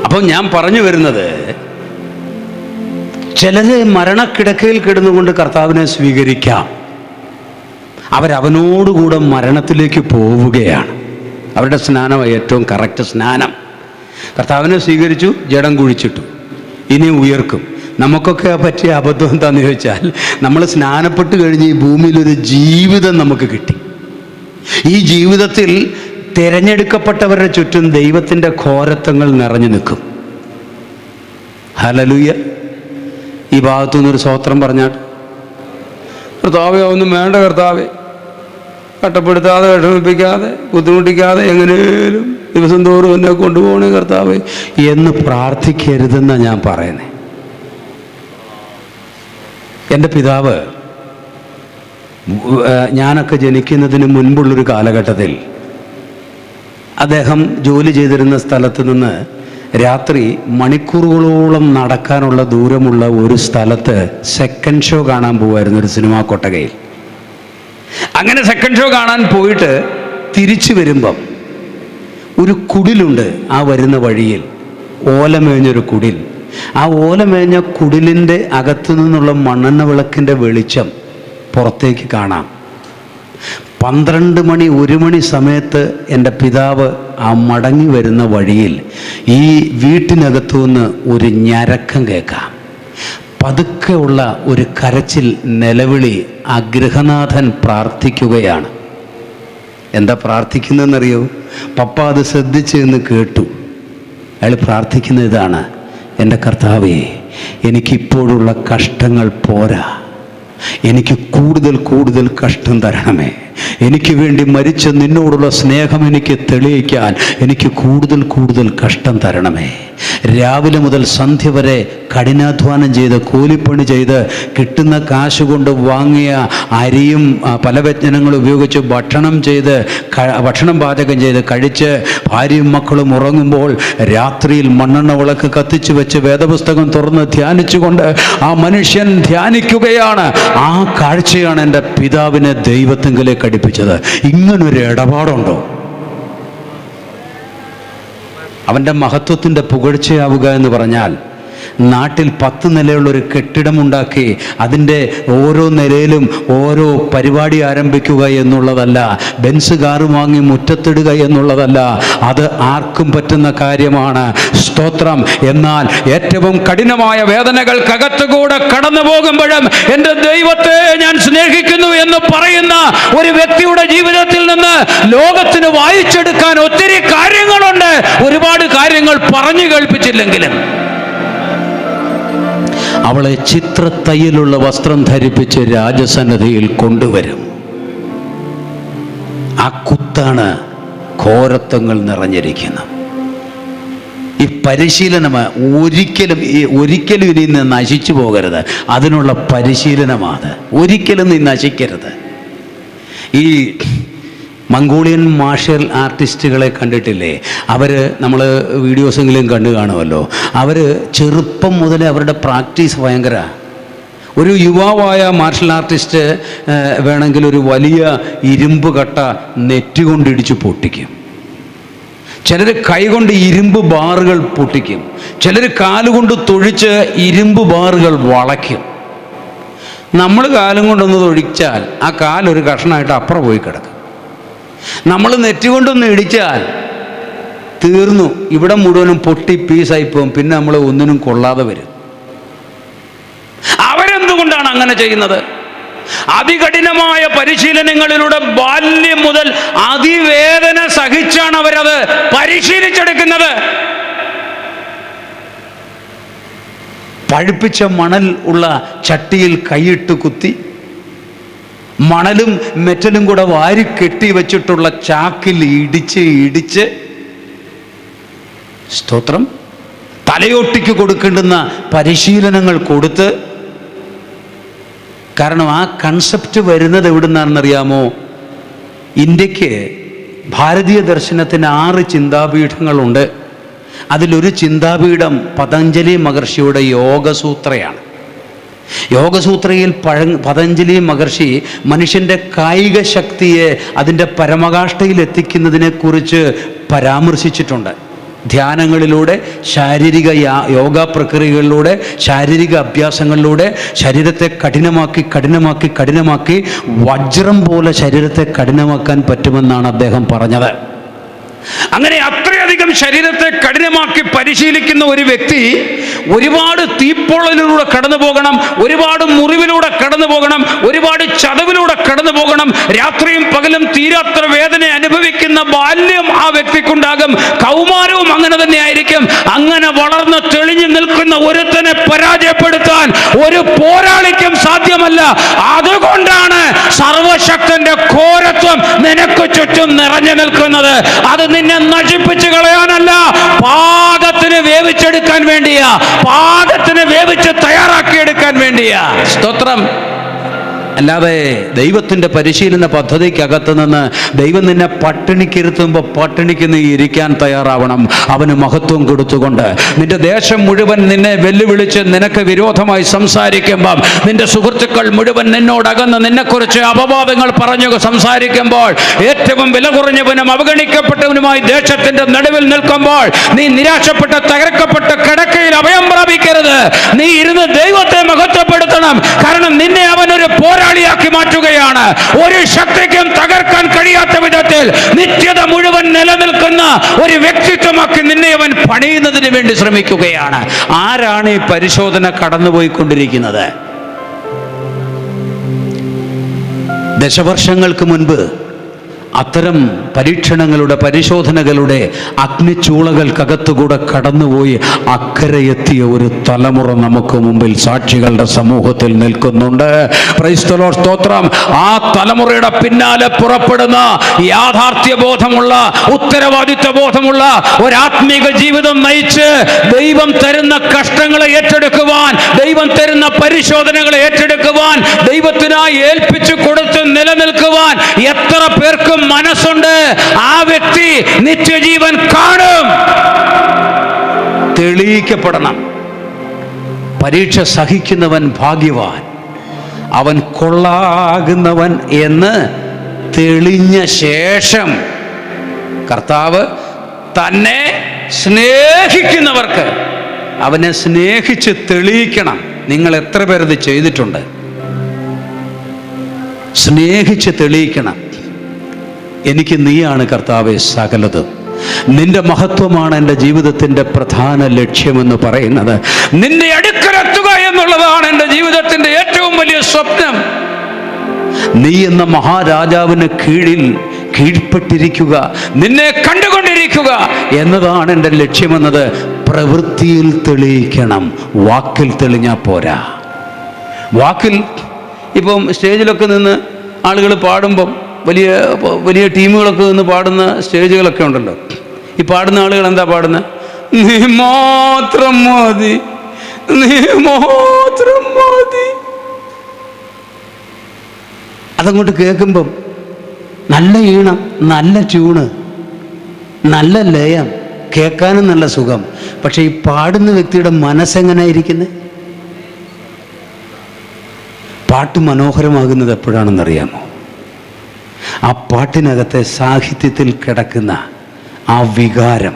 അപ്പോൾ ഞാൻ പറഞ്ഞു വരുന്നത്, ചിലര് മരണക്കിടക്കയിൽ കിടന്നുകൊണ്ട് കർത്താവിനെ സ്വീകരിക്കാം. അവനോടുകൂടെ മരണത്തിലേക്ക് പോവുകയാണ്. അവരുടെ സ്നാനം ഏറ്റവും കറക്റ്റ് സ്നാനം. കർത്താവിനെ സ്വീകരിച്ചു, ജഡം കുഴിച്ചിട്ടു, ഇനി ഉയർക്കും. നമുക്കൊക്കെ പറ്റിയ അബദ്ധം എന്താണെന്ന് ചോദിച്ചാൽ, നമ്മൾ സ്നാനപ്പെട്ട് കഴിഞ്ഞ് ഈ ഭൂമിയിലൊരു ജീവിതം നമുക്ക് കിട്ടി. ഈ ജീവിതത്തിൽ തിരഞ്ഞെടുക്കപ്പെട്ടവരുടെ ചുറ്റും ദൈവത്തിൻ്റെ ഘോരത്വങ്ങൾ നിറഞ്ഞു നിൽക്കും. ഹല്ലേലൂയ. ഈ ഭാഗത്തു നിന്നൊരു സ്തോത്രം പറഞ്ഞാൽ, കർത്താവേ ഒന്നും വേണ്ട കർത്താവേ, കട്ടപ്പെടുത്താതെ വിഷമിപ്പിക്കാതെ ബുദ്ധിമുട്ടിക്കാതെ എങ്ങനെയും ദിവസം തോറും എന്നെ കൊണ്ടുപോകണേ കർത്താവേ എന്ന് പ്രാർത്ഥിക്കരുതെന്നാണ് ഞാൻ പറയുന്നത്. എൻ്റെ പിതാവ് ഞാനൊക്കെ ജനിക്കുന്നതിന് മുൻപുള്ളൊരു കാലഘട്ടത്തിൽ അദ്ദേഹം ജോലി ചെയ്തിരുന്ന സ്ഥലത്ത് നിന്ന് രാത്രി മണിക്കൂറുകളോളം നടക്കാനുള്ള ദൂരമുള്ള ഒരു സ്ഥലത്ത് സെക്കൻഡ് ഷോ കാണാൻ പോകുമായിരുന്നു, ഒരു സിനിമാ കൊട്ടകയിൽ. അങ്ങനെ സെക്കൻഡ് ഷോ കാണാൻ പോയിട്ട് തിരിച്ചു വരുമ്പം ഒരു കുടിലുണ്ട് ആ വരുന്ന വഴിയിൽ, ഓലമേഞ്ഞൊരു കുടിൽ. ആ ഓലമേഞ്ഞ കുടിലിൻ്റെ അകത്തു നിന്നുള്ള മണ്ണെണ്ണ വിളക്കിൻ്റെ വെളിച്ചം പുറത്തേക്ക് കാണാം. 12 മണി 1 മണി സമയത്ത് എൻ്റെ പിതാവ് ആ മടങ്ങി വരുന്ന വഴിയിൽ ഈ വീട്ടിനകത്തു നിന്ന് ഒരു ഞരക്കം കേൾക്കാം. പതുക്കെ ഉള്ള ഒരു കരച്ചിൽ, നിലവിളി. ആ ഗൃഹനാഥൻ പ്രാർത്ഥിക്കുകയാണ്. എന്താ പ്രാർത്ഥിക്കുന്നതെന്നറിയോ? പപ്പ അത് ശ്രദ്ധിച്ച് എന്ന് കേട്ടു. അയാൾ പ്രാർത്ഥിക്കുന്ന ഇതാണ്, എൻ്റെ കർത്താവേ, എനിക്കിപ്പോഴുള്ള കഷ്ടങ്ങൾ പോരാ, എനിക്ക് കൂടുതൽ കൂടുതൽ കഷ്ടം തരണമേ. എനിക്ക് വേണ്ടി മരിച്ച നിന്നോടുള്ള സ്നേഹം എനിക്ക് തെളിയിക്കാൻ എനിക്ക് കൂടുതൽ കൂടുതൽ കഷ്ടം തരണമേ. രാവിലെ മുതൽ സന്ധ്യ വരെ കഠിനാധ്വാനം ചെയ്ത് കൂലിപ്പണി ചെയ്ത് കിട്ടുന്ന കാശ് കൊണ്ട് വാങ്ങിയ അരിയും പല വ്യഞ്ജനങ്ങളും ഉപയോഗിച്ച് ഭക്ഷണം പാചകം ചെയ്ത് കഴിച്ച് ഭാര്യയും മക്കളും ഉറങ്ങുമ്പോൾ രാത്രിയിൽ മണ്ണെണ്ണ വിളക്ക് കത്തിച്ചു വെച്ച് വേദപുസ്തകം തുറന്ന് ധ്യാനിച്ചുകൊണ്ട് ആ മനുഷ്യൻ ധ്യാനിക്കുകയാണ്. ആ കാഴ്ചയാണ് എൻ്റെ പിതാവിനെ ദൈവത്തെങ്കിലേക്ക് അടുപ്പിച്ചത്. ഇങ്ങനൊരു ഇടപാടുണ്ടോ? അവൻ്റെ മഹത്വത്തിൻ്റെ പുകഴ്ചയാവുക എന്ന് പറഞ്ഞാൽ നാട്ടിൽ 10 നിലയുള്ളൊരു കെട്ടിടമുണ്ടാക്കി അതിൻ്റെ ഓരോ നിലയിലും ഓരോ പരിപാടി ആരംഭിക്കുക എന്നുള്ളതല്ല, ബെൻസ് കാറ് വാങ്ങി മുറ്റത്തിടുക എന്നുള്ളതല്ല. അത് ആർക്കും പറ്റുന്ന കാര്യമാണ്. സ്തോത്രം. എന്നാൽ ഏറ്റവും കഠിനമായ വേദനകൾക്കകത്തുകൂടെ കടന്നു പോകുമ്പോഴും എൻ്റെ ദൈവത്തെ ഞാൻ സ്നേഹിക്കുന്നു എന്ന് പറയുന്ന ഒരു വ്യക്തിയുടെ ജീവിതത്തിൽ നിന്ന് ലോകത്തിന് വായിച്ചെടുക്കാൻ ഒത്തിരി കാര്യങ്ങളുണ്ട്. ഒരുപാട് കാര്യങ്ങൾ പറഞ്ഞു കേൾപ്പിച്ചില്ലെങ്കിലും അവളെ ചിത്രത്തയ്യലുള്ള വസ്ത്രം ധരിപ്പിച്ച് രാജസന്നിധിയിൽ കൊണ്ടുവരും. ആ കുത്താണ് ഘോരത്വങ്ങൾ നിറഞ്ഞിരിക്കുന്നത്. ഈ പരിശീലനം ഒരിക്കലും ഇനി നിന്ന് നശിച്ചു പോകരുത്. അതിനുള്ള പരിശീലനമാണ്. ഒരിക്കലും നീ നശിക്കരുത്. ഈ മംഗോളിയൻ മാർഷ്യൽ ആർട്ടിസ്റ്റുകളെ കണ്ടിട്ടില്ലേ? അവർ നമ്മൾ വീഡിയോസെങ്കിലും കണ്ടു കാണുമല്ലോ. അവർ ചെറുപ്പം മുതലേ അവരുടെ പ്രാക്ടീസ് ഭയങ്കര. ഒരു യുവാവായ മാർഷൽ ആർട്ടിസ്റ്റ് വേണമെങ്കിൽ ഒരു വലിയ ഇരുമ്പ് കട്ട നെറ്റുകൊണ്ടിടിച്ച് പൊട്ടിക്കും. ചിലർ കൈകൊണ്ട് ഇരുമ്പ് ബാറുകൾ പൊട്ടിക്കും. ചിലർ കാലുകൊണ്ട് തൊഴിച്ച് ഇരുമ്പ് ബാറുകൾ വളയ്ക്കും. നമ്മൾ കാലും കൊണ്ടൊന്ന് തൊഴിച്ചാൽ ആ കാലൊരു കഷ്ണമായിട്ട് അപ്പുറം പോയി കിടക്കും. നമ്മൾ നെറ്റുകൊണ്ടൊന്ന് ഇടിച്ചാൽ തീർന്നു, ഇവിടെ മുഴുവനും പൊട്ടി പീസായി പോകും. പിന്നെ നമ്മൾ ഒന്നിനും കൊള്ളാതെ വരും. അവരെന്തുകൊണ്ടാണ് അങ്ങനെ ചെയ്യുന്നത്? അതികഠിനമായ പരിശീലനങ്ങളിലൂടെ ബാല്യം മുതൽ അതിവേദന സഹിച്ചാണ് അവരത് പരിശീലിച്ചെടുക്കുന്നത്. പഴുപ്പിച്ച മണൽ ഉള്ള ചട്ടിയിൽ കൈയിട്ട് കുത്തി മണലും മെറ്റലും കൂടെ വാരി കെട്ടി വെച്ചിട്ടുള്ള ചാക്കിൽ ഇടിച്ച് സ്തോത്രം തലയോട്ടിക്ക് കൊടുക്കേണ്ടുന്ന പരിശീലനങ്ങൾ കൊടുത്ത്. കാരണം ആ കൺസെപ്റ്റ് വരുന്നത് എവിടുന്നാണെന്നറിയാമോ? ഇന്ത്യക്ക് ഭാരതീയ ദർശനത്തിന് 6 ചിന്താപീഠങ്ങളുണ്ട്. അതിലൊരു ചിന്താപീഠം പതഞ്ജലി മഹർഷിയുടെ യോഗസൂത്രയാണ്. യോഗസൂത്രയിൽ പതഞ്ജലി മഹർഷി മനുഷ്യൻ്റെ കായിക ശക്തിയെ അതിൻ്റെ പരമകാഷ്ഠയിൽ എത്തിക്കുന്നതിനെക്കുറിച്ച് പരാമർശിച്ചിട്ടുണ്ട്. ധ്യാനങ്ങളിലൂടെ, ശാരീരിക യോഗ പ്രക്രിയകളിലൂടെ, ശാരീരിക അഭ്യാസങ്ങളിലൂടെ ശരീരത്തെ കഠിനമാക്കി വജ്രം പോലെ ശരീരത്തെ കഠിനമാക്കാൻ പറ്റുമെന്നാണ് അദ്ദേഹം പറഞ്ഞത്. അങ്ങനെ അത്രയധികം ശരീരത്തെ കഠിനമാക്കി പരിശീലിക്കുന്ന ഒരു വ്യക്തി ഒരുപാട് തീപ്പൊള്ളലിലൂടെ കടന്നു പോകണം, ഒരുപാട് മുറിവിലൂടെ കടന്നു പോകണം, ഒരുപാട് ചതവിലൂടെ കടന്നു പോകണം. രാത്രിയും പകലും തീരാത്ര വേദന അനുഭവിക്കുന്ന ബാല്യം ആ വ്യക്തിക്കുണ്ടാകും. കൗമാരവും അങ്ങനെ തന്നെ ആയിരിക്കും. അങ്ങനെ വളർന്ന് തെളിഞ്ഞു നിൽക്കുന്ന ഒരുത്തനെ പരാജയപ്പെടുത്താൻ ഒരു പോരാളിക്കും സാധ്യമല്ല. അതുകൊണ്ടാണ് സർവശക്തന്റെ ഘോരത്വം നിനക്ക് ചുറ്റും നിറഞ്ഞു നിൽക്കുന്നത്. അത് നിന്നെ നശിപ്പിച്ചു കളയാനല്ല, പാകത്തിന് വേവിച്ചെടുക്കാൻ വേണ്ടിയാ, പാകത്തിന് വേവിച്ച് തയ്യാറാക്കിയെടുക്കാൻ വേണ്ടിയാ. സ്തോത്രം. അല്ലാതെ ദൈവത്തിൻ്റെ പരിശീലന പദ്ധതിക്കകത്ത് നിന്ന് ദൈവം നിന്നെ പട്ടിണിക്കിരുത്തുമ്പോൾ പട്ടിണിക്ക് നീ ഇരിക്കാൻ തയ്യാറാവണം. അവന് മഹത്വം കൊടുത്തുകൊണ്ട് നിന്റെ ദേശം മുഴുവൻ നിന്നെ വെല്ലുവിളിച്ച് നിനക്ക് വിരോധമായി സംസാരിക്കുമ്പം, നിന്റെ സുഹൃത്തുക്കൾ മുഴുവൻ നിന്നോടകന്ന് നിന്നെക്കുറിച്ച് അപവാദങ്ങൾ പറഞ്ഞു സംസാരിക്കുമ്പോൾ, ഏറ്റവും വില കുറഞ്ഞവനും അവഗണിക്കപ്പെട്ടവനുമായി ദേശത്തിൻ്റെ നടുവിൽ നിൽക്കുമ്പോൾ നീ നിരാശപ്പെട്ട് തകർക്കപ്പെട്ട് കിടക്കയിൽ അഭയം പ്രാപിക്കരുത്. നീ ഇരുന്ന് ദൈവത്തെ മഹത്വപ്പെടുത്തണം. കാരണം നിന്നെ അവനൊരു പോരാളിയാക്കി മാറ്റുകയാണ്. ഒരു ശക്തിക്കും തകർക്കാൻ കഴിയാത്ത വിധത്തിൽ നിത്യത മുഴുവൻ നിലനിൽക്കുന്ന ഒരു വ്യക്തിത്വമാക്കി നിന്നെ അവൻ പണിയുന്നതിന് വേണ്ടി ശ്രമിക്കുകയാണ്. ആരാണ് ഈ പരിശോധന കടന്നുപോയിക്കൊണ്ടിരിക്കുന്നത്? ദശവർഷങ്ങൾക്ക് മുൻപ് അത്തരം പരീക്ഷണങ്ങളുടെ, പരിശോധനകളുടെ അഗ്നിച്ചൂളകൾക്കകത്തുകൂടെ കടന്നുപോയി അക്കരയെത്തിയ ഒരു തലമുറ നമുക്ക് മുമ്പിൽ സാക്ഷികളുടെ സമൂഹത്തിൽ നിൽക്കുന്നുണ്ട്. Price the lord. സ്തോത്രം. ആ തലമുറയുടെ പിന്നാലെ പുറപ്പെടുന്ന യാഥാർത്ഥ്യബോധമുള്ള, ഉത്തരവാദിത്വ ബോധമുള്ള ഒരാത്മീക ജീവിതം നയിച്ച് ദൈവം തരുന്ന കഷ്ടങ്ങളെ ഏറ്റെടുക്കുവാൻ, ദൈവം തരുന്ന പരിശോധനകളെ ഏറ്റെടുക്കുവാൻ, ദൈവത്തിനായി ഏൽപ്പിച്ചു കൊടുത്ത് നിലനിൽക്കുവാൻ എത്ര പേർക്കും മനസ്സുണ്ട്? ആ വ്യക്തി നിത്യജീവൻ കാണും. തെളിയിക്കപ്പെടണം. പരീക്ഷ സഹിക്കുന്നവൻ ഭാഗ്യവാൻ, അവൻ കൊള്ളാകുന്നവൻ എന്ന് തെളിഞ്ഞ ശേഷം കർത്താവ് തന്നെ സ്നേഹിക്കുന്നവർക്ക് അവനെ സ്നേഹിച്ച് തെളിയിക്കണം. നിങ്ങൾ എത്ര പേരത് ചെയ്തിട്ടുണ്ട്? സ്നേഹിച്ച് തെളിയിക്കണം. എനിക്ക് നീയാണ് കർത്താവേ സകലതും, നിന്റെ മഹത്വമാണ് എൻ്റെ ജീവിതത്തിൻ്റെ പ്രധാന ലക്ഷ്യമെന്ന് പറയുന്നത്. നിന്റെ അടുക്കലെത്തുക എന്നുള്ളതാണ് എൻ്റെ ജീവിതത്തിൻ്റെ ഏറ്റവും വലിയ സ്വപ്നം. നീ എന്ന മഹാരാജാവിന് കീഴ്പ്പെട്ടിരിക്കുക, നിന്നെ കണ്ടുകൊണ്ടിരിക്കുക എന്നതാണ് എൻ്റെ ലക്ഷ്യമെന്നത് പ്രവൃത്തിയിൽ തെളിയിക്കണം. വാക്കിൽ തെളിഞ്ഞാൽ പോരാ. വാക്കിൽ ഇപ്പം സ്റ്റേജിലൊക്കെ നിന്ന് ആളുകൾ പാടുമ്പം വലിയ വലിയ ടീമുകളൊക്കെ നിന്ന് പാടുന്ന സ്റ്റേജുകളൊക്കെ ഉണ്ടല്ലോ. ഈ പാടുന്ന ആളുകൾ എന്താ പാടുന്നത്? നീ മാത്രം മതി, നീ മാത്രം മതി. അതങ്ങോട്ട് കേൾക്കുമ്പം നല്ല ഈണം, നല്ല ട്യൂണ്, നല്ല ലയം, കേൾക്കാനും നല്ല സുഖം. പക്ഷെ ഈ പാടുന്ന വ്യക്തിയുടെ മനസ്സെങ്ങനെ ഇരിക്കുന്നത്? പാട്ട് മനോഹരമാകുന്നത് എപ്പോഴാണെന്നറിയാമോ? ആ പാട്ടിനകത്തെ സാഹിത്യത്തിൽ കിടക്കുന്ന ആ വികാരം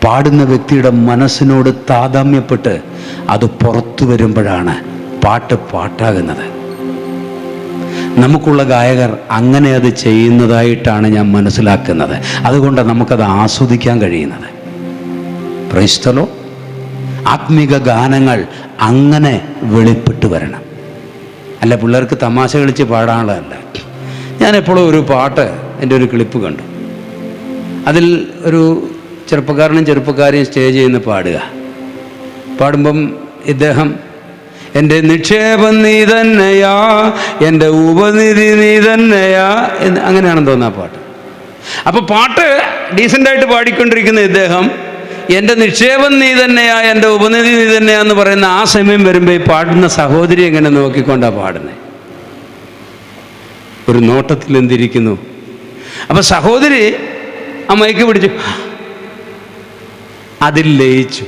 പാടുന്ന വ്യക്തിയുടെ മനസ്സിനോട് താതാമ്യപ്പെട്ട് അത് പുറത്തു വരുമ്പോഴാണ് പാട്ട് പാട്ടാകുന്നത്. നമുക്കുള്ള ഗായകർ അങ്ങനെ അത് ചെയ്യുന്നതായിട്ടാണ് ഞാൻ മനസ്സിലാക്കുന്നത്. അതുകൊണ്ടാണ് നമുക്കത് ആസ്വദിക്കാൻ കഴിയുന്നത്. Price the Lord. ആത്മീക ഗാനങ്ങൾ അങ്ങനെ വെളിപ്പെട്ട് വരണം. അല്ല പിള്ളേർക്ക് തമാശ കളിച്ച് പാടാനുള്ളതല്ല. ഞാനെപ്പോഴും ഒരു പാട്ട്, എൻ്റെ ഒരു ക്ലിപ്പ് കണ്ടു. അതിൽ ഒരു ചെറുപ്പക്കാരനും ചെറുപ്പക്കാരെയും സ്റ്റേജിൽ നിന്ന് പാടുമ്പം ഇദ്ദേഹം എൻ്റെ നിക്ഷേപം നീ തന്നെയാ, എൻ്റെ ഉപനിധി നീ തന്നെയാ എന്ന് അങ്ങനെയാണെന്ന് തോന്നുന്നു ആ പാട്ട്. അപ്പോൾ പാട്ട് ഡീസൻ്റായിട്ട് പാടിക്കൊണ്ടിരിക്കുന്ന ഇദ്ദേഹം എൻ്റെ നിക്ഷേപം നീ തന്നെയാ, എൻ്റെ ഉപനിധി നീ തന്നെയാന്ന് പറയുന്ന ആ സമയം വരുമ്പോൾ ഈ പാടുന്ന സഹോദരി എങ്ങനെ നോക്കിക്കൊണ്ടാണ് പാടുന്നത്? ഒരു നോട്ടത്തിൽ എന്തിരിക്കുന്നു. അപ്പം സഹോദരി ആ മൈക്ക് പിടിച്ചു, അതിൽ ലയിച്ചു.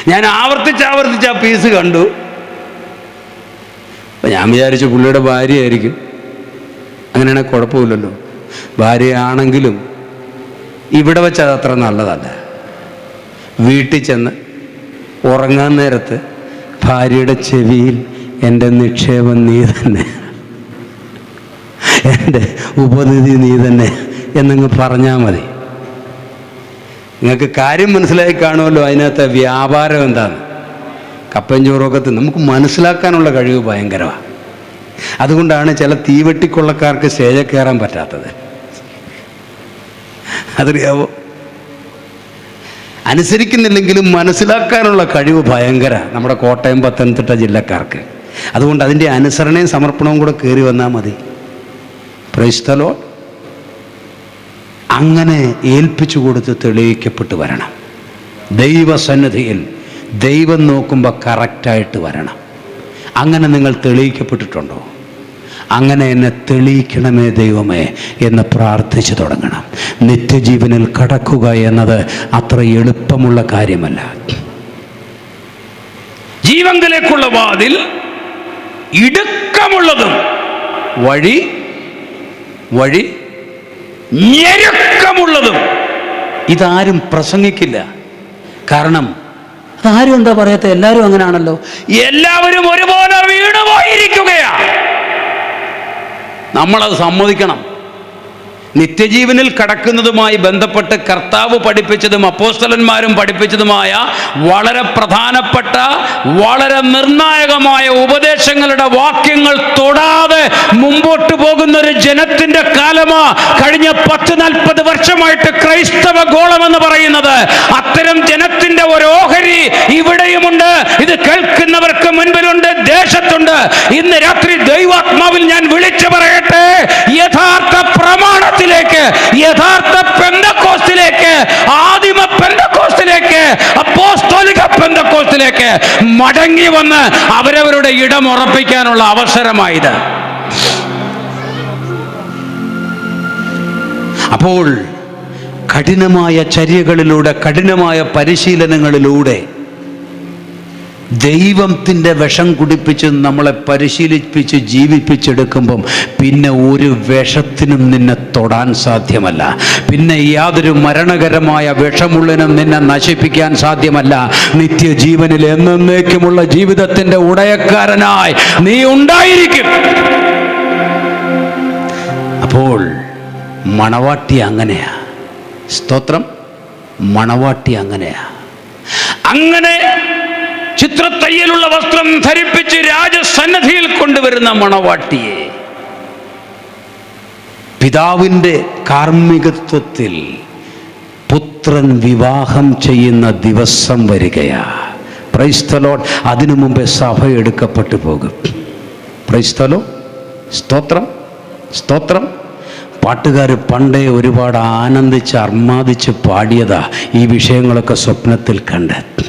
ഞാൻ ആവർത്തിച്ച് ആ പീസ് കണ്ടു. അപ്പം ഞാൻ വിചാരിച്ചു പുള്ളിയുടെ ഭാര്യയായിരിക്കും. അങ്ങനെയാണെങ്കിൽ കുഴപ്പമില്ലല്ലോ. ഭാര്യയാണെങ്കിലും ഇവിടെ വെച്ച് അതത്ര നല്ലതല്ല. വീട്ടിൽ ചെന്ന് ഉറങ്ങാൻ നേരത്ത് ഭാര്യയുടെ ചെവിയിൽ എൻ്റെ നിക്ഷേപം നീ തന്നെ, എൻ്റെ ഉപനിധി നീ തന്നെ എന്നങ്ങ് പറഞ്ഞാൽ മതി. നിങ്ങൾക്ക് കാര്യം മനസ്സിലായി കാണുമല്ലോ. അതിനകത്തെ വ്യാപാരം എന്താണ്? കപ്പയും ചോറൊക്കെ നമുക്ക് മനസ്സിലാക്കാനുള്ള കഴിവ് ഭയങ്കരമാണ്. അതുകൊണ്ടാണ് ചില തീവെട്ടിക്കൊള്ളക്കാർക്ക് സ്റ്റേജിൽ കയറാൻ പറ്റാത്തത്. അതറിയാവോ? അനുസരിക്കുന്നില്ലെങ്കിലും മനസ്സിലാക്കാനുള്ള കഴിവ് ഭയങ്കര നമ്മുടെ കോട്ടയം പത്തനംതിട്ട ജില്ലക്കാർക്ക്. അതുകൊണ്ട് അതിൻ്റെ അനുസരണയും സമർപ്പണവും കൂടെ കയറി വന്നാൽ മതി. Price the Lord. അങ്ങനെ ഏൽപ്പിച്ചു കൊടുത്ത് തെളിയിക്കപ്പെട്ട് വരണം. ദൈവസന്നിധിയിൽ ദൈവം നോക്കുമ്പോൾ കറക്റ്റായിട്ട് വരണം. അങ്ങനെ നിങ്ങൾ തെളിയിക്കപ്പെട്ടിട്ടുണ്ടോ? അങ്ങനെ എന്നെ തെളിയിക്കണമേ ദൈവമേ എന്ന് പ്രാർത്ഥിച്ചു തുടങ്ങണം. നിത്യജീവനിൽ കടക്കുക എന്നത് അത്ര എളുപ്പമുള്ള കാര്യമല്ല. ജീവങ്കിലേക്കുള്ള വാതിൽ ഇടുക്കമുള്ളതും വഴി ഞെരുക്കമുള്ളതും. ഇതാരും പ്രസംഗിക്കില്ല. കാരണം അതാരും എന്താ പറയാത്ത? എല്ലാവരും അങ്ങനെയാണല്ലോ. എല്ലാവരും ഒരുപോലെ വീണുപോയിരിക്കുകയാ. നമ്മളത് സമ്മതിക്കണം. നിത്യജീവനിൽ കടക്കുന്നതുമായി ബന്ധപ്പെട്ട് കർത്താവ് പഠിപ്പിച്ചതും അപ്പോസ്തലന്മാരും പഠിപ്പിച്ചതുമായ വളരെ പ്രധാനപ്പെട്ട വളരെ നിർണായകമായ ഉപദേശങ്ങളുടെ വാക്യങ്ങൾ തൊടാതെ മുമ്പോട്ട് പോകുന്ന ഒരു ജനത്തിന്റെ കാലമാ കഴിഞ്ഞ 10-40 വർഷമായിട്ട് ക്രൈസ്തവ ഗോളം എന്ന് പറയുന്നത്. അത്തരം ജനത്തിന്റെ ഒരു ഓഹരി ഇവിടെയുമുണ്ട്. ഇത് കേൾക്കുന്നവർക്ക് മുൻപിലുണ്ട്, ദേശത്തുണ്ട്. ഇന്ന് രാത്രി ദൈവാത്മാവിൽ ഞാൻ വിളിച്ചു പറയട്ടെ, യഥാർത്ഥ പ്രമാണത്തിൽ, യഥാർത്ഥ പെന്തക്കോസ്തിലേക്ക്, ആദിമ പെന്തക്കോസ്തിലേക്ക്, അപ്പോസ്തോലിക പെന്തക്കോസ്തിലേക്ക് മടങ്ങി വന്ന് അവരവരുടെ ഇടം ഉറപ്പിക്കാനുള്ള അവസരമായത്. അപ്പോൾ കഠിനമായ ചര്യകളിലൂടെ, കഠിനമായ പരിശീലനങ്ങളിലൂടെ ദൈവത്തിൻ്റെ വിഷം കുടിപ്പിച്ച് നമ്മളെ പരിശീലിപ്പിച്ച് ജീവിപ്പിച്ചെടുക്കുമ്പം പിന്നെ ഒരു വിഷത്തിനും നിന്നെ തൊടാൻ സാധ്യമല്ല. പിന്നെ യാതൊരു മരണകരമായ വിഷമുള്ളനും നിന്നെ നശിപ്പിക്കാൻ സാധ്യമല്ല. നിത്യജീവനിൽ എന്നേക്കുമുള്ള ജീവിതത്തിൻ്റെ ഉടയക്കാരനായി നീ ഉണ്ടായിരിക്കും. അപ്പോൾ മണവാട്ടി അങ്ങനെയാ. സ്തോത്രം. മണവാട്ടി അങ്ങനെയാ. അങ്ങനെ ചിത്രത്തയ്യലുള്ള വസ്ത്രം ധരിപ്പിച്ച് രാജസന്നിധിയിൽ കൊണ്ടുവരുന്ന മണവാട്ടിയെ പിതാവിൻ്റെ കാർമ്മികത്വത്തിൽ പുത്രൻ വിവാഹം ചെയ്യുന്ന ദിവസം വരികയാ. Price the Lord. അതിനു മുമ്പേ സഭ എടുക്കപ്പെട്ടു പോകും. Price the lord. സ്തോത്രം, സ്തോത്രം. പാട്ടുകാർ പണ്ടേ ഒരുപാട് ആനന്ദിച്ച് അർമാദിച്ച് പാടിയതാ ഈ വിഷയങ്ങളൊക്കെ സ്വപ്നത്തിൽ കണ്ട്.